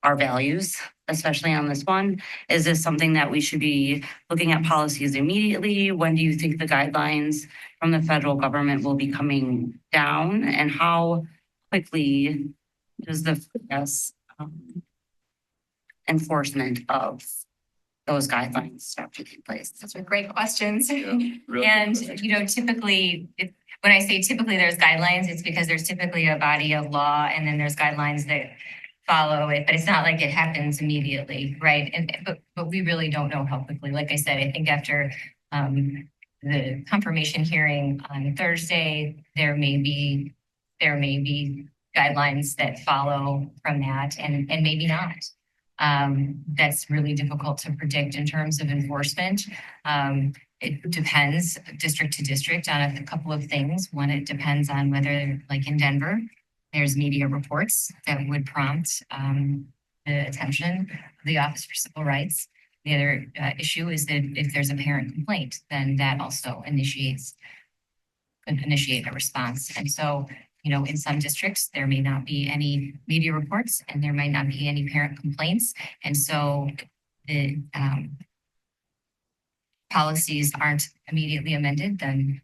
our values, especially on this one? Is this something that we should be looking at policies immediately? When do you think the guidelines from the federal government will be coming down? And how quickly does the enforcement of those guidelines start to take place? Those are great questions. Really And, good question. you know, typically, when I say typically there's guidelines, it's because there's typically a body of law and then there's guidelines that follow it, but it's not like it happens immediately, right? But we really don't know how quickly. Like I said, I think after the confirmation hearing on Thursday, there may be guidelines that follow from that and maybe not. That's really difficult to predict in terms of enforcement. It depends district to district on a couple of things. One, it depends on whether, like in Denver, there's media reports that would prompt the attention of the Office for Civil Rights. The other issue is that if there's a parent complaint, then that also could initiate a response. And so, you know, in some districts, there may not be any media reports and there might not be any parent complaints. And so the policies aren't immediately amended, then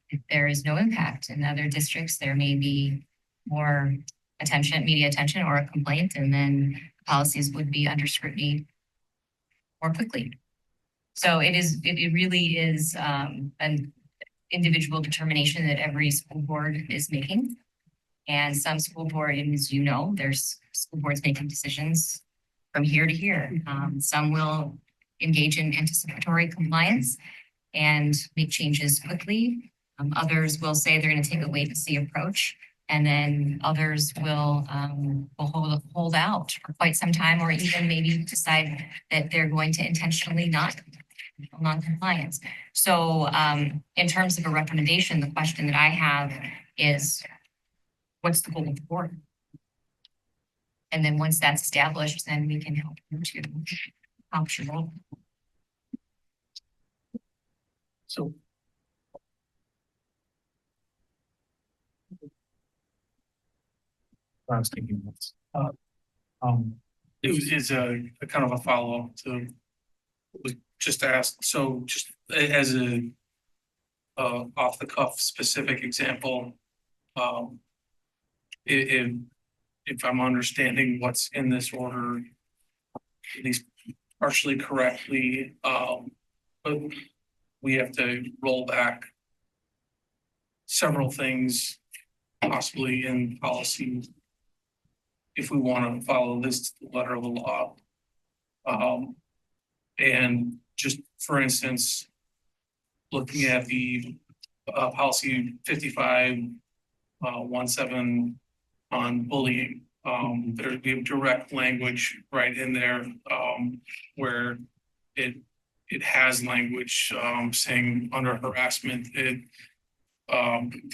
if there is no impact. In other districts, there may be more media attention or a complaint, and then policies would be under scrutiny more quickly. So it really is an individual determination that every school board is making. And some school board, and as you know, there's school boards making decisions from here to here. Some will engage in anticipatory compliance and make changes quickly. Others will say they're going to take a wait and see approach. And then others will hold out for quite some time, or even maybe decide that they're going to intentionally non-compliance. So in terms of a recommendation, the question that I have is, what's the goal of the board? And then once that's established, then we can help you to accomplish your goal. So. I was thinking this. It's a kind of a follow-up to what was just asked. So just as a off the cuff specific example, if I'm understanding what's in this order, at least partially correctly, but we have to roll back several things possibly in policy if we want to follow this letter of the law. And just for instance, looking at the policy 55-17 on bullying, there'd be direct language right in there where it has language saying under harassment,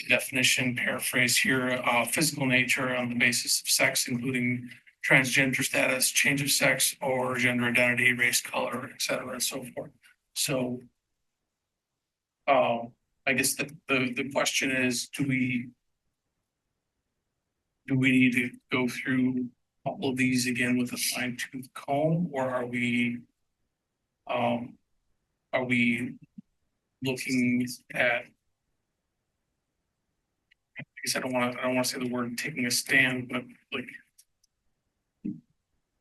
definition paraphrase here, physical nature on the basis of sex, including transgender status, change of sex or gender identity, race, color, et cetera, and so forth. So I guess the question is, do we need to go through all of these again with a fine tooth comb, or are we looking at, I guess I don't want to say the word taking a stand, but like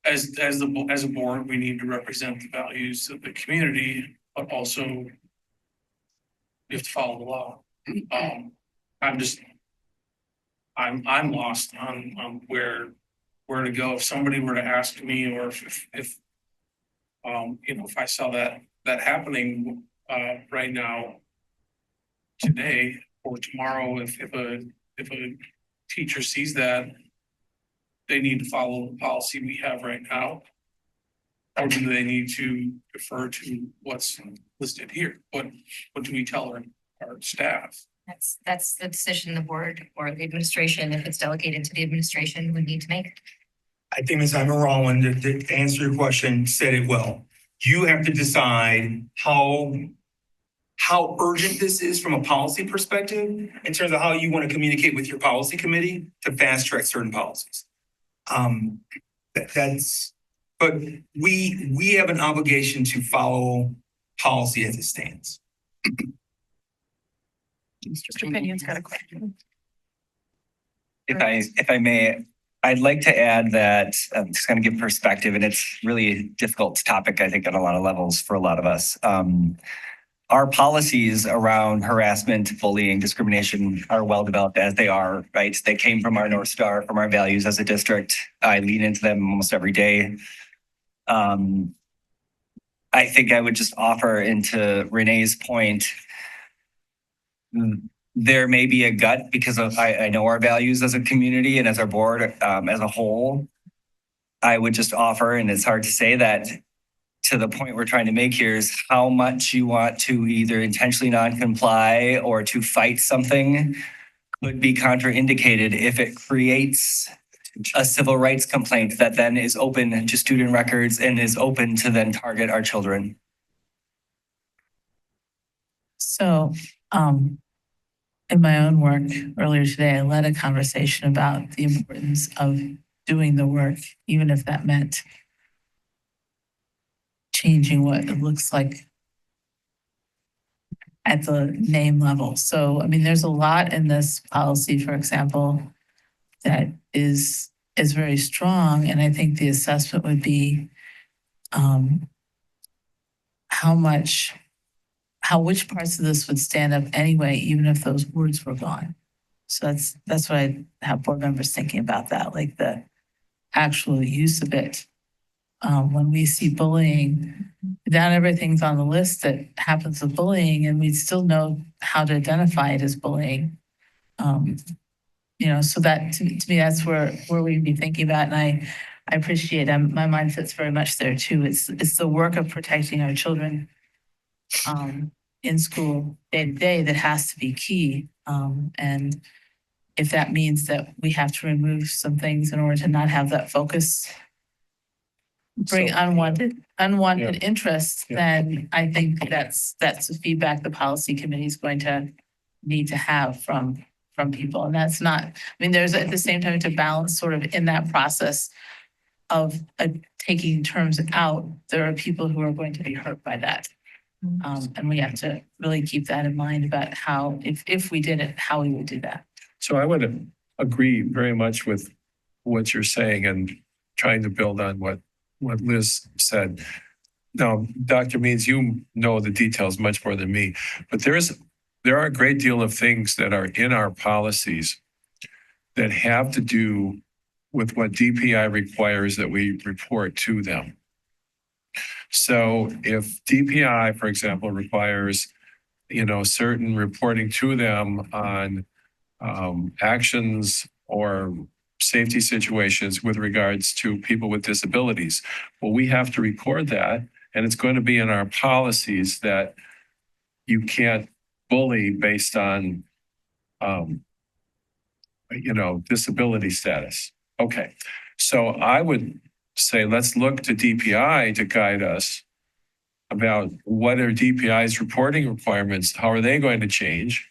as a board, we need to represent the values of the community, but also we have to follow the law. I'm lost on where to go. If somebody were to ask me, or if I saw that happening right now, today or tomorrow, if a teacher sees that, they need to follow the policy we have right now, or do they need to defer to what's listed here? What do we tell our staff? That's the decision the board or the administration, if it's delegated to the administration, would need to make. I think Ms. Rowland, to answer your question, said it well. You have to decide how urgent this is from a policy perspective in terms of how you want to communicate with your policy committee to fast track certain policies. But we have an obligation to follow policy as it stands. Mr. Pinion's got a question. If I may, I'd like to add that just kind of give perspective, and it's really a difficult topic, I think, on a lot of levels for a lot of us. Our policies around harassment, bullying, discrimination are well developed as they are, right? They came from our North Star, from our values as a district. I lean into them almost every day. I think I would just offer into Renee's point, there may be a gut because I know our values as a community and as our board as a whole. I would just offer, and it's hard to say that to the point we're trying to make here, is how much you want to either intentionally non-comply or to fight something could be contraindicated if it creates a civil rights complaint that then is open to student records and is open to then target our children. So, in my own work earlier today, I led a conversation about the importance of doing the work, even if that meant changing what it looks like at the name level. So, I mean, there's a lot in this policy, for example, that is very strong. And I think the assessment would be, how which parts of this would stand up anyway, even if those words were gone. So that's what I have board members thinking about that, like the actual use of it. When we see bullying, not everything's on the list that happens with bullying, and we still know how to identify it as bullying. So that to me, that's where we'd be thinking about, and I appreciate. My mind fits very much there too. It's the work of protecting our children in school day to day that has to be key. And if that means that we have to remove some things in order to not have that focus, bring unwanted interest, then I think that's the feedback the policy committee is going to need to have from people. And that's not, I mean, there's at the same time to balance sort of in that process of taking terms out, there are people who are going to be hurt by that. And we have to really keep that in mind about how, if we did it, how we would do that. So I would agree very much with what you're saying and trying to build on what Liz said. Now, Dr. Means, you know the details much more than me, but there are a great deal of things that are in our policies that have to do with what DPI requires that we report to them. So if DPI, for example, requires, certain reporting to them on actions or safety situations with regards to people with disabilities, well, we have to record that, and it's going to be in our policies that you can't bully based on, disability status. Okay, so I would say let's look to DPI to guide us about what are DPI's reporting requirements, how are they going to change?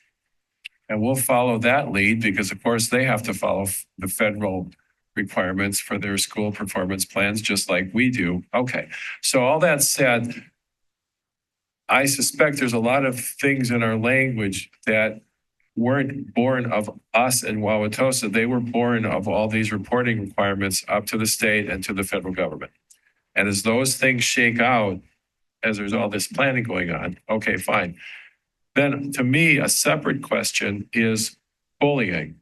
And we'll follow that lead because, of course, they have to follow the federal requirements for their school performance plans, just like we do. Okay, so all that said, I suspect there's a lot of things in our language that weren't born of us in Wauwatosa. They were born of all these reporting requirements up to the state and to the federal government. And as those things shake out, as there's all this planning going on, okay, fine. Then to me, a separate question is bullying.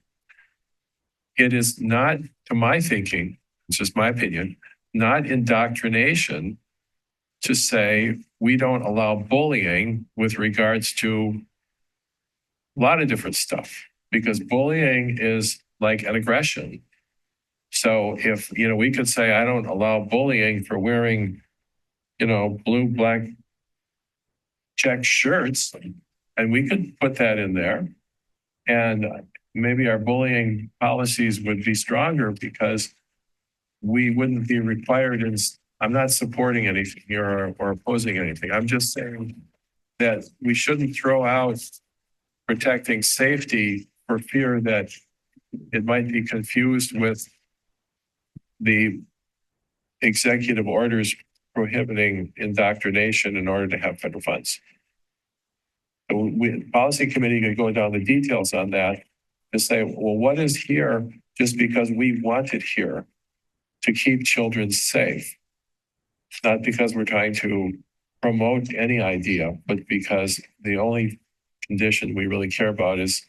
It is not, to my thinking, it's just my opinion, not indoctrination to say we don't allow bullying with regards to a lot of different stuff, because bullying is like an aggression. So if, we could say, I don't allow bullying for wearing, blue, black check shirts, and we could put that in there. And maybe our bullying policies would be stronger because we wouldn't be required in, I'm not supporting anything here or opposing anything. I'm just saying that we shouldn't throw out protecting safety for fear that it might be confused with the executive orders prohibiting indoctrination in order to have federal funds. So policy committee could go down the details on that to say, well, what is here just because we want it here to keep children safe? Not because we're trying to promote any idea, but because the only condition we really care about is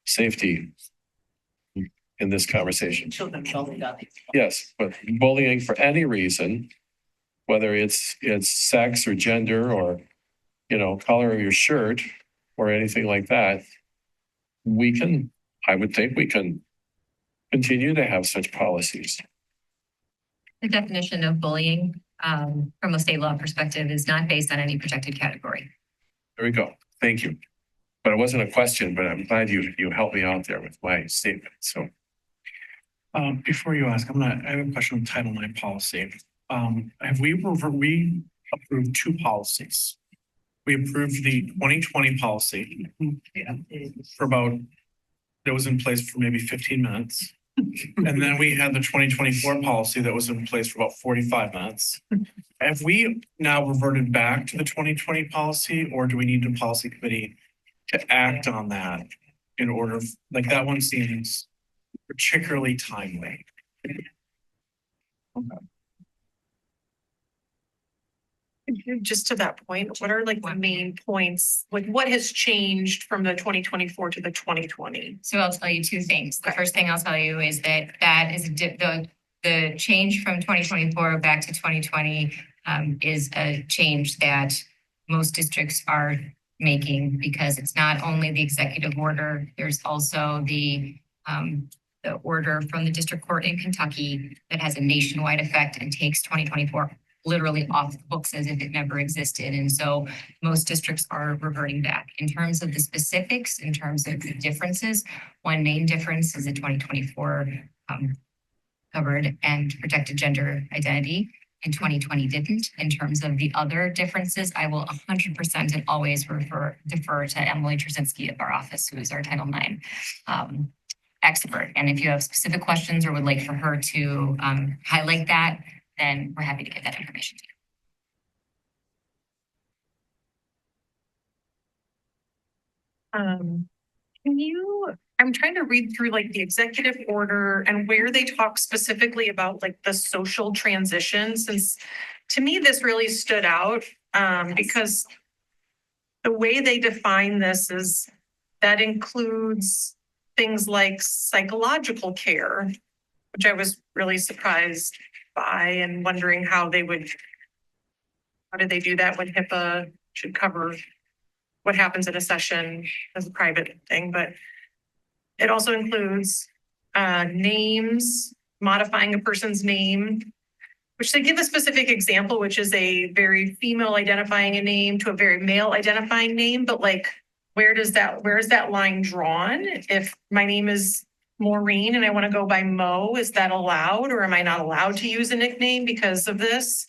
safety in this conversation. Children bullied on these. Yes, but bullying for any reason, whether it's sex or gender or, color of your shirt or anything like that, I would think we can continue to have such policies. The definition of bullying from a state law perspective is not based on any protected category. There we go. Thank you. But it wasn't a question, but I'm glad you helped me out there with my statement. So before you ask, I have a question on Title IX policy. We approved two policies. We approved the 2020 policy that was in place for maybe 15 minutes. And then we had the 2024 policy that was in place for about 45 minutes. Have we now reverted back to the 2020 policy, or do we need a policy committee to act on that in order, like that one seems particularly timely? Just to that point, what are like the main points? Like what has changed from the 2024 to the 2020? So I'll tell you two things. The first thing I'll tell you is that is the change from 2024 back to 2020 is a change that most districts are making because it's not only the executive order, there's also the order from the district court in Kentucky that has a nationwide effect and takes 2024 literally off the books as if it never existed. And so most districts are reverting back. In terms of the specifics, in terms of the differences, one main difference is the 2024 covered and protected gender identity. In 2020 didn't. In terms of the other differences, I will 100% and always defer to Emily Trzynski of our office, who is our Title IX expert. And if you have specific questions or would like for her to highlight that, then we're happy to get that information to you. I'm trying to read through like the executive order and where they talk specifically about like the social transition, since to me, this really stood out because the way they define this is that includes things like psychological care, which I was really surprised by and wondering how did they do that when HIPAA should cover what happens in a session as a private thing, but it also includes names, modifying a person's name, which they give a specific example, which is a very female identifying a name to a very male identifying name. But like, where is that line drawn? If my name is Maureen and I want to go by Mo, is that allowed, or am I not allowed to use a nickname because of this?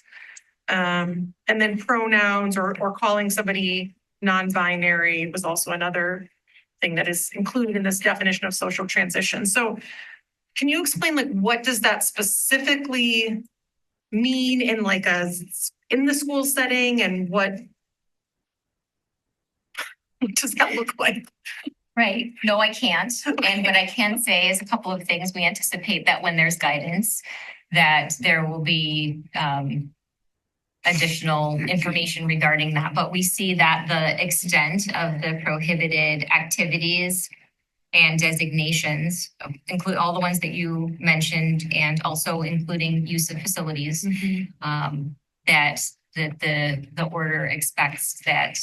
And then pronouns or calling somebody non-binary was also another thing that is included in this definition of social transition. So can you explain like what does that specifically mean in like in the school setting, and what does that look like? Right. No, I can't. And what I can say is a couple of things. We anticipate that when there's guidance, that there will be additional information regarding that. But we see that the extent of the prohibited activities and designations include all the ones that you mentioned, and also including use of facilities, that the order expects that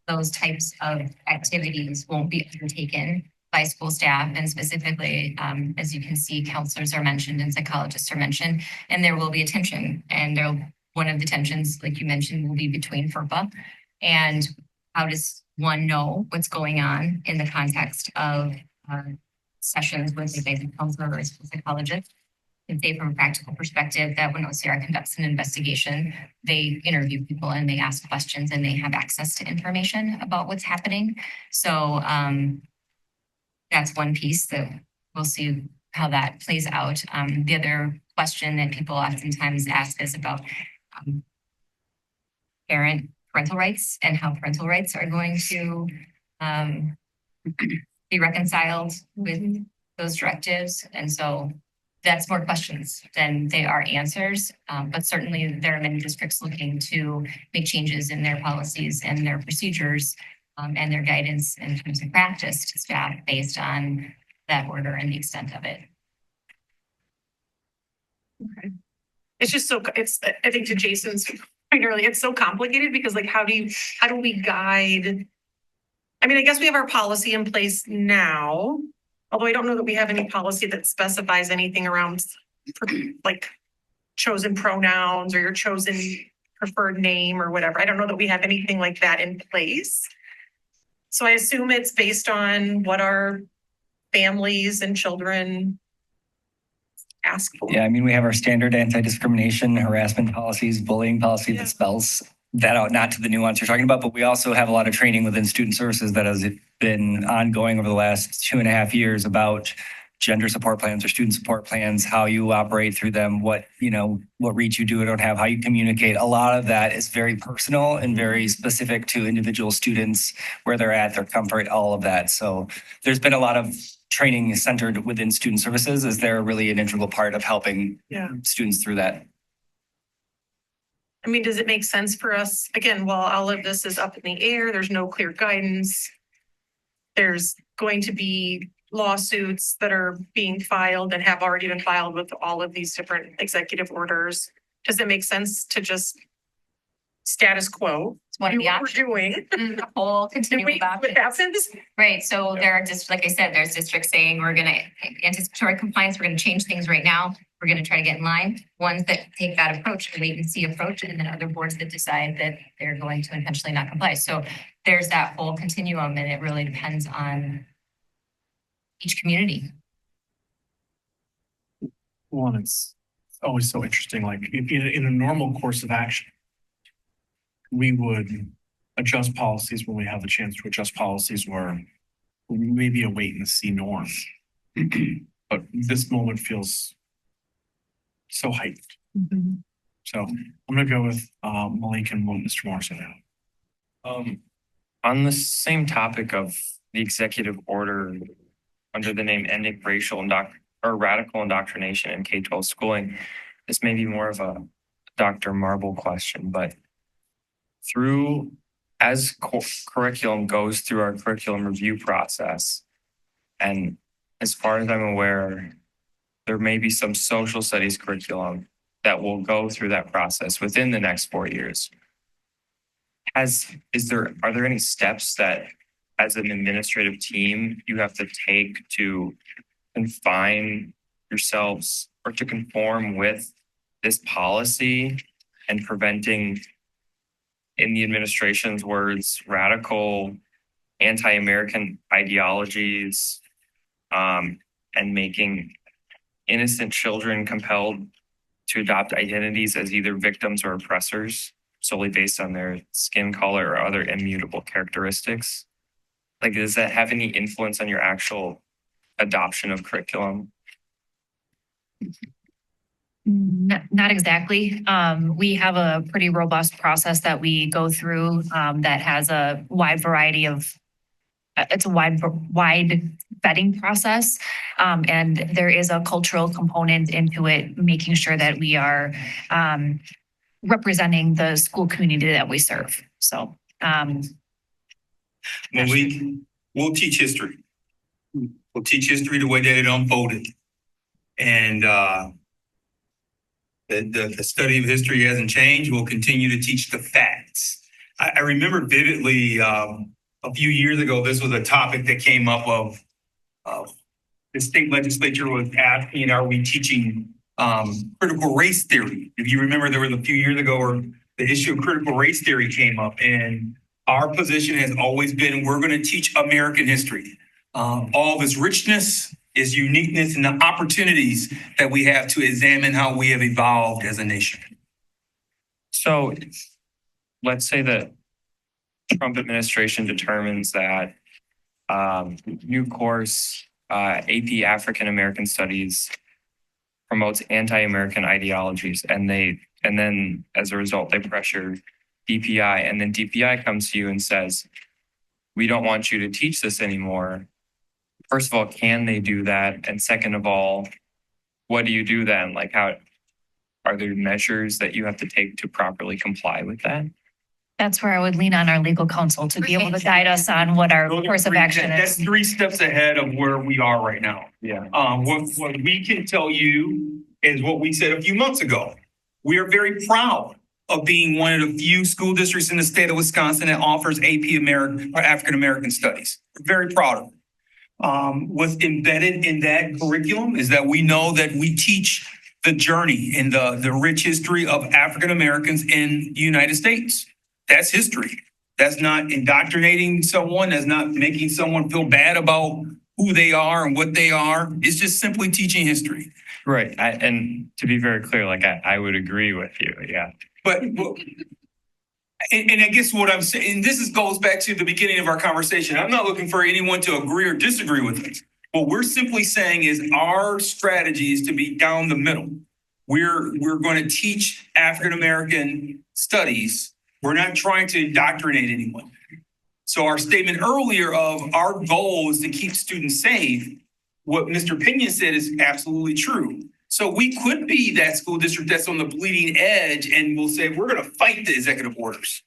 those types of activities won't be undertaken by school staff. And specifically, as you can see, counselors are mentioned and psychologists are mentioned, and there will be a tension. And one of the tensions, like you mentioned, will be between FERPA and how does one know what's going on in the context of sessions with a basic counselor or a school psychologist. And say from a practical perspective that when OCR conducts an investigation, they interview people and they ask questions and they have access to information about what's happening. So that's one piece that we'll see how that plays out. The other question that people oftentimes ask is about parental rights and how parental rights are going to be reconciled with those directives. And so that's more questions than they are answers. But certainly there are many districts looking to make changes in their policies and their procedures and their guidance in terms of practice to staff based on that order and the extent of it. Okay. It's just I think to Jason's point earlier, it's so complicated because like, how do we guide? I mean, I guess we have our policy in place now, although I don't know that we have any policy that specifies anything around like chosen pronouns or your chosen preferred name or whatever. I don't know that we have anything like that in place. So I assume it's based on what our families and children ask for. Yeah, I mean, we have our standard anti-discrimination, harassment policies, bullying policy that spells that out, not to the nuance you're talking about, but we also have a lot of training within student services that has been ongoing over the last 2.5 years about gender support plans or student support plans, how you operate through them, what reach you do or don't have, how you communicate. A lot of that is very personal and very specific to individual students, where they're at, their comfort, all of that. So there's been a lot of training centered within student services, as they're really an integral part of helping students through that. I mean, does it make sense for us, again, while all of this is up in the air, there's no clear guidance. There's going to be lawsuits that are being filed and have already been filed with all of these different executive orders. Does it make sense to just status quo? It's one of Do the what we're options. doing. The whole And continuum wait, of what options. happens? Right, so there are just, like I said, there's districts saying we're gonna anticipatory compliance, we're gonna change things right now. We're gonna try to get in line. Ones that take that approach, the wait and see approach, and then other boards that decide that they're going to intentionally not comply. So there's that whole continuum, and it really depends on each community. Well, and it's always so interesting, like in a normal course of action, we would adjust policies when we have the chance to adjust policies where maybe a wait and see norm. But this moment feels so heightened. So I'm gonna go with Malik and Mr. Morrison now. On the same topic of the executive order under the name ending racial or radical indoctrination in K-12 schooling, this may be more of a Dr. Marble question, but as curriculum goes through our curriculum review process, and as far as I'm aware, there may be some social studies curriculum that will go through that process within the next 4 years. Are there any steps that as an administrative team you have to take to confine yourselves or to conform with this policy and preventing, in the administration's words, radical anti-American ideologies, and making innocent children compelled to adopt identities as either victims or oppressors solely based on their skin color or other immutable characteristics? Like, does that have any influence on your actual adoption of curriculum? Not exactly. We have a pretty robust process that we go through that has a wide variety of, it's a wide vetting process. And there is a cultural component into it, making sure that we are representing the school community that we serve. So. Malik, we'll teach history. We'll teach history the way that it unfolded. And the study of history hasn't changed. We'll continue to teach the facts. I remember vividly a few years ago, this was a topic that came up of the state legislature was asking, are we teaching critical race theory? If you remember, there was a few years ago where the issue of critical race theory came up, and our position has always been, we're going to teach American history. All of its richness, its uniqueness, and the opportunities that we have to examine how we have evolved as a nation. So let's say the Trump administration determines that new course, AP African American Studies, promotes anti-American ideologies, and then as a result they pressure DPI, and then DPI comes to you and says, we don't want you to teach this anymore. First of all, can they do that? And second of all, what do you do then? Like, how are there measures that you have to take to properly comply with that? That's where I would lean on our legal counsel to be able to guide us on what our course of action That's is. 3 steps ahead of where we are right now. Yeah. What we can tell you is what we said a few months ago. We are very proud of being one of the few school districts in the state of Wisconsin that offers AP American or African American Studies. We're very proud of it. What's embedded in that curriculum is that we know that we teach the journey and the rich history of African Americans in the United States. That's history. That's not indoctrinating someone. That's not making someone feel bad about who they are and what they are. It's just simply teaching history. Right. And to be very clear, like I would agree with you. Yeah. But and I guess what I'm saying, this goes back to the beginning of our conversation. I'm not looking for anyone to agree or disagree with us. What we're simply saying is our strategy is to be down the middle. We're going to teach African American studies. We're not trying to indoctrinate anyone. So our statement earlier of our goal is to keep students safe, what Mr. Pinion said is absolutely true. So we could be that school district that's on the bleeding edge and we'll say, we're gonna fight the executive orders.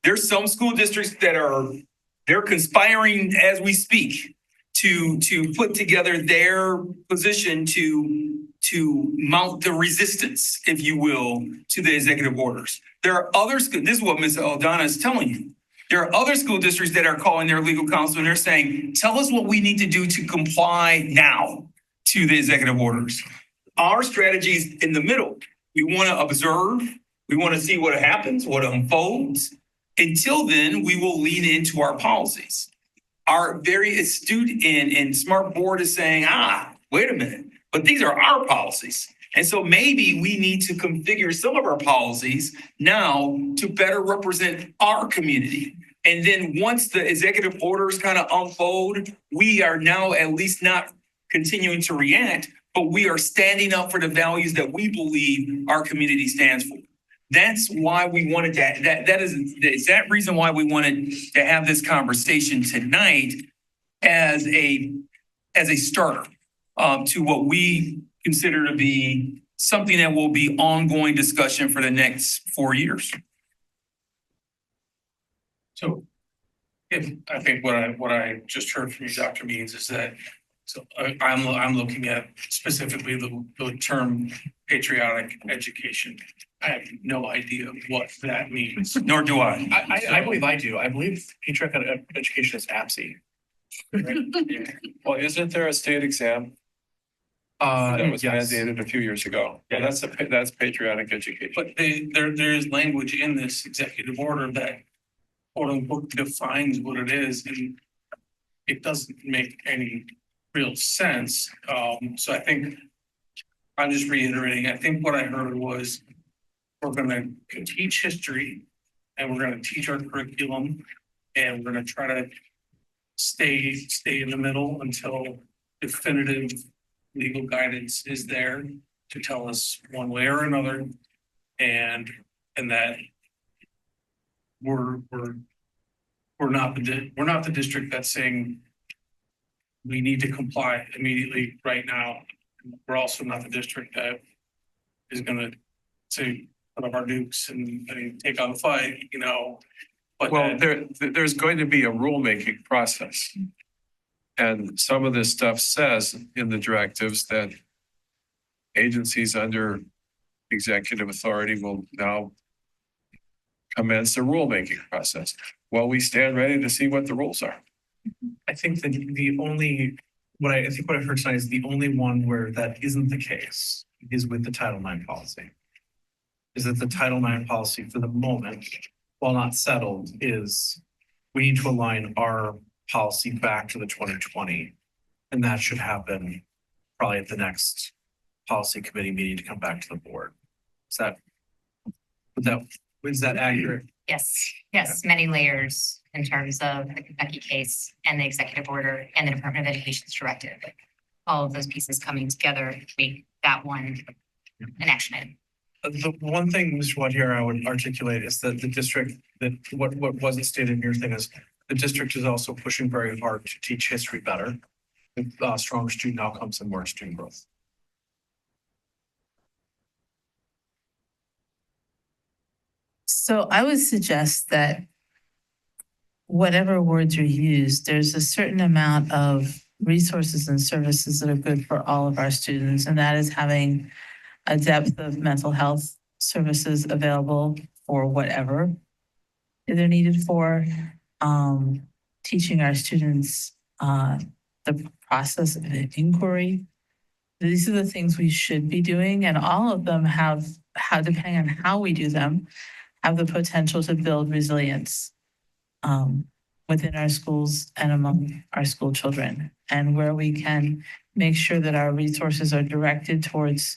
There's some school districts that they're conspiring as we speak to put together their position to mount the resistance, if you will, to the executive orders. There are other schools, this is what Ms. Aldana is telling you. There are other school districts that are calling their legal counsel and they're saying, tell us what we need to do to comply now to the executive orders. Our strategy is in the middle. We want to observe. We want to see what happens, what unfolds. Until then, we will lean into our policies. Our very astute and smart board is saying, wait a minute, but these are our policies. And so maybe we need to configure some of our policies now to better represent our community. And then once the executive orders kind of unfold, we are now at least not continuing to react, but we are standing up for the values that we believe our community stands for. That's why we wanted that is the exact reason why we wanted to have this conversation tonight as a starter to what we consider to be something that will be ongoing discussion for the next 4 years. So I think what I just heard from you, Dr. Means, is that I'm looking at specifically the term patriotic education. I have no idea what that means. Nor do I. I believe I do. I believe patriotic education is APSE. Well, isn't there a state exam that was Yes. mandated a few years ago? Yeah, that's patriotic education. But there is language in this executive order that quote unquote defines what it is, and it doesn't make any real sense. So I think I'm just reiterating, I think what I heard was we're gonna teach history and we're gonna teach our curriculum and we're gonna try to stay in the middle until definitive legal guidance is there to tell us one way or another. And that we're not the district that's saying we need to comply immediately right now. We're also not the district that is gonna say put up our dukes and take on the fight, But Well, there's going to be a rulemaking process. And some of this stuff says in the directives that agencies under executive authority will now commence a rulemaking process. Well, we stand ready to see what the rules are. I think that what I've heard tonight is the only one where that isn't the case is with the Title IX policy. Is that the Title IX policy for the moment, while not settled, is we need to align our policy back to the 2020. And that should happen probably at the next policy committee meeting to come back to the board. Is that accurate? Yes, many layers in terms of the Kentucky case and the executive order and the Department of Education's directive. All of those pieces coming together to make that one an action item. The one thing, Mr. Watt, here I would articulate is that the district, that what wasn't stated in your thing is the district is also pushing very hard to teach history better with stronger student outcomes and more student growth. So I would suggest that whatever words are used, there's a certain amount of resources and services that are good for all of our students, and that is having a depth of mental health services available for whatever they're needed for, teaching our students the process of inquiry. These are the things we should be doing, and all of them have, depending on how we do them, have the potential to build resilience within our schools and among our school children, and where we can make sure that our resources are directed towards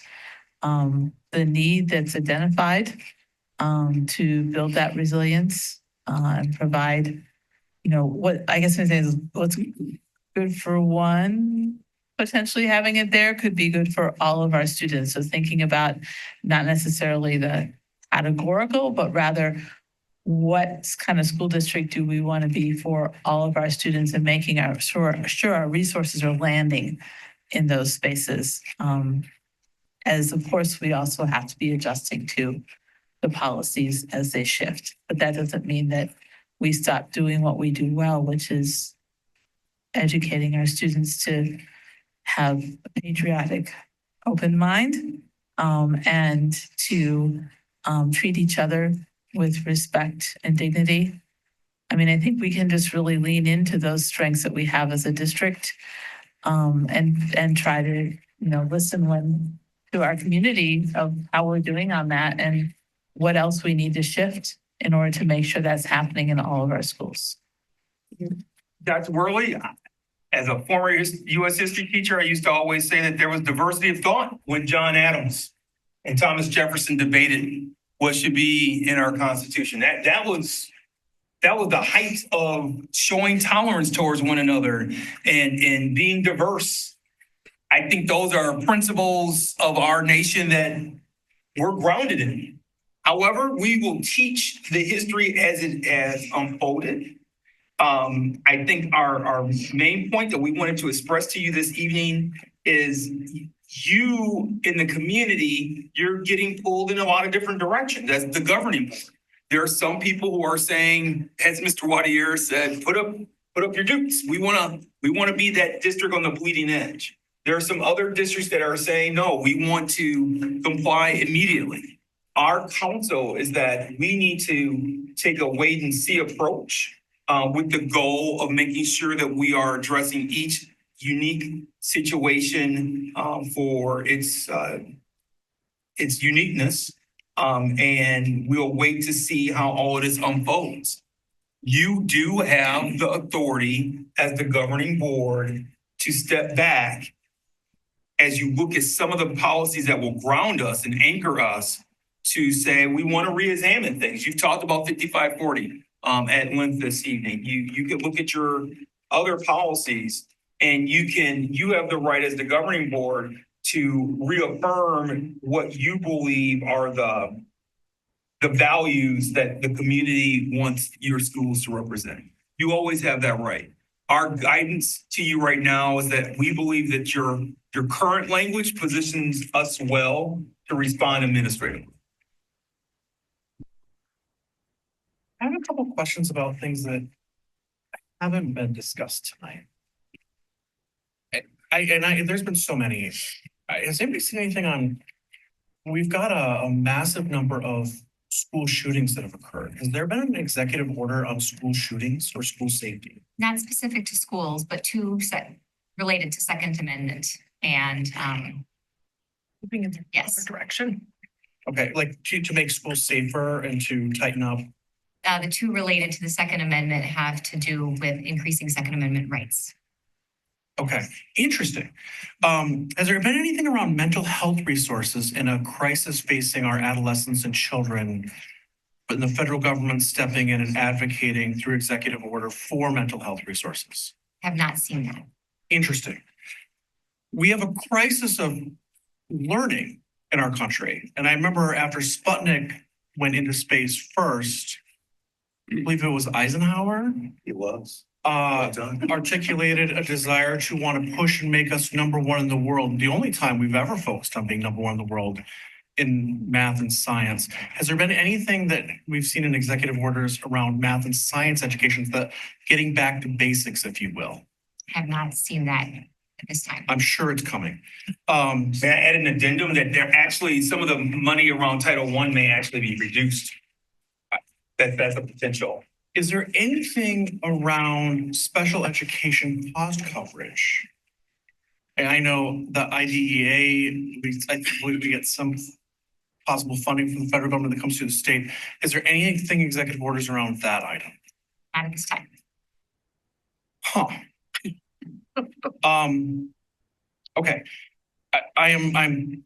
the need that's identified to build that resilience and provide, what I guess I'm saying is what's good for one, potentially having it there could be good for all of our students. So thinking about not necessarily the categorical, but rather what kind of school district do we want to be for all of our students and making sure our resources are landing in those spaces. And as of course, we also have to be adjusting to the policies as they shift. But that doesn't mean that we stop doing what we do well, which is educating our students to have a patriotic, open mind, and to treat each other with respect and dignity. I mean, I think we can just really lean into those strengths that we have as a district, and try to, listen to our community of how we're doing on that and what else we need to shift in order to make sure that's happening in all of our schools. Dr. Worley, as a former US history teacher, I used to always say that there was diversity of thought when John Adams and Thomas Jefferson debated what should be in our Constitution. That was the height of showing tolerance towards one another and being diverse. I think those are principles of our nation that we're grounded in. However, we will teach the history as it has unfolded. I think our main point that we wanted to express to you this evening is you in the community, you're getting pulled in a lot of different directions as the governing board. There are some people who are saying, as Mr. Wadier said, put up your dukes. We want to be that district on the bleeding edge. There are some other districts that are saying, no, we want to comply immediately. Our counsel is that we need to take a wait and see approach with the goal of making sure that we are addressing each unique situation for its uniqueness. And we'll wait to see how all of this unfolds. You do have the authority as the governing board to step back as you look at some of the policies that will ground us and anchor us to say, we want to reexamine things. You've talked about 5540 at length this evening. You can look at your other policies and you have the right as the governing board to reaffirm what you believe are the values that the community wants your schools to represent. You always have that right. Our guidance to you right now is that we believe that your current language positions us well to respond administratively. I have a couple questions about things that haven't been discussed tonight. There's been so many. Has anybody seen anything on? We've got a massive number of school shootings that have occurred. Has there been an executive order on school shootings or school safety? Not specific to schools, but related to Second Amendment and moving in the yes direction. Okay, like to make schools safer and to tighten up. The two related to the Second Amendment have to do with increasing Second Amendment rights. Okay, interesting. Has there been anything around mental health resources in a crisis facing our adolescents and children, but the federal government stepping in and advocating through executive order for mental health resources? Have not seen that. Interesting. We have a crisis of learning in our country. And I remember after Sputnik went into space first, I believe it was Eisenhower. It was. Articulated a desire to want to push and make us number one in the world. The only time we've ever focused on being number one in the world in math and science. Has there been anything that we've seen in executive orders around math and science education, that getting back to basics, if you will? Have not seen that at this time. I'm sure it's coming. May I add an addendum that there actually, some of the money around Title I may actually be reduced. That's a potential. Is there anything around special education cost coverage? And I know the IDEA, I believe we get some possible funding from the federal government that comes to the state. Is there anything executive orders around that item? Not at this time. Huh. Okay. I'm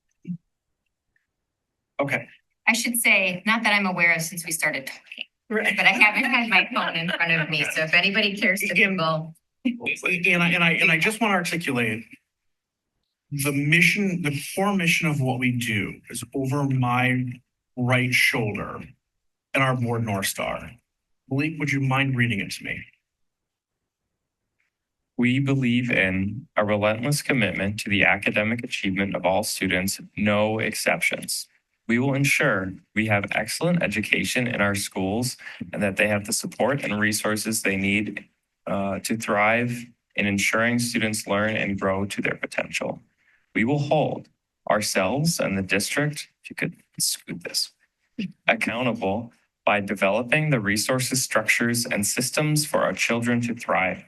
okay. I should say, not that I'm aware of since we started talking. Right. But I haven't had my phone in front of me, so if anybody cares to Google. And I just want to articulate the mission, the core mission of what we do is over my right shoulder and our board North Star. Malik, would you mind reading it to me? We believe in a relentless commitment to the academic achievement of all students, no exceptions. We will ensure we have excellent education in our schools and that they have the support and resources they need to thrive in ensuring students learn and grow to their potential. We will hold ourselves and the district, if you could scoot this, accountable by developing the resources, structures, and systems for our children to thrive.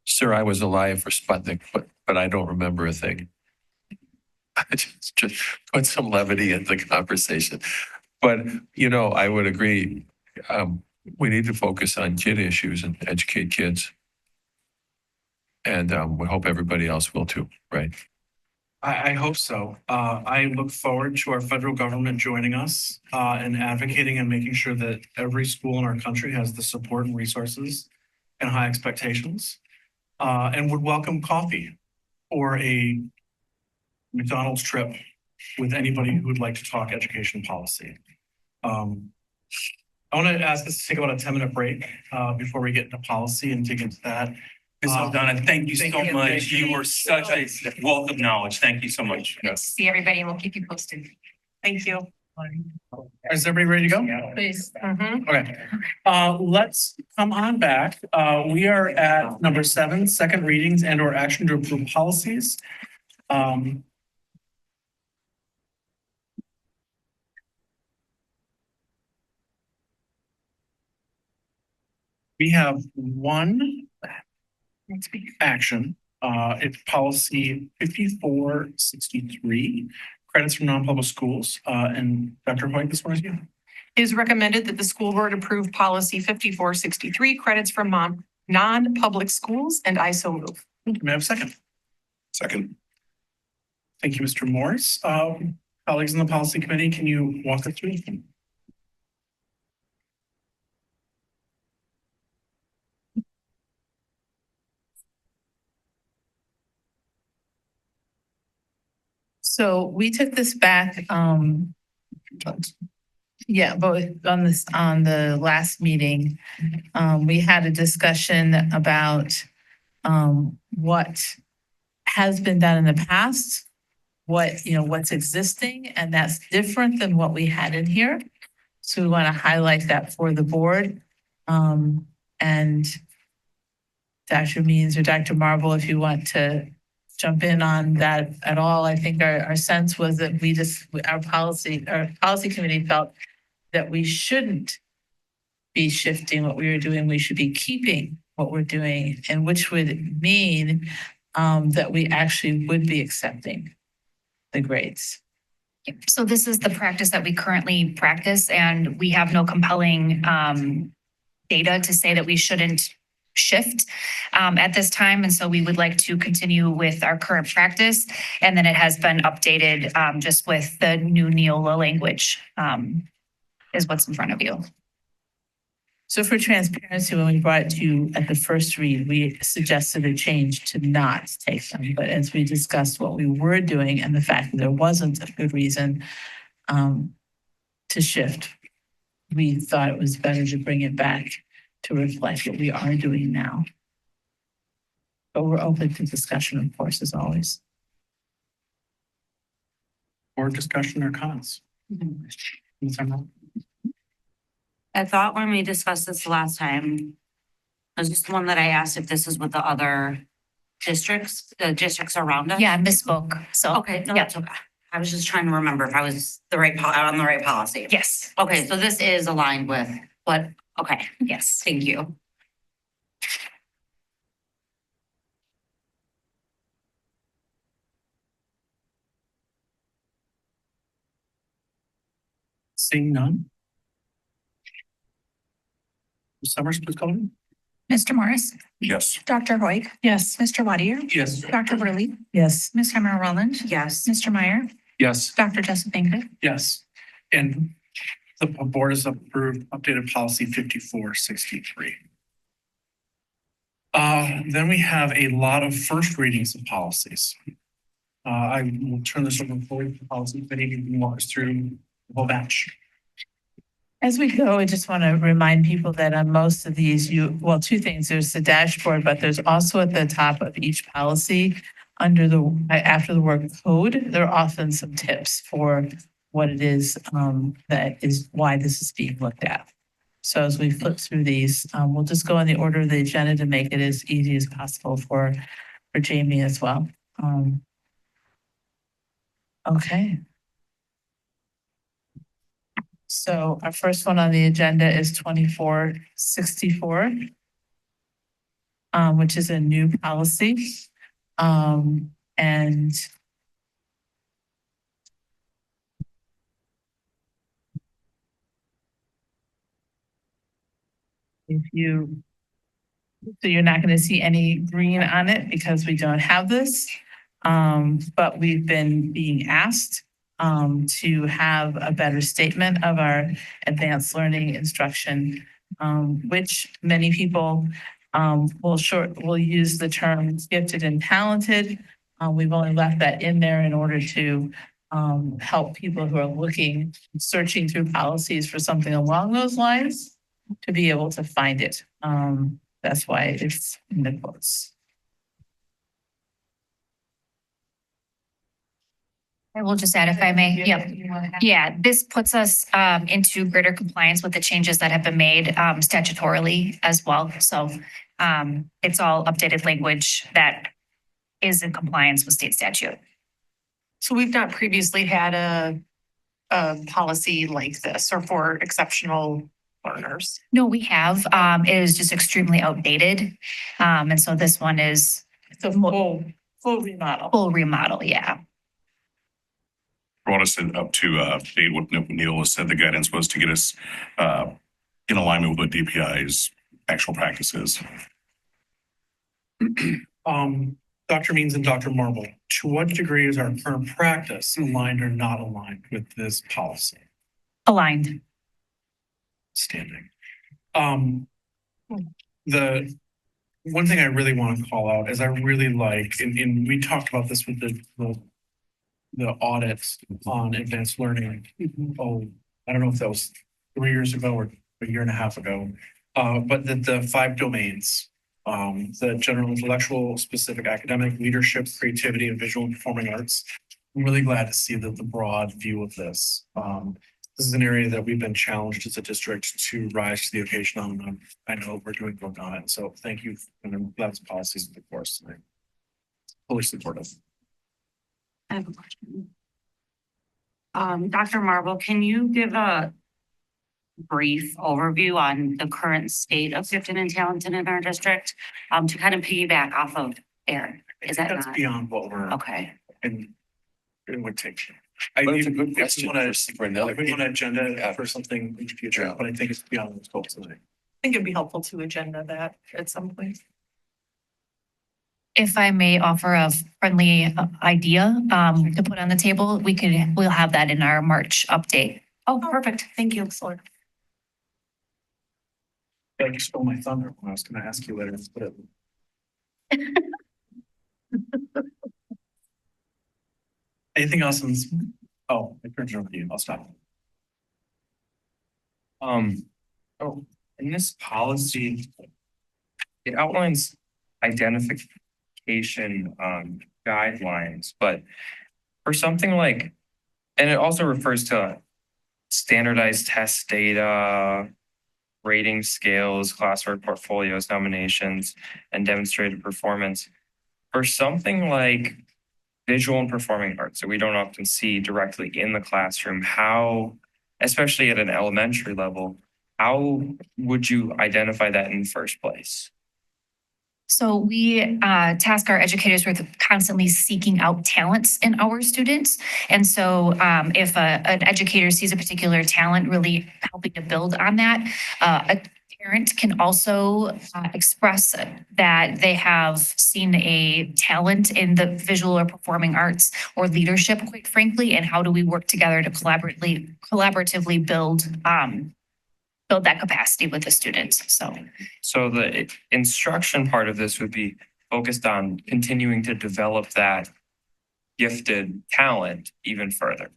Sir, I was alive for Sputnik, but I don't remember a thing. Just put some levity in the conversation. But, I would agree. We need to focus on kid issues and educate kids. And we hope everybody else will too, right? I hope so. I look forward to our federal government joining us and advocating and making sure that every school in our country has the support and resources and high expectations, and would welcome coffee or a McDonald's trip with anybody who would like to talk education policy. I want to ask us to take about a 10-minute break before we get into policy and dig into that. Ms. Aldana, thank you so you. much. Thank You were such a wealth of knowledge. Thank you so much. Good to see everybody, and we'll keep you posted. Thank you. Is everybody ready to go? Please. Okay, let's come on back. We are at number 7, second readings and or action to approve policies. We have one action. It's policy 5463, credits from non-public schools. And Dr. Hoyt, this one is you. It is recommended that the school board approve policy 5463, credits from non-public schools, and I so move. May I have a second? Second. Thank you, Mr. Morris. Colleagues in the policy committee, can you walk us through? So we took this back, yeah, but on the last meeting, we had a discussion about what has been done in the past, what's existing, and that's different than what we had in here. So we want to highlight that for the board. And Dr. Means or Dr. Marble, if you want to jump in on that at all. I think our sense was that our policy committee felt that we shouldn't be shifting what we were doing. We should be keeping what we're doing, and which would mean that we actually would be accepting the grades. So this is the practice that we currently practice, and we have no compelling data to say that we shouldn't shift at this time. And so we would like to continue with our current practice. And then it has been updated just with the new Neola language is what's in front of you. So for transparency, when we brought it to you at the first read, we suggested a change to not take them. But as we discussed what we were doing and the fact that there wasn't a good reason to shift, we thought it was better to bring it back to reflect what we are doing now. But we're open to discussion, of course, as always. Or discussion or comments? Ms. Emerald? I thought when we discussed this last time, it was just the one that I asked if this is with the other districts, the districts around us. Yeah, I misspoke. So, Okay, no, yeah. that's okay. I was just trying to remember if I was on the right policy. Yes. Okay, so this is aligned with what, okay, Yes. thank you. Seeing none. Ms. Summers, please call in. Mr. Morris, Yes. Dr. Hoyt, Yes. Mr. Wadier, Yes. Dr. Burley, Yes. Ms. Hammer Rowland, Yes. Mr. Meyer, Yes. Dr. Jessup Baker. Yes. And the board has approved updated policy 5463. Then we have a lot of first readings of policies. I will turn this over to the policy committee to walk us through the whole batch. As we go, I just want to remind people that on most of these, two things, there's the dashboard, but there's also at the top of each policy, after the word code, there are often some tips for what it is, that is why this is being looked at. So as we flip through these, we'll just go in the order of the agenda to make it as easy as possible for Jamie as well. Okay. So our first one on the agenda is 2464, which is a new policy. And so you're not going to see any green on it because we don't have this. But we've been being asked to have a better statement of our advanced learning instruction, which many people will use the term gifted and talented. We've only left that in there in order to help people who are searching through policies for something along those lines to be able to find it. That's why it's in the quotes. I will just add, if I may, yeah, this puts us into greater compliance with the changes that have been made statutorily as well. So it's all updated language that is in compliance with state statute. So we've not previously had a policy like this or for exceptional learners. No, we have. It is just extremely outdated. And so this one is the full remodel. Full remodel, yeah. Brought us up to date what Neil has said the guidance was to get us in alignment with what DPI's actual practices. Dr. Means and Dr. Marble, to what degree is our current practice aligned or not aligned with this policy? Aligned. Standing. The one thing I really want to call out is I really like, and we talked about this with the audits on advanced learning. Oh, I don't know if that was 3 years ago or a year and a half ago. But the 5 domains, the general intellectual, specific academic, leadership, creativity, and visual and performing arts. I'm really glad to see that the broad view of this. This is an area that we've been challenged as a district to rise to the occasion on. I know we're doing work on it. So thank you. And I'm glad this policy is the course tonight. Fully supportive. I have a question. Dr. Marble, can you give a brief overview on the current state of gifted and talented in our district? To kind of piggyback off of Aaron. Is that That's not? beyond what we're. Okay. And it would take. But it's a good question want for another. we want to agenda for something in the future, but I think it's beyond the scope tonight. I think it'd be helpful to agenda that at some point. If I may offer a friendly idea to put on the table, we'll have that in our March update. Oh, perfect. Thank you. You stole my thunder when I was going to ask you later. But anything else in this? Oh, I turned it over to you. I'll stop. In this policy, it outlines identification guidelines, but for something like, and it also refers to standardized test data, rating scales, classwork portfolios, nominations, and demonstrated performance. For something like visual and performing arts that we don't often see directly in the classroom, how, especially at an elementary level, how would you identify that in the first place? So we task our educators with constantly seeking out talents in our students. And so if an educator sees a particular talent, really helping to build on that, a parent can also express that they have seen a talent in the visual or performing arts or leadership, quite frankly, and how do we work together to collaboratively build that capacity with the students. So the instruction part of this would be focused on continuing to develop that gifted talent even further.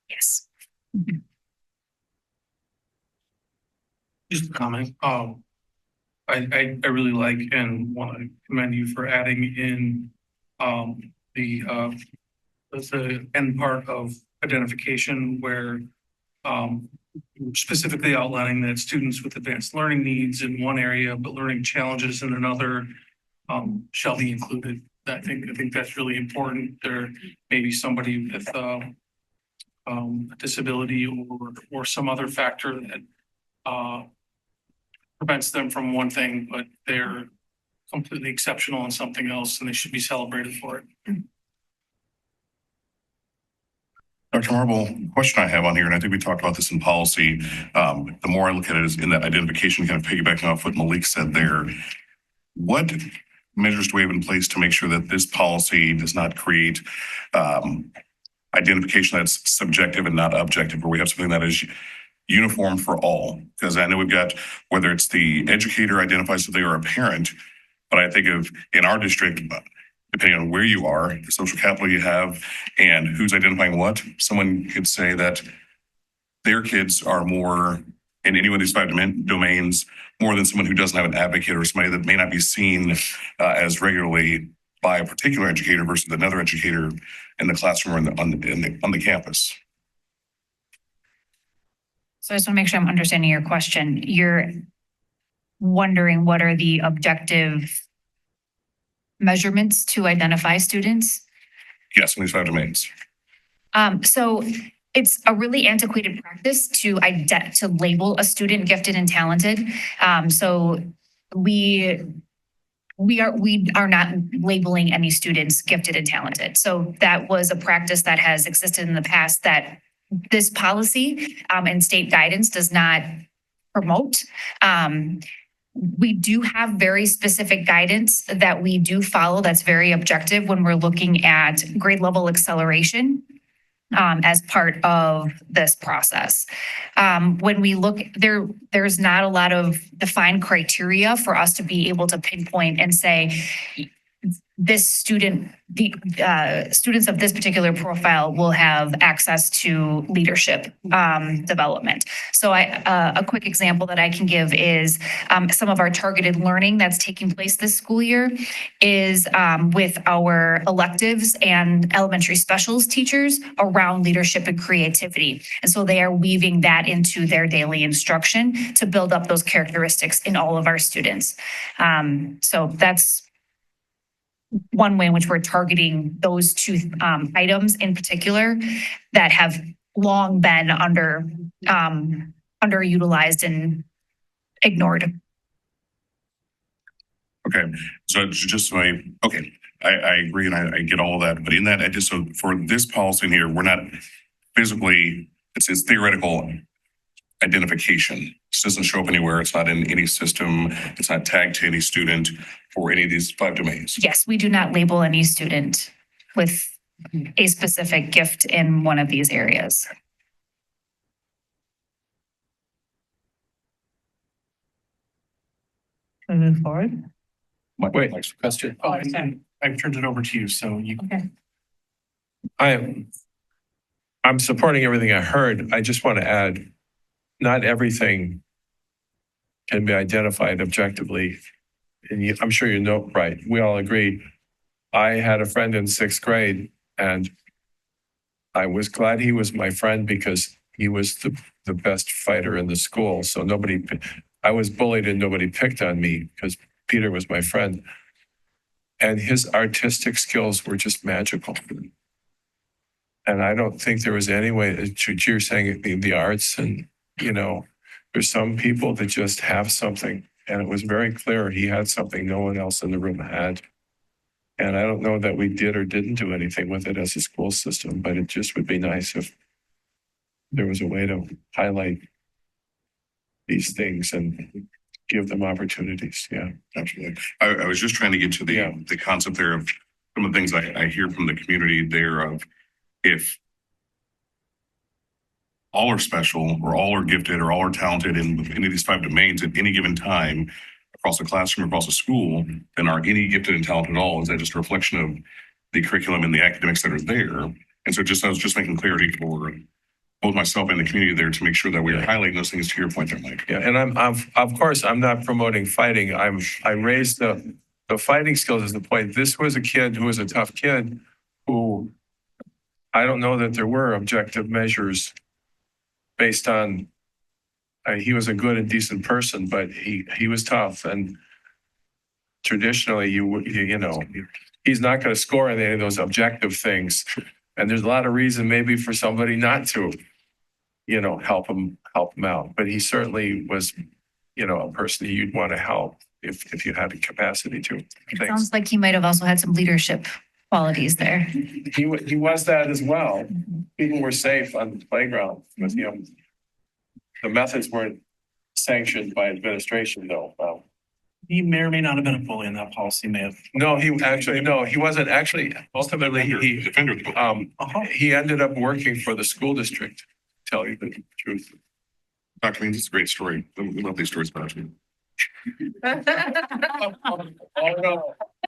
Yes. Just a comment. I really like and want to commend you for adding in the end part of identification where specifically outlining that students with advanced learning needs in one area, but learning challenges in another shall be included. I think that's really important. There may be somebody with a disability or some other factor that prevents them from one thing, but they're completely exceptional in something else and they should be celebrated for it. Dr. Marble, question I have on here, and I think we talked about this in policy. The more I look at it is in that identification, kind of piggybacking off what Malik said there. What measures do we have in place to make sure that this policy does not create identification that's subjective and not objective, where we have something that is uniform for all? Because I know we've got, whether it's the educator identifies that they are a parent, but I think of in our district, depending on where you are, the social capital you have, and who's identifying what, someone could say that their kids are more in any one of these 5 domains more than someone who doesn't have an advocate or somebody that may not be seen as regularly by a particular educator versus another educator in the classroom or on the campus. So I just want to make sure I'm understanding your question. You're wondering what are the objective measurements to identify students? Yes, in these 5 domains. So it's a really antiquated practice to label a student gifted and talented. So we are not labeling any students gifted and talented. So that was a practice that has existed in the past that this policy and state guidance does not promote. We do have very specific guidance that we do follow that's very objective when we're looking at grade level acceleration as part of this process. When we look, there's not a lot of defined criteria for us to be able to pinpoint and say, this student, the students of this particular profile will have access to leadership development. So a quick example that I can give is some of our targeted learning that's taking place this school year is with our electives and elementary specials teachers around leadership and creativity. And so they are weaving that into their daily instruction to build up those characteristics in all of our students. So that's one way in which we're targeting those 2 items in particular that have long been underutilized and ignored. Okay, so just so I agree and I get all of that, but in that, so for this policy in here, we're not physically, it's theoretical identification. This doesn't show up anywhere. It's not in any system. It's not tagged to any student for any of these 5 domains. Yes, we do not label any student with a specific gift in one of these areas. Can we move forward? Wait, question. Oh, and I've turned it over to you, so you. Okay. I'm supporting everything I heard. I just want to add, not everything can be identified objectively. And I'm sure you know, right? We all agree. I had a friend in 6th grade and I was glad he was my friend because he was the best fighter in the school. So I was bullied and nobody picked on me because Peter was my friend. And his artistic skills were just magical. And I don't think there was any way, you're saying the arts and, there's some people that just have something. And it was very clear he had something no one else in the room had. And I don't know that we did or didn't do anything with it as a school system, but it just would be nice if there was a way to highlight these things and give them opportunities. Yeah, absolutely. I was just trying to get to the concept there of some of the things I hear from the community there of if all are special or all are gifted or all are talented in any of these 5 domains at any given time across a classroom, across a school, then are any gifted and talented at all? Is that just a reflection of the curriculum and the academics that are there? And so I was just making clarity for both myself and the community there to make sure that we are highlighting those things to your point there, Mike. Yeah, and of course, I'm not promoting fighting. I raised the fighting skills as the point. This was a kid who was a tough kid who I don't know that there were objective measures based on, he was a good and decent person, but he was tough. And traditionally you know, he's not going to score on any of those objective things. And there's a lot of reason maybe for somebody not to, you know, help him out. But he certainly was, you know, a person who you'd want to help if you had the capacity to. It Thanks. sounds like he might have also had some leadership qualities there. He was that as well. People were safe on the playground with him. The methods weren't sanctioned by administration though. He may or may not have been a bully, and that policy may have. No, he wasn't actually. Ultimately, he ended up working for the school district, to tell you the truth. Dr. Means, it's a great story. We love these stories about you.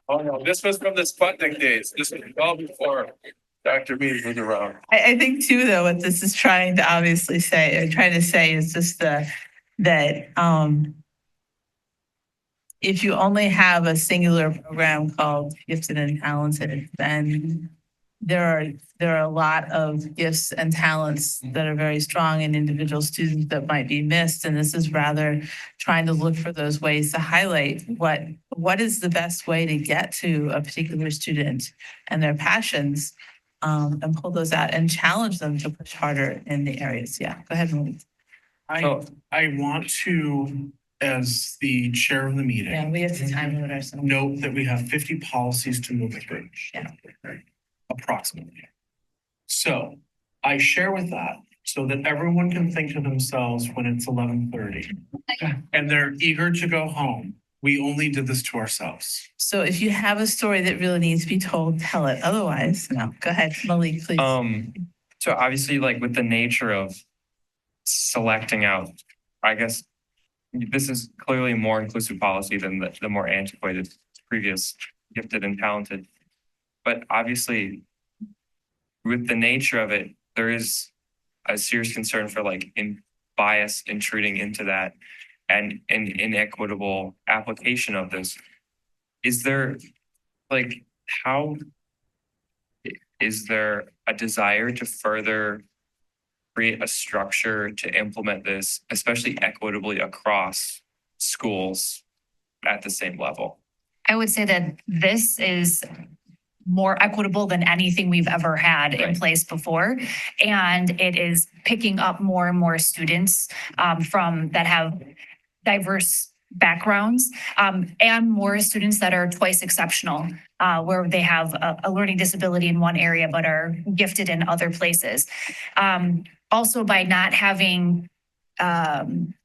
Oh no, this was from the Sputnik days. This was all before Dr. Means was around. I think too, though, what this is trying to obviously say, or trying to say is just that if you only have a singular program called Gifted and Talented, then there are a lot of gifts and talents that are very strong in individual students that might be missed. And this is rather trying to look for those ways to highlight what is the best way to get to a particular student and their passions, and pull those out and challenge them to push harder in the areas. Yeah, go ahead, Malik. I want to, as the chair of the meeting. Yeah, we have to time limit ourselves. Note that we have 50 policies to move through. Yeah. Approximately. So I share with that so that everyone can think to themselves when it's 11:30 and they're eager to go home. We only did this to ourselves. So if you have a story that really needs to be told, tell it. Otherwise, no. Go ahead, Malik, please. So obviously, like with the nature of selecting out, I guess this is clearly a more inclusive policy than the more antiquated previous gifted and talented. But obviously, with the nature of it, there is a serious concern for bias intruding into that and an inequitable application of this. Is there is there a desire to further create a structure to implement this, especially equitably across schools at the same level? I would say that this is more equitable than anything we've ever had in place before. And it is picking up more and more students from that have diverse backgrounds, and more students that are twice exceptional, where they have a learning disability in one area but are gifted in other places. Also, by not having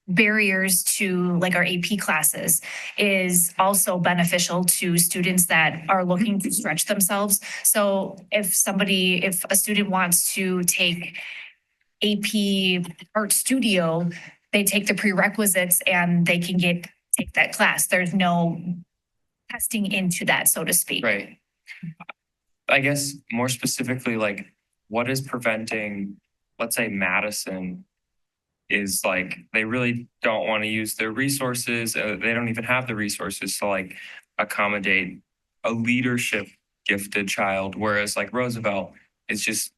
barriers to our AP classes is also beneficial to students that are looking to stretch themselves. So if a student wants to take AP Art Studio, they take the prerequisites and they can take that class. There's no testing into that, so to speak. Right. I guess more specifically, what is preventing, let's say Madison is they really don't want to use their resources. They don't even have the resources to accommodate a leadership gifted child. Whereas Roosevelt is just,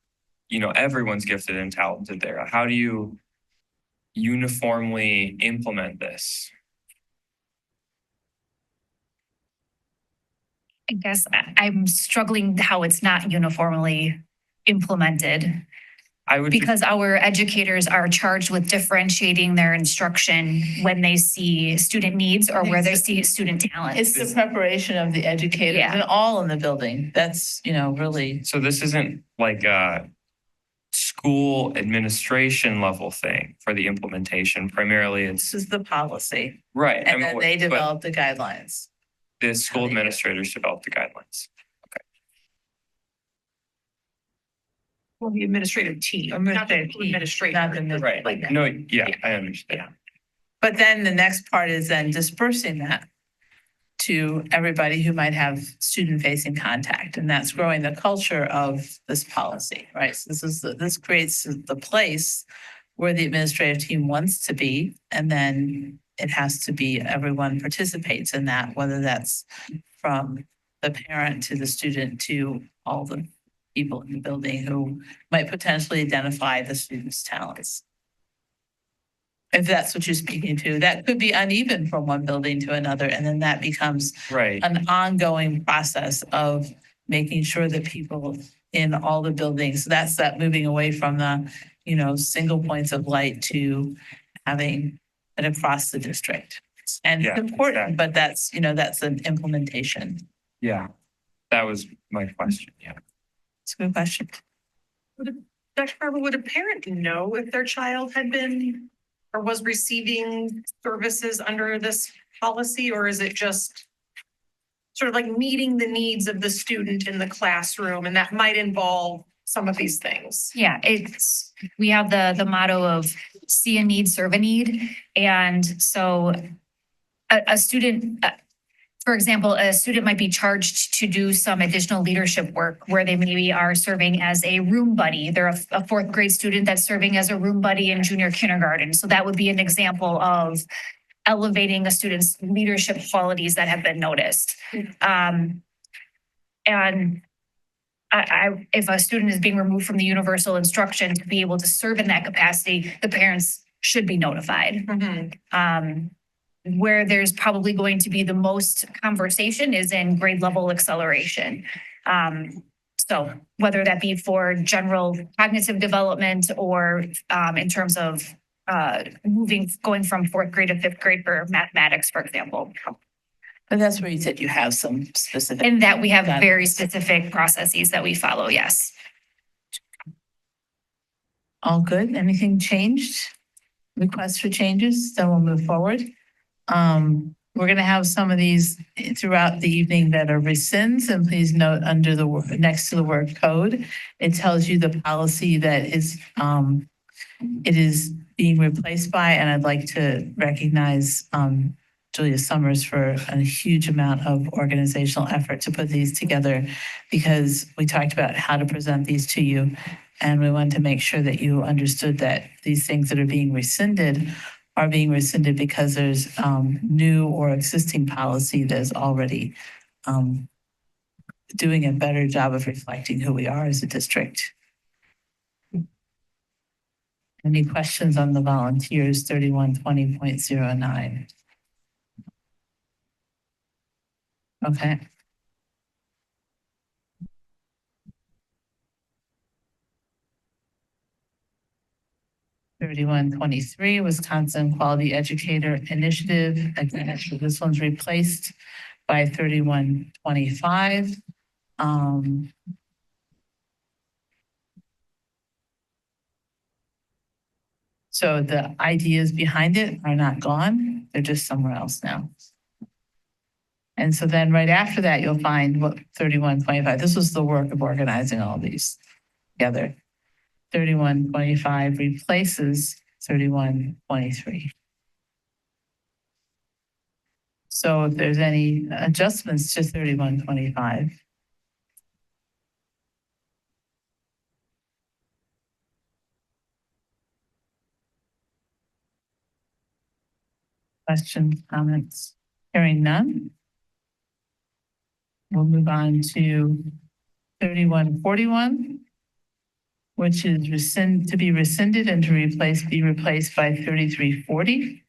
everyone's gifted and talented there. How do you uniformly implement this? I guess I'm struggling how it's not uniformly implemented. Because our educators are charged with differentiating their instruction when they see student needs or where they see student talent. It's the preparation of the educators and all in the building. That's, really. So this isn't a school administration level thing for the implementation. Primarily, This is the policy. right. And then they develop the guidelines. The school administrators develop the guidelines. Well, the administrative team, not the administrator. Right. No, yeah, I understand. But then the next part is then dispersing that to everybody who might have student-facing contact, and that's growing the culture of this policy, right? So this creates the place where the administrative team wants to be, and then it has to be everyone participates in that, whether that's from the parent to the student to all the people in the building who might potentially identify the student's talents. If that's what you're speaking to, that could be uneven from one building to another, and then that becomes Right. an ongoing process of making sure that people in all the buildings, that's that moving away from the, single points of light to having it across the district. And it's Yeah, important, but that's an implementation. Yeah, that was my question. Yeah. It's a good question. Dr. Barber, would a parent know if their child had been or was receiving services under this policy, or is it just sort of like meeting the needs of the student in the classroom, and that might involve some of these things? Yeah, we have the motto of see a need, serve a need. And so a student, for example, a student might be charged to do some additional leadership work where they maybe are serving as a room buddy. They're a fourth grade student that's serving as a room buddy in junior kindergarten. So that would be an example of elevating a student's leadership qualities that have been noticed. And if a student is being removed from the universal instruction to be able to serve in that capacity, the parents should be notified. Where there's probably going to be the most conversation is in grade level acceleration. So whether that be for general cognitive development or in terms of going from fourth grade to fifth grade for mathematics, for example. But that's where you said you have some specific. In that we have very specific processes that we follow, yes. All good? Anything changed? Requests for changes? Then we'll move forward. We're going to have some of these throughout the evening that are rescinds, and please note under the next to the word code, it tells you the policy that it is being replaced by, and I'd like to recognize Julia Summers for a huge amount of organizational effort to put these together, because we talked about how to present these to you, and we wanted to make sure that you understood that these things that are being rescinded are being rescinded because there's new or existing policy that is already doing a better job of reflecting who we are as a district. Any questions on the volunteers 3120.09? Okay. Wisconsin Quality Educator Initiative. Again, this one's replaced by 3125. So the ideas behind it are not gone. They're just somewhere else now. And so then right after that, you'll find what 3125, this was the work of organizing all these together. 3125 replaces 3123. So if there's any adjustments to 3125. Questions, comments? Hearing none. We'll move on to 3141, which is to be rescinded and to be replaced by 3340.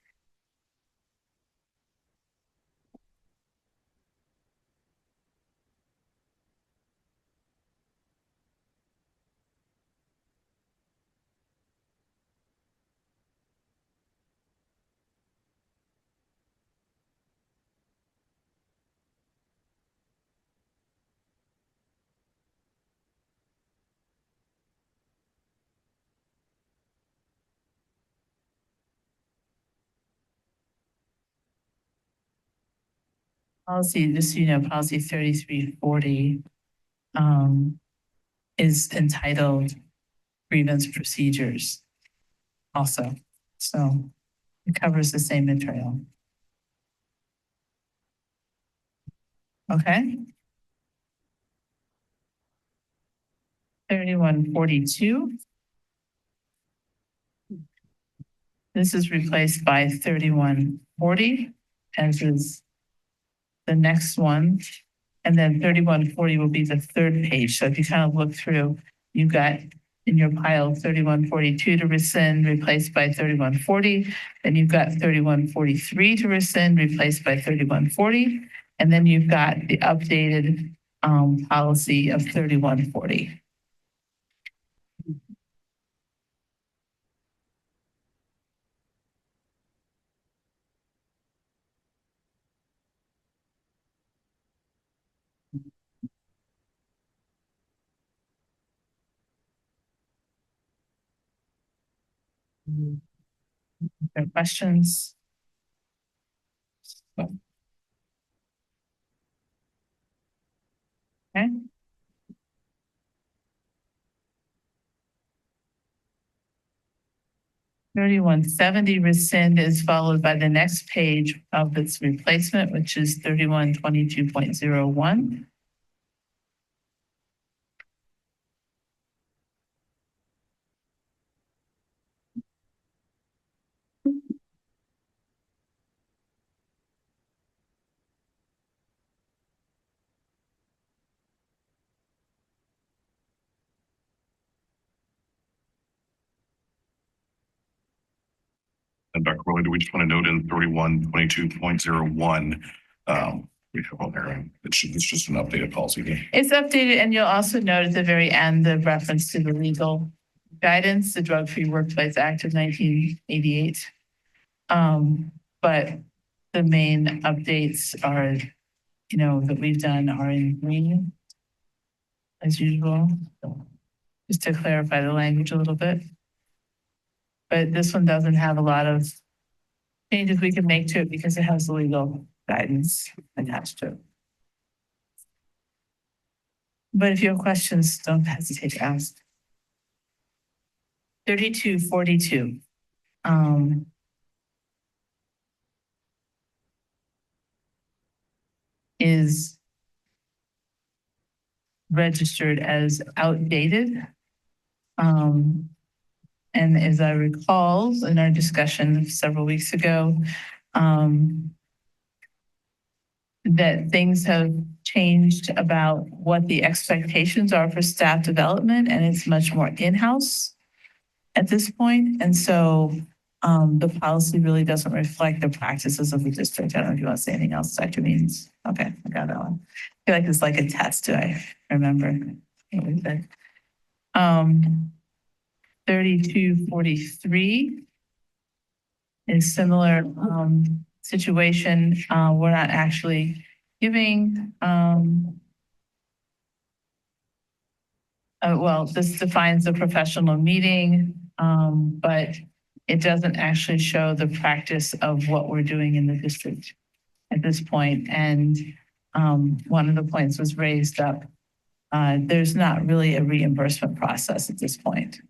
Policy, just so you know, policy 3340 is entitled grievance procedures also. So it covers the same material. Okay. 3142. This is replaced by 3140, as is the next one. And then 3140 will be the third page. So if you kind of look through, you've got in your pile 3142 to rescind, replaced by 3140. Then you've got 3143 to rescind, replaced by 3140. And then you've got the updated policy of 3140. There are questions? Okay. Thirty-one seventy rescind is followed by the next page of its replacement, which is 3122.01. And Dr. Rowley, do we just want to note in 3122.01, we have on there, it's just an updated policy. It's updated, and you'll also note at the very end the reference to the legal guidance, the Drug Free Workplace Act of 1988. But the main updates are, that we've done are in green as usual. So just to clarify the language a little bit. But this one doesn't have a lot of changes we can make to it because it has the legal guidance attached to it. But if you have questions, don't hesitate to ask. 3242. Is registered as outdated. And as I recall in our discussion several weeks ago, that things have changed about what the expectations are for staff development, and it's much more in-house at this point. And so the policy really doesn't reflect the practices of the district. I don't know if you want to say anything else, Dr. Means. Okay, I got that one. I feel like it's like a test. Do I remember what we said? 3243 is similar situation. We're not actually giving well, this defines the professional meeting, but it doesn't actually show the practice of what we're doing in the district at this point. And one of the points was raised up. There's not really a reimbursement process at this point.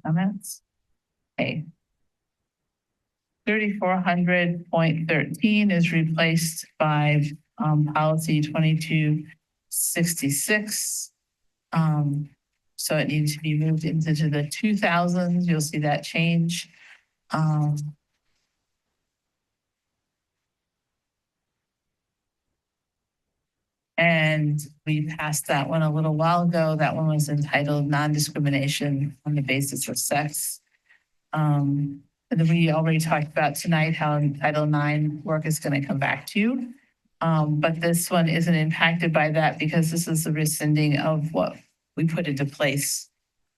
Comments? Okay. 3400.13 is replaced by policy 2266. So it needs to be moved into the 2000s. You'll see that change. And we passed that one a little while ago. That one was entitled Non-Discrimination on the Basis of Sex. And then we already talked about tonight how Title IX work is going to come back to you. But this one isn't impacted by that because this is the rescinding of what we put into place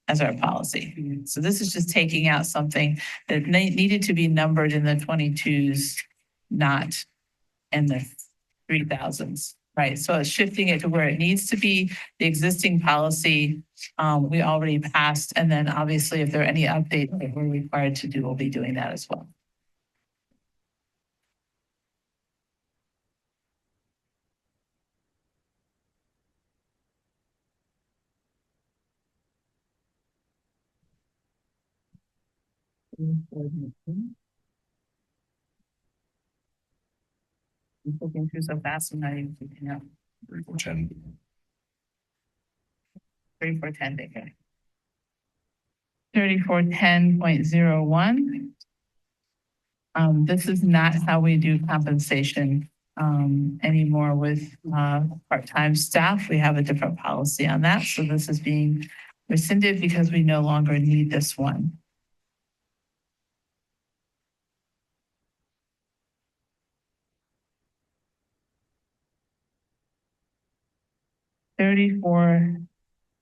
as our policy. So this is just taking out something that needed to be numbered in the 22s, not in the 3000s. Right, so it's shifting it to where it needs to be. The existing policy, we already passed. And then obviously if there are any updates that we're required to do, we'll be doing that as well. I'm looking through so fast, I'm not even keeping up. 3410, okay. 3410.01. This is not how we do compensation anymore with part-time staff. We have a different policy on that, so this is being rescinded because we no longer need this one. Thirty-four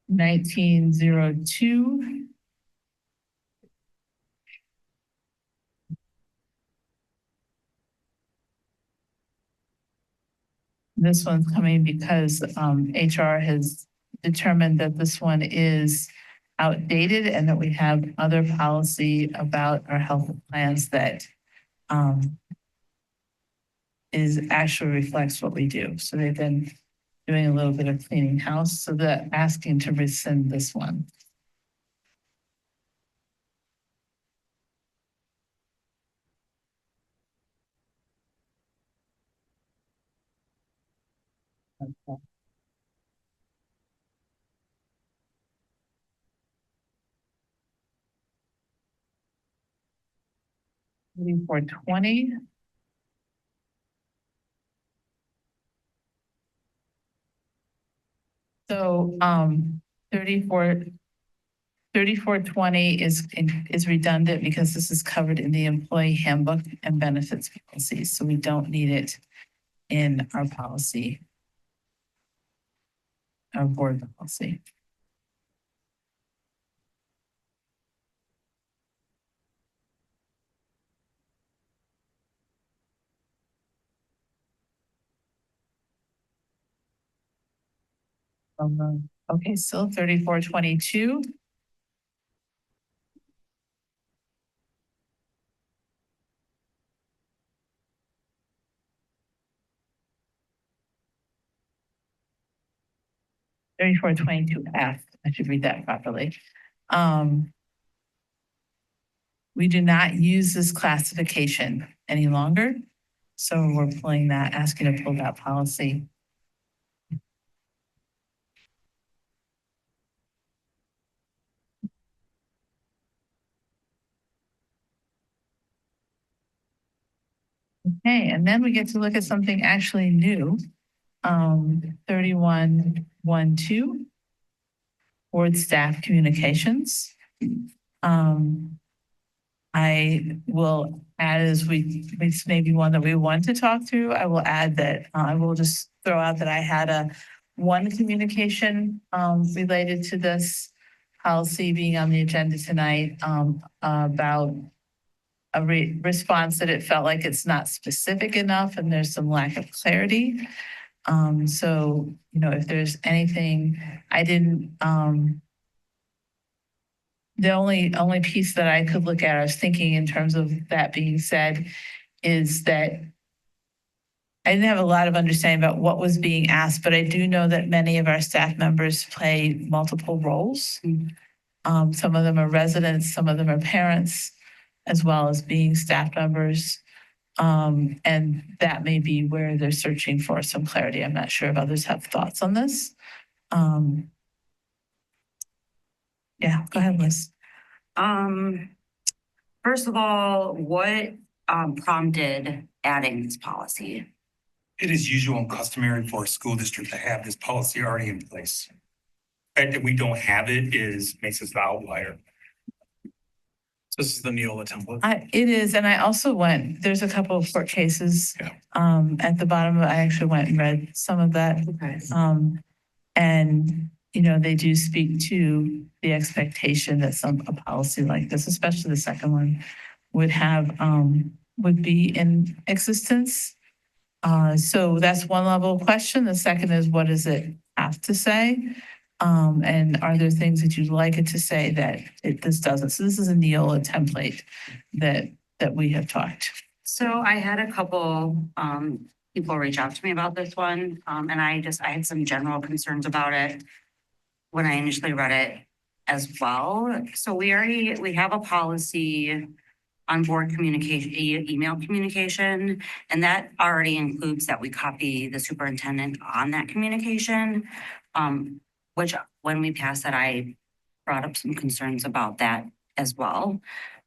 1902. This one's coming because HR has determined that this one is outdated and that we have other policy about our health plans that is actually reflects what we do. So they've been doing a little bit of cleaning house, so they're asking to rescind this one. Okay. 3420. So 3420 is redundant because this is covered in the employee handbook and benefits policy. So we don't need it in our policy, our board policy. Okay, still 3422. Thirty-four 22F. I should read that properly. We do not use this classification any longer. So we're pulling that, asking to pull that policy. Okay, and then we get to look at something actually new. 3112. Board staff communications. I will add as it's maybe one that we want to talk through. I will add that I will just throw out that I had one communication related to this policy being on the agenda tonight about a response that it felt like it's not specific enough and there's some lack of clarity. So, if there's anything I didn't, the only piece that I could look at, I was thinking in terms of that being said, is that I didn't have a lot of understanding about what was being asked, but I do know that many of our staff members play multiple roles. Some of them are residents, some of them are parents, as well as being staff members. And that may be where they're searching for some clarity. I'm not sure if others have thoughts on this. Yeah, go ahead, Liz. First of all, what prompted adding this policy? It is usual and customary for a school district to have this policy already in place. The fact that we don't have it makes us the outlier. This is the Neola template. It is, and I also there's a couple of court cases. At the bottom, I actually went and read some of that. Okay. And, they do speak to the expectation that a policy like this, especially the second one, would be in existence. So that's one level of question. The second is, what does it have to say? And are there things that you'd like it to say that this doesn't? So this is a Neola template that we have talked. So I had a couple people reach out to me about this one, and I had some general concerns about it when I initially read it as well. So we have a policy onboard communication, email communication. And that already includes that we copy the superintendent on that communication. Which when we passed that, I brought up some concerns about that as well.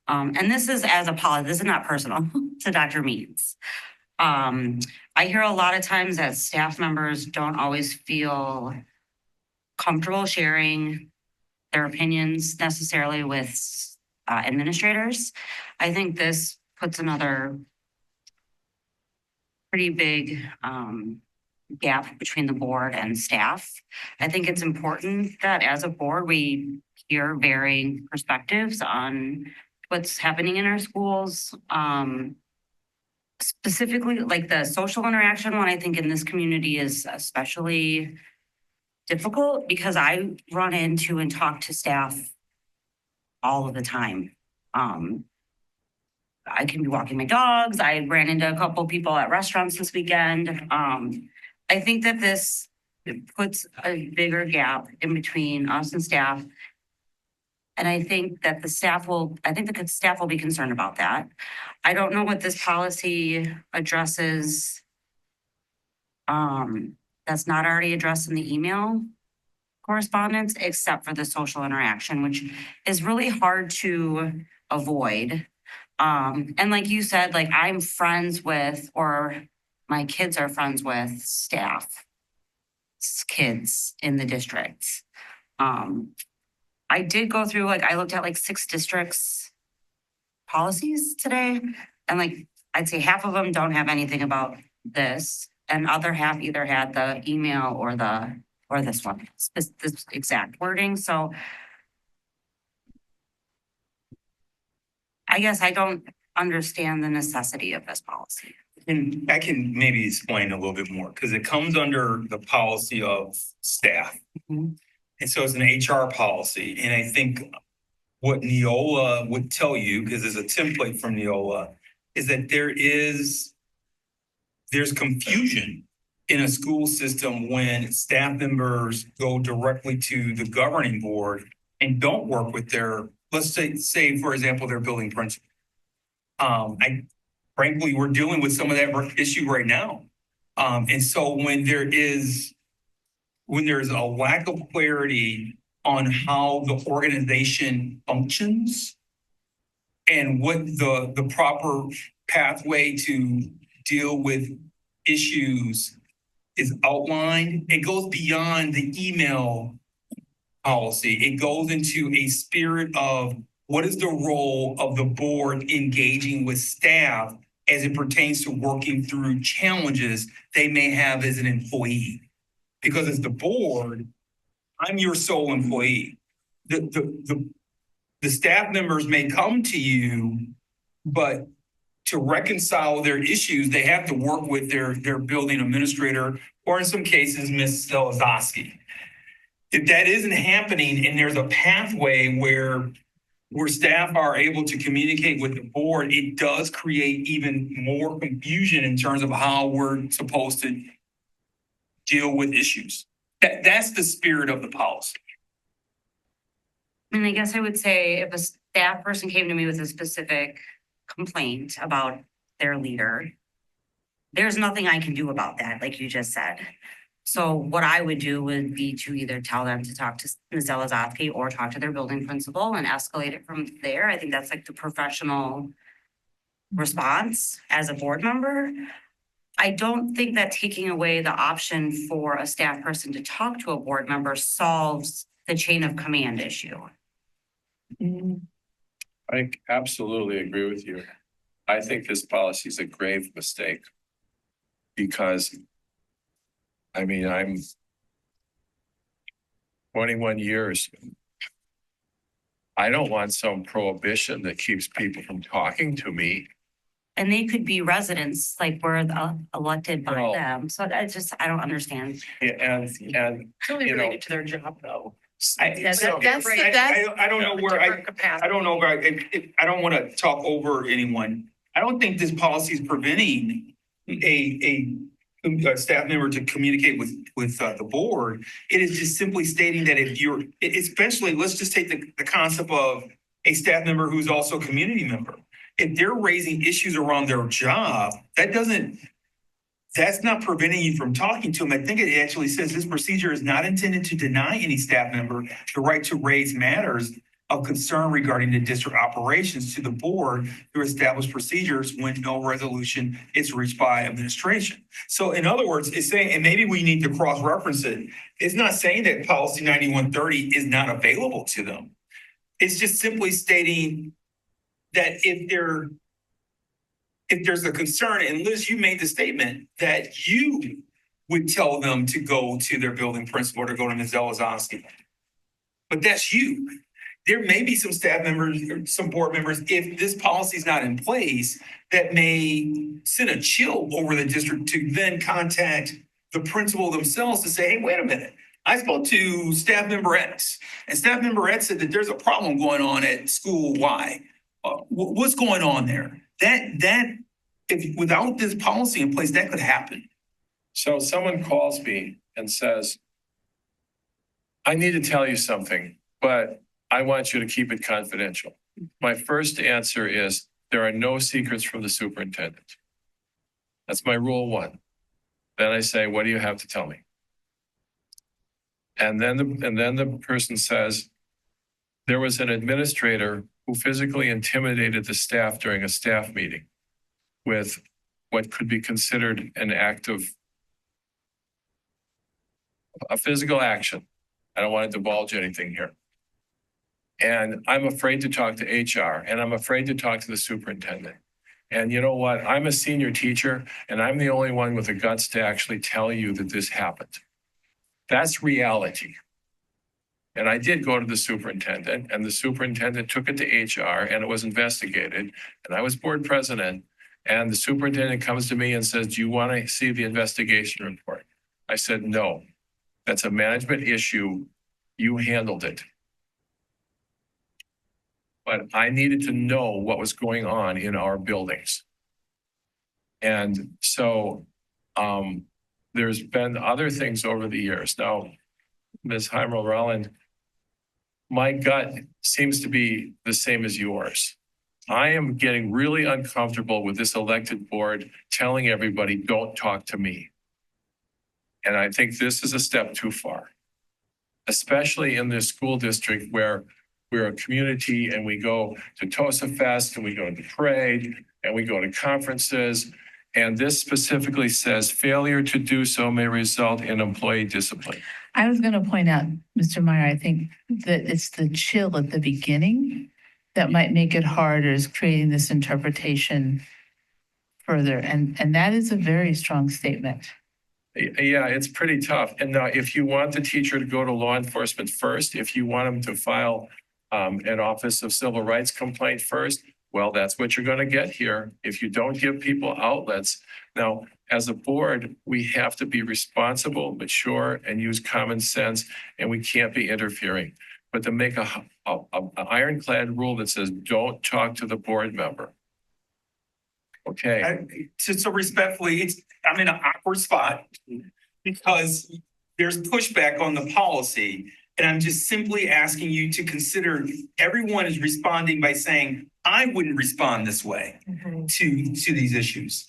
And this is as a policy, this is not personal to Dr. Means. I hear a lot of times that staff members don't always feel comfortable sharing their opinions necessarily with administrators. I think this puts another pretty big gap between the board and staff. I think it's important that as a board, we hear varying perspectives on what's happening in our schools. Specifically, like the social interaction one, I think in this community is especially difficult because I run into and talk to staff all of the time. I can be walking my dogs. I ran into a couple people at restaurants this weekend. I think that this puts a bigger gap in between us and staff. And I think that the staff will be concerned about that. I don't know what this policy addresses. That's not already addressed in the email correspondence, except for the social interaction, which is really hard to avoid. And like you said, like I'm friends with, or my kids are friends with staff, kids in the district. I did go through, like, I looked at like 6 districts policies today, and like, I'd say half of them don't have anything about this, and other half either had the email or this one, this exact wording. So I guess I don't understand the necessity of this policy. And I can maybe explain a little bit more because it comes under the policy of staff. And so it's an HR policy. And I think what Neola would tell you, because there's a template from Neola, is that there's confusion in a school system when staff members go directly to the governing board and don't work with their, let's say for example, their building principal. Frankly, we're dealing with some of that issue right now. And so when there's a lack of clarity on how the organization functions and what the proper pathway to deal with issues is outlined, it goes beyond the email policy. It goes into a spirit of what is the role of the board engaging with staff as it pertains to working through challenges they may have as an employee. Because as the board, I'm your sole employee. The staff members may come to you, but to reconcile their issues, they have to work with their building administrator, or in some cases, Ms. Zelazowski. If that isn't happening and there's a pathway where staff are able to communicate with the board, it does create even more confusion in terms of how we're supposed to deal with issues. That's the spirit of the policy. And I guess I would say if a staff person came to me with a specific complaint about their leader, there's nothing I can do about that, like you just said. So what I would do would be to either tell them to talk to Ms. Zelazowski or talk to their building principal and escalate it from there. I think that's like the professional response as a board member. I don't think that taking away the option for a staff person to talk to a board member solves the chain of command issue. I absolutely agree with you. I think this policy is a grave mistake because, I mean, I'm 21 years. I don't want some prohibition that keeps people from talking to me. And they could be residents, like we're elected by Well, them. So I don't understand. And It's only you know, related to their job though. I don't know where I don't know where I don't want to talk over anyone. I don't think this policy is preventing a staff member to communicate with the board. It is just simply stating that if you're, especially, let's just take the concept of a staff member who's also a community member. if they're raising issues around their job, that's not preventing you from talking to them. I think it actually says this procedure is not intended to deny any staff member the right to raise matters of concern regarding the district operations to the board through established procedures when no resolution is reached by administration. So in other words, it's saying, and maybe we need to cross-reference it. It's not saying that policy 9130 is not available to them. It's just simply stating that if there's a concern, and Liz, you made the statement that you would tell them to go to their building principal or to go to Ms. Zelazowski. But that's you. There may be some staff members or some board members, if this policy is not in place, that may send a chill over the district to then contact the principal themselves to say, hey, wait a minute. I spoke to staff member X, and staff member X said that there's a problem going on at school Y. What's going on there? If without this policy in place, that could happen. So someone calls me and says, I need to tell you something, but I want you to keep it confidential. My first answer is there are no secrets from the superintendent. That's my rule one. Then I say, what do you have to tell me? And then the person says, there was an administrator who physically intimidated the staff during a staff meeting with what could be considered an act of a physical action. I don't want to divulge anything here. And I'm afraid to talk to HR, and I'm afraid to talk to the superintendent. And you know what? I'm a senior teacher, and I'm the only one with the guts to actually tell you that this happened. That's reality. And I did go to the superintendent, and the superintendent took it to HR, and it was investigated. And I was board president, and the superintendent comes to me and says, do you want to see the investigation report? I said, no, that's a management issue. You handled it. But I needed to know what was going on in our buildings. And so there's been other things over the years. Now, Ms. Heimer-Relland, my gut seems to be the same as yours. I am getting really uncomfortable with this elected board telling everybody, don't talk to me. And I think this is a step too far, especially in this school district where we're a community and we go to TOSA Fest and we go to parade and we go to conferences. And this specifically says failure to do so may result in employee discipline. I was going to point out, Mr. Meyer, I think that it's the chill at the beginning that might make it harder, is creating this interpretation further. And that is a very strong statement. Yeah, it's pretty tough. And now if you want the teacher to go to law enforcement first, if you want them to file an Office of Civil Rights complaint first, well, that's what you're going to get here if you don't give people outlets. Now, as a board, we have to be responsible, mature, and use common sense, and we can't be interfering. But to make an ironclad rule that says don't talk to the board member. Okay. So respectfully, I'm in an awkward spot because there's pushback on the policy. And I'm just simply asking you to consider everyone is responding by saying, I wouldn't respond this way to these issues.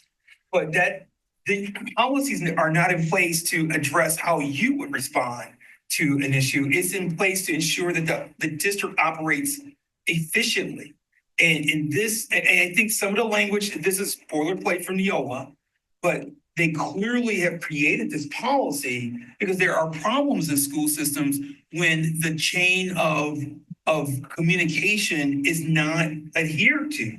But that the policies are not in place to address how you would respond to an issue. It's in place to ensure that the district operates efficiently. And I think some of the language, this is boilerplate from Neola, but they clearly have created this policy because there are problems in school systems when the chain of communication is not adhered to.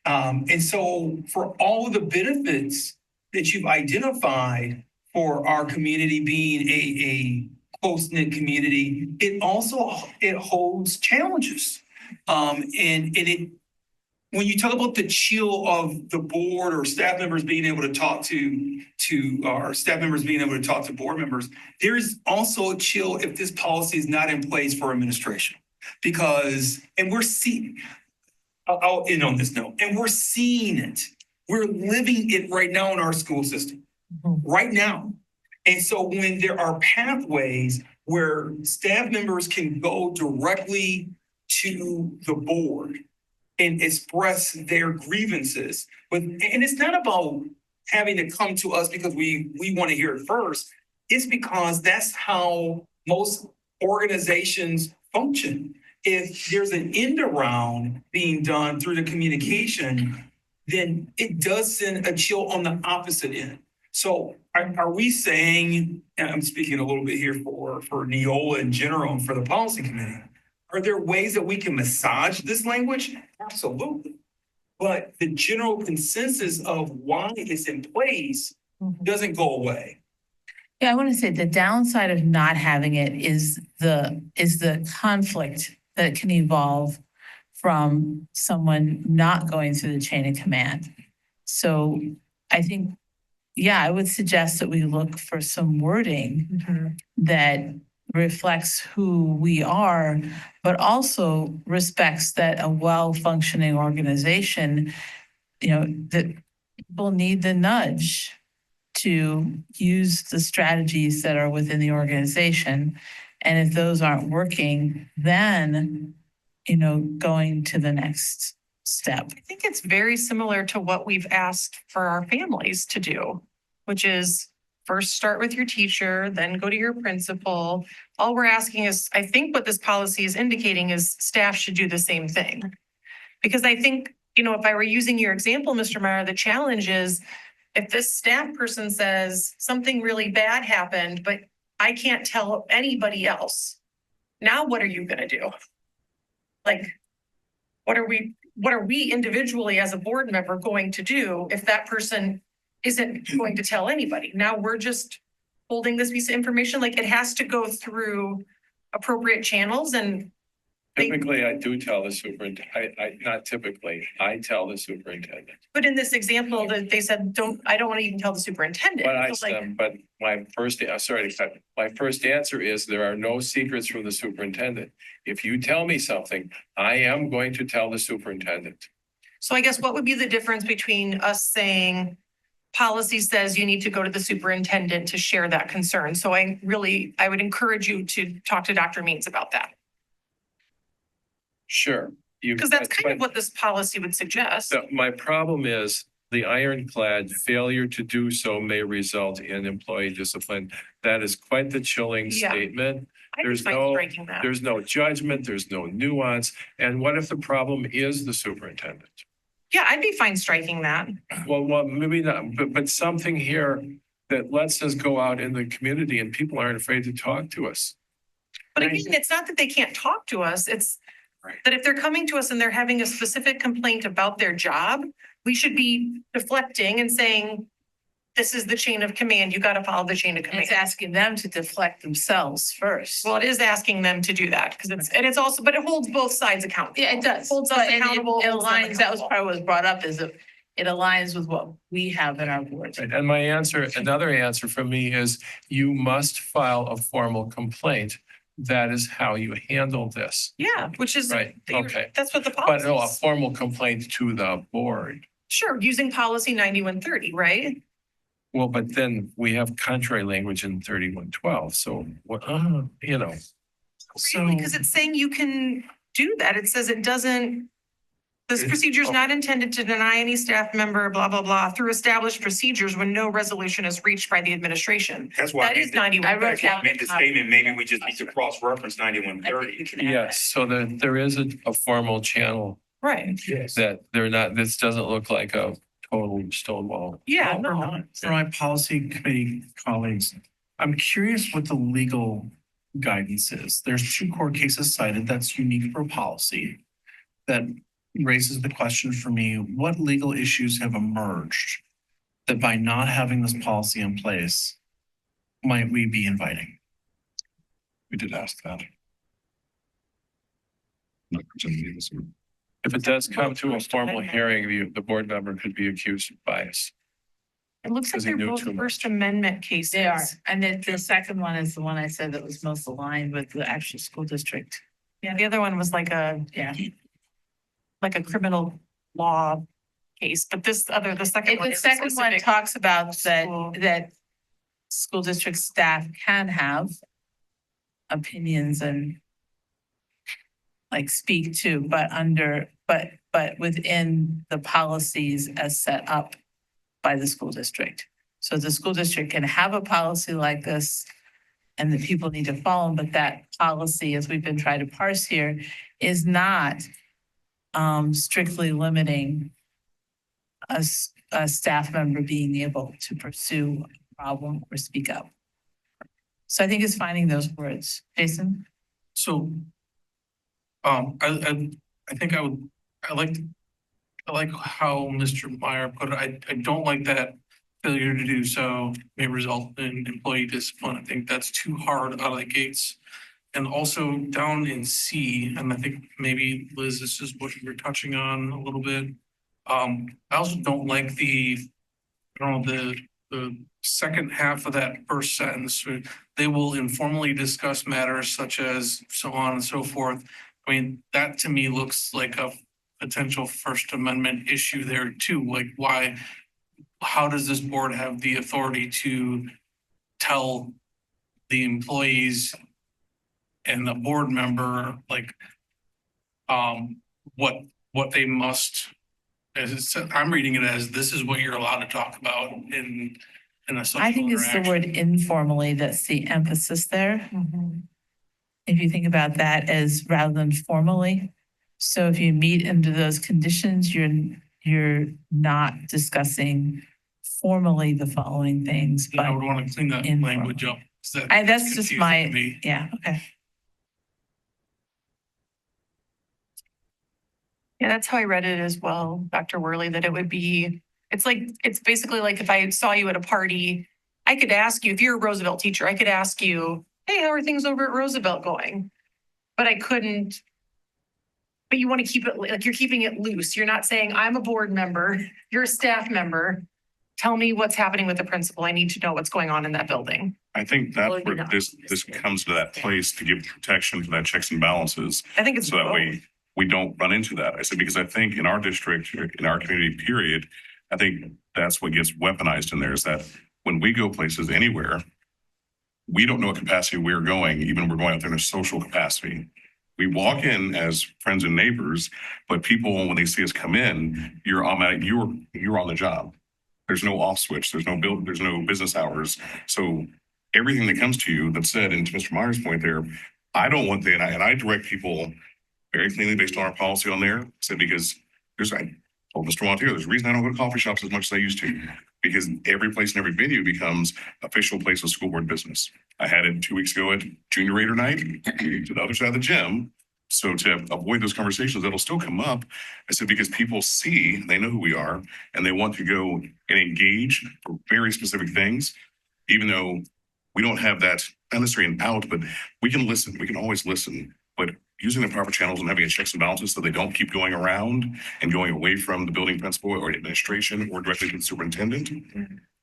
And so for all of the benefits that you've identified for our community being a close-knit community, it holds challenges. When you talk about the chill of the board or staff members being able to talk to board members, there is also a chill if this policy is not in place for administration. I'll end on this note, and we're seeing it. We're living it right now in our school system, right now. And so when there are pathways where staff members can go directly to the board and express their grievances. And it's not about having to come to us because we want to hear it first. It's because that's how most organizations function. If there's an end around being done through the communication, then it does send a chill on the opposite end. So are we saying, and I'm speaking a little bit here for Neola in general and for the policy committee, are there ways that we can massage this language? Absolutely. But the general consensus of why it's in place doesn't go away. Yeah, I want to say the downside of not having it is the conflict that can evolve from someone not going through the chain of command. So I think, yeah, I would suggest that we look for some wording that reflects who we are, but also respects that a well-functioning organization, that people need the nudge to use the strategies that are within the organization. And if those aren't working, then, going to the next step. I think it's very similar to what we've asked for our families to do, which is first start with your teacher, then go to your principal. All we're asking is, I think what this policy is indicating is staff should do the same thing. Because I think, if I were using your example, Mr. Meyer, the challenge is if this staff person says something really bad happened, but I can't tell anybody else, now what are you gonna do? Like, what are we individually as a board member going to do if that person isn't going to tell anybody? Now we're just holding this piece of information, like it has to go through appropriate channels and Typically, I do tell the superintendent, not typically, I tell the superintendent. but in this example that they said, I don't want to even tell the superintendent. But my first answer is there are no secrets from the superintendent. If you tell me something, I am going to tell the superintendent. So I guess what would be the difference between us saying policy says you need to go to the superintendent to share that concern? So I would encourage you to talk to Dr. Means about that. Sure. Because that's kind of what this policy would suggest. My problem is the ironclad failure to do so may result in employee discipline. That is quite the chilling statement. There's no judgment, there's no nuance. And what if the problem is the superintendent? Yeah, I'd be fine striking that. Well, maybe not, but something here that lets us go out in the community and people aren't afraid to talk to us. But again, it's not that they can't talk to us. It's that if they're coming to us and they're having a specific complaint about their job, we should be deflecting and saying, this is the chain of command. You got to follow the chain of command. It's asking them to deflect themselves first. Well, it is asking them to do that because it's also, but it holds both sides accountable. Yeah, it does. Holds us accountable. It aligns, that was part of what was brought up, is that it aligns with what we have in our board. Right. And another answer from me is you must file a formal complaint. That is how you handle this. Yeah, which is right. Okay. That's what the policy But no, a is. formal complaint to the board. Sure, using policy 9130, right? Well, but then we have contrary language in 3112. So what, So because it's saying you can do that. It says it doesn't. This procedure is not intended to deny any staff member, blah, blah, blah, through established procedures when no resolution is reached by the administration. That's why That is 91. I made the statement, maybe we just need to cross-reference 9130. yes, so there is a formal channel Right. that they're not, this doesn't look like a total stonewall. Yeah, For my policy committee colleagues, I'm curious what the legal guidance is. There's 2 court cases cited that's unique for policy that raises the question for me, what legal issues have emerged that by not having this policy in place, might we be inviting? We did ask that. If it does come to a formal hearing, the board member could be accused of bias. It looks like Because he they're knew both too much. First Amendment cases. They are. And then the second one is the one I said that was most aligned with the actual school district. Yeah, the other one was like a criminal law case, but the second one. The is second one specific. talks about that school district staff can have opinions and like speak to, but but within the policies as set up by the school district. So the school district can have a policy like this and the people need to follow them, but that policy, as we've been trying to parse here, is not strictly limiting a staff member being able to pursue a problem or speak up. So I think it's finding those words. Jason? So, I think I like how Mr. Meyer put it. I don't like that failure to do so may result in employee discipline. I think that's too hard out of the gates. And also down in C, and I think maybe Liz, this is what you were touching on a little bit. I also don't like the second half of that first sentence. They will informally discuss matters such as so on and so forth. I mean, that to me looks like a potential First Amendment issue there too. Like why, how does this board have the authority to tell the employees and the board member, like, what they must, as it said, I'm reading it as this is what you're allowed to talk about in a social I think it's the word informally that's the emphasis there. If you think about that as rather than formally. So if you meet under those conditions, you're not discussing formally the following things, I but would want to clean that informal. language up. That's just confusing my, to me. yeah, okay. Yeah, that's how I read it as well, Dr. Worley, that it would be, it's basically like if I saw you at a party, I could ask you, if you're a Roosevelt teacher, I could ask you, hey, how are things over at Roosevelt going? But I couldn't, but you want to keep it, like you're keeping it loose. You're not saying, I'm a board member, you're a staff member. Tell me what's happening with the principal. I need to know what's going on in that building. I think Well, that's where you're not. this comes to that place to give protection for that checks and balances. I think it's So that both. we don't run into that. I said, because I think in our district, in our community period, I think that's what gets weaponized in there is that when we go places anywhere, we don't know what capacity we're going, even we're going out there in a social capacity. We walk in as friends and neighbors, but people, when they see us come in, you're automatic, you're on the job. There's no off switch. There's no business hours. So everything that comes to you that's said, and to Mr. Meyer's point there, I don't want that. And I direct people very cleanly based on our policy on there. Said because I told Mr. Montier, there's a reason I don't go to coffee shops as much as I used to, because every place and every venue becomes official place of school board business. I had it 2 weeks ago at junior raider night to the other side of the gym. So to avoid those conversations, that'll still come up. I said, because people see, they know who we are, and they want to go and engage for very specific things, even though we don't have that, not necessarily an out, but we can listen. We can always listen. But using the proper channels and having a checks and balances so they don't keep going around and going away from the building principal or administration or directly to the superintendent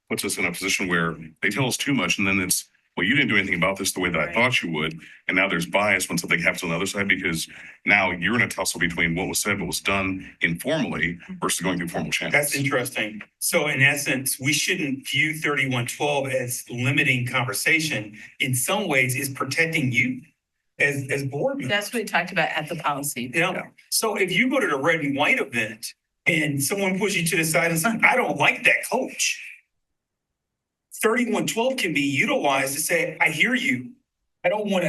puts us in a position where they tell us too much and then it's, well, you didn't do anything about this the way that I thought you would. And now there's bias when something happens on the other side because now you're in a tussle between what was said, what was done informally versus going through formal channels. That's interesting. So in essence, we shouldn't view 3112 as limiting conversation. In some ways, it's protecting you as board members. That's what we talked about at the policy. Yeah. So if you go to the red and white event and someone pushes you to the side and says, I don't like that coach. 3112 can be utilized to say, I hear you. I don't want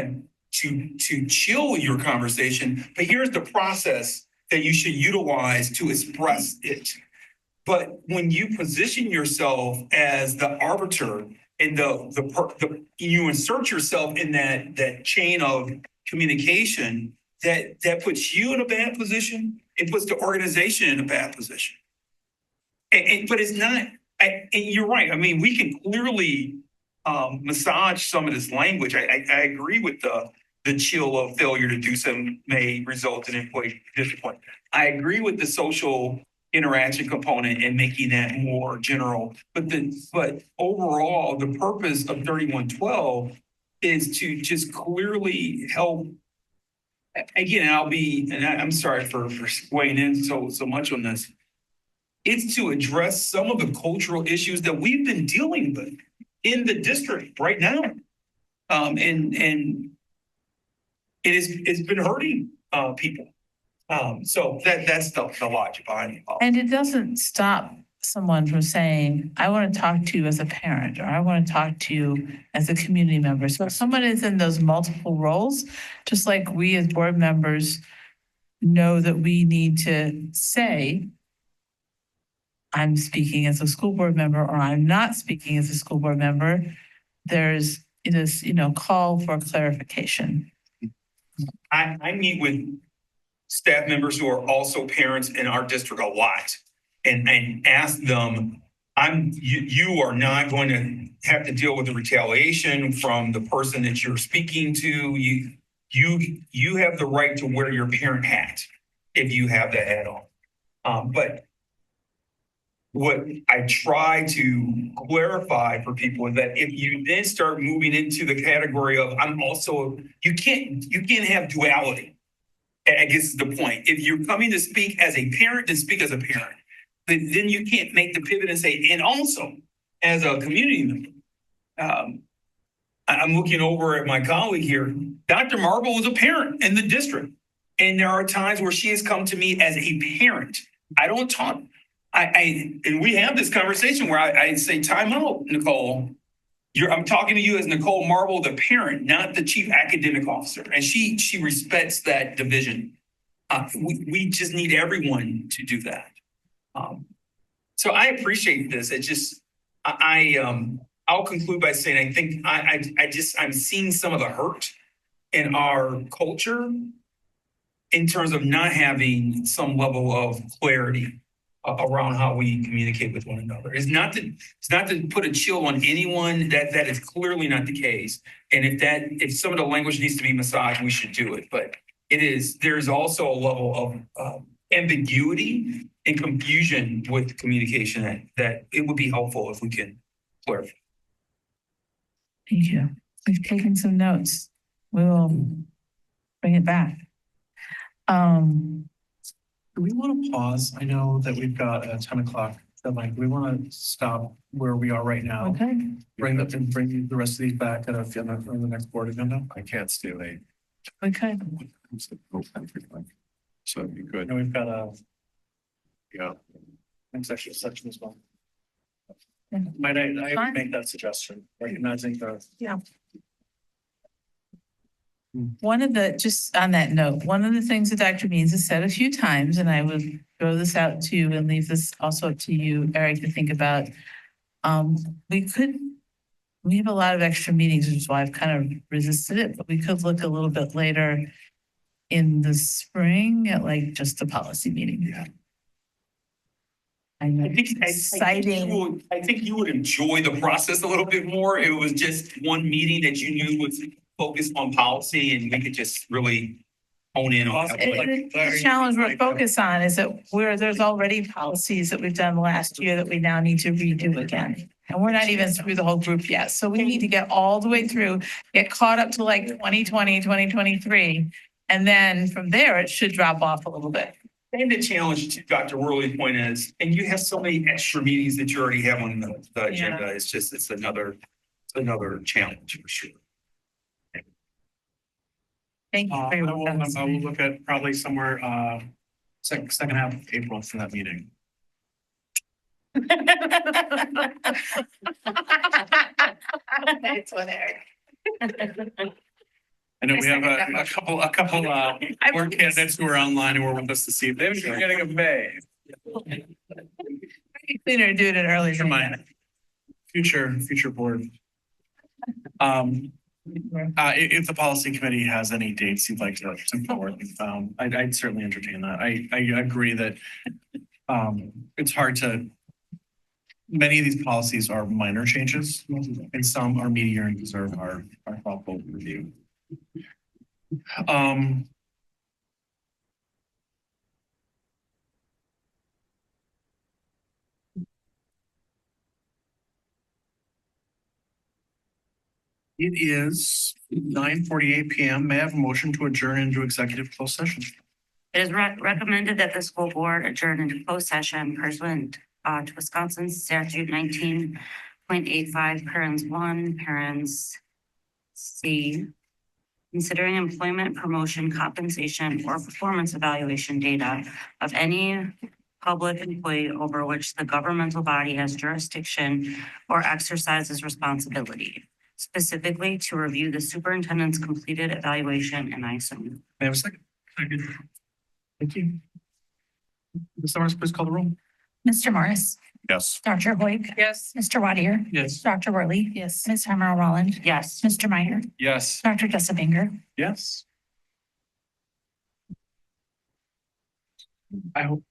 to chill your conversation, but here's the process that you should utilize to express it. But when you position yourself as the arbiter and you insert yourself in that chain of communication, that puts you in a bad position. It puts the organization in a bad position. But it's not. And you're right. I mean, we can clearly massage some of this language. I agree with the chill of failure to do something may result in employee discipline. I agree with the social interaction component and making that more general. But overall, the purpose of 3112 is to just clearly help. Again, I'm sorry for weighing in so much on this. It's to address some of the cultural issues that we've been dealing with in the district right now. And it's been hurting people. So that's the logic behind it. And it doesn't stop someone from saying, I want to talk to you as a parent, or I want to talk to you as a community member. So if someone is in those multiple roles, just like we as board members know that we need to say, I'm speaking as a school board member, or I'm not speaking as a school board member, there's this, call for clarification. I meet with staff members who are also parents in our district a lot and ask them, you are not going to have to deal with the retaliation from the person that you're speaking to. You have the right to wear your parent hat if you have that hat on. But what I try to clarify for people is that if you then start moving into the category of you can't have duality. I guess is the point. If you're coming to speak as a parent, then speak as a parent. But then you can't make the pivot and say, and also as a community member. I'm looking over at my colleague here. Dr. Marble is a parent in the district. And there are times where she has come to me as a parent. I don't talk. And we have this conversation where I say, time out, Nicole. I'm talking to you as Nicole Marble, the parent, not the chief academic officer. And she respects that division. We just need everyone to do that. So I appreciate this. It just, I'll conclude by saying, I think I'm seeing some of the hurt in our culture in terms of not having some level of clarity around how we communicate with one another. It's not to put a chill on anyone. That is clearly not the case. And if some of the language needs to be massaged, we should do it. But there's also a level of ambiguity and confusion with communication that it would be helpful if we can clarify. Thank you. We've taken some notes. We will bring it back. Do we want to pause? I know that we've got a 10 o'clock deadline. Do we want to stop where we are right now? Okay. Bring the rest of these back on the next board agenda? I can't stay late. Okay. So you could. And we've got a Yeah. executive section as well. Yeah. Might I Fine. make that suggestion, recognizing the. Yeah. Just on that note, one of the things that Dr. Means has said a few times, and I would throw this out to you and leave this also up to you, Eric, to think about. We have a lot of extra meetings, which is why I've kind of resisted it, but we could look a little bit later in the spring at like just the policy meeting. Yeah. I know. I think you would enjoy the process a little bit more. It was just one meeting that you knew was focused on policy, and we could just really hone in on. The challenge we're focused on is that there's already policies that we've done last year that we now need to redo again. And we're not even through the whole group yet. So we need to get all the way through, get caught up to like 2020, 2023. And then from there, it should drop off a little bit. And the challenge to Dr. Worley's point is, and you have so many extra meetings that you already have on the agenda. It's another challenge for sure. Thank you for your I will look at probably somewhere second half of April for that meeting. That's what Eric. I know we have a couple board candidates who are online who are with us this evening. They're getting a May. Cleaner to do it earlier. Never mind. Future board. If the policy committee has any dates you'd like to forward, I'd certainly entertain that. I agree that it's hard to. Many of these policies are minor changes, and some are meatier and deserve our thoughtful review. It is 9:48 p.m. May I have a motion to adjourn into executive closed session? It is recommended that the school board adjourn into closed session pursuant to Wisconsin statute 19.85, parens 1, parens C, considering employment, promotion, compensation, or performance evaluation data of any public employee over which the governmental body has jurisdiction or exercises responsibility, specifically to review the superintendent's completed evaluation, and I so move. May I have a second? Second. Thank you. Ms. Summers, please call the roll. Mr. Morris, Yes. Dr. Hoig, Yes. Mr. Wadier, Yes. Dr. Worley, Yes. Ms. Hammer Wallen, Yes. Mr. Minor, Yes. Dr. Jessefinger. Yes. I hope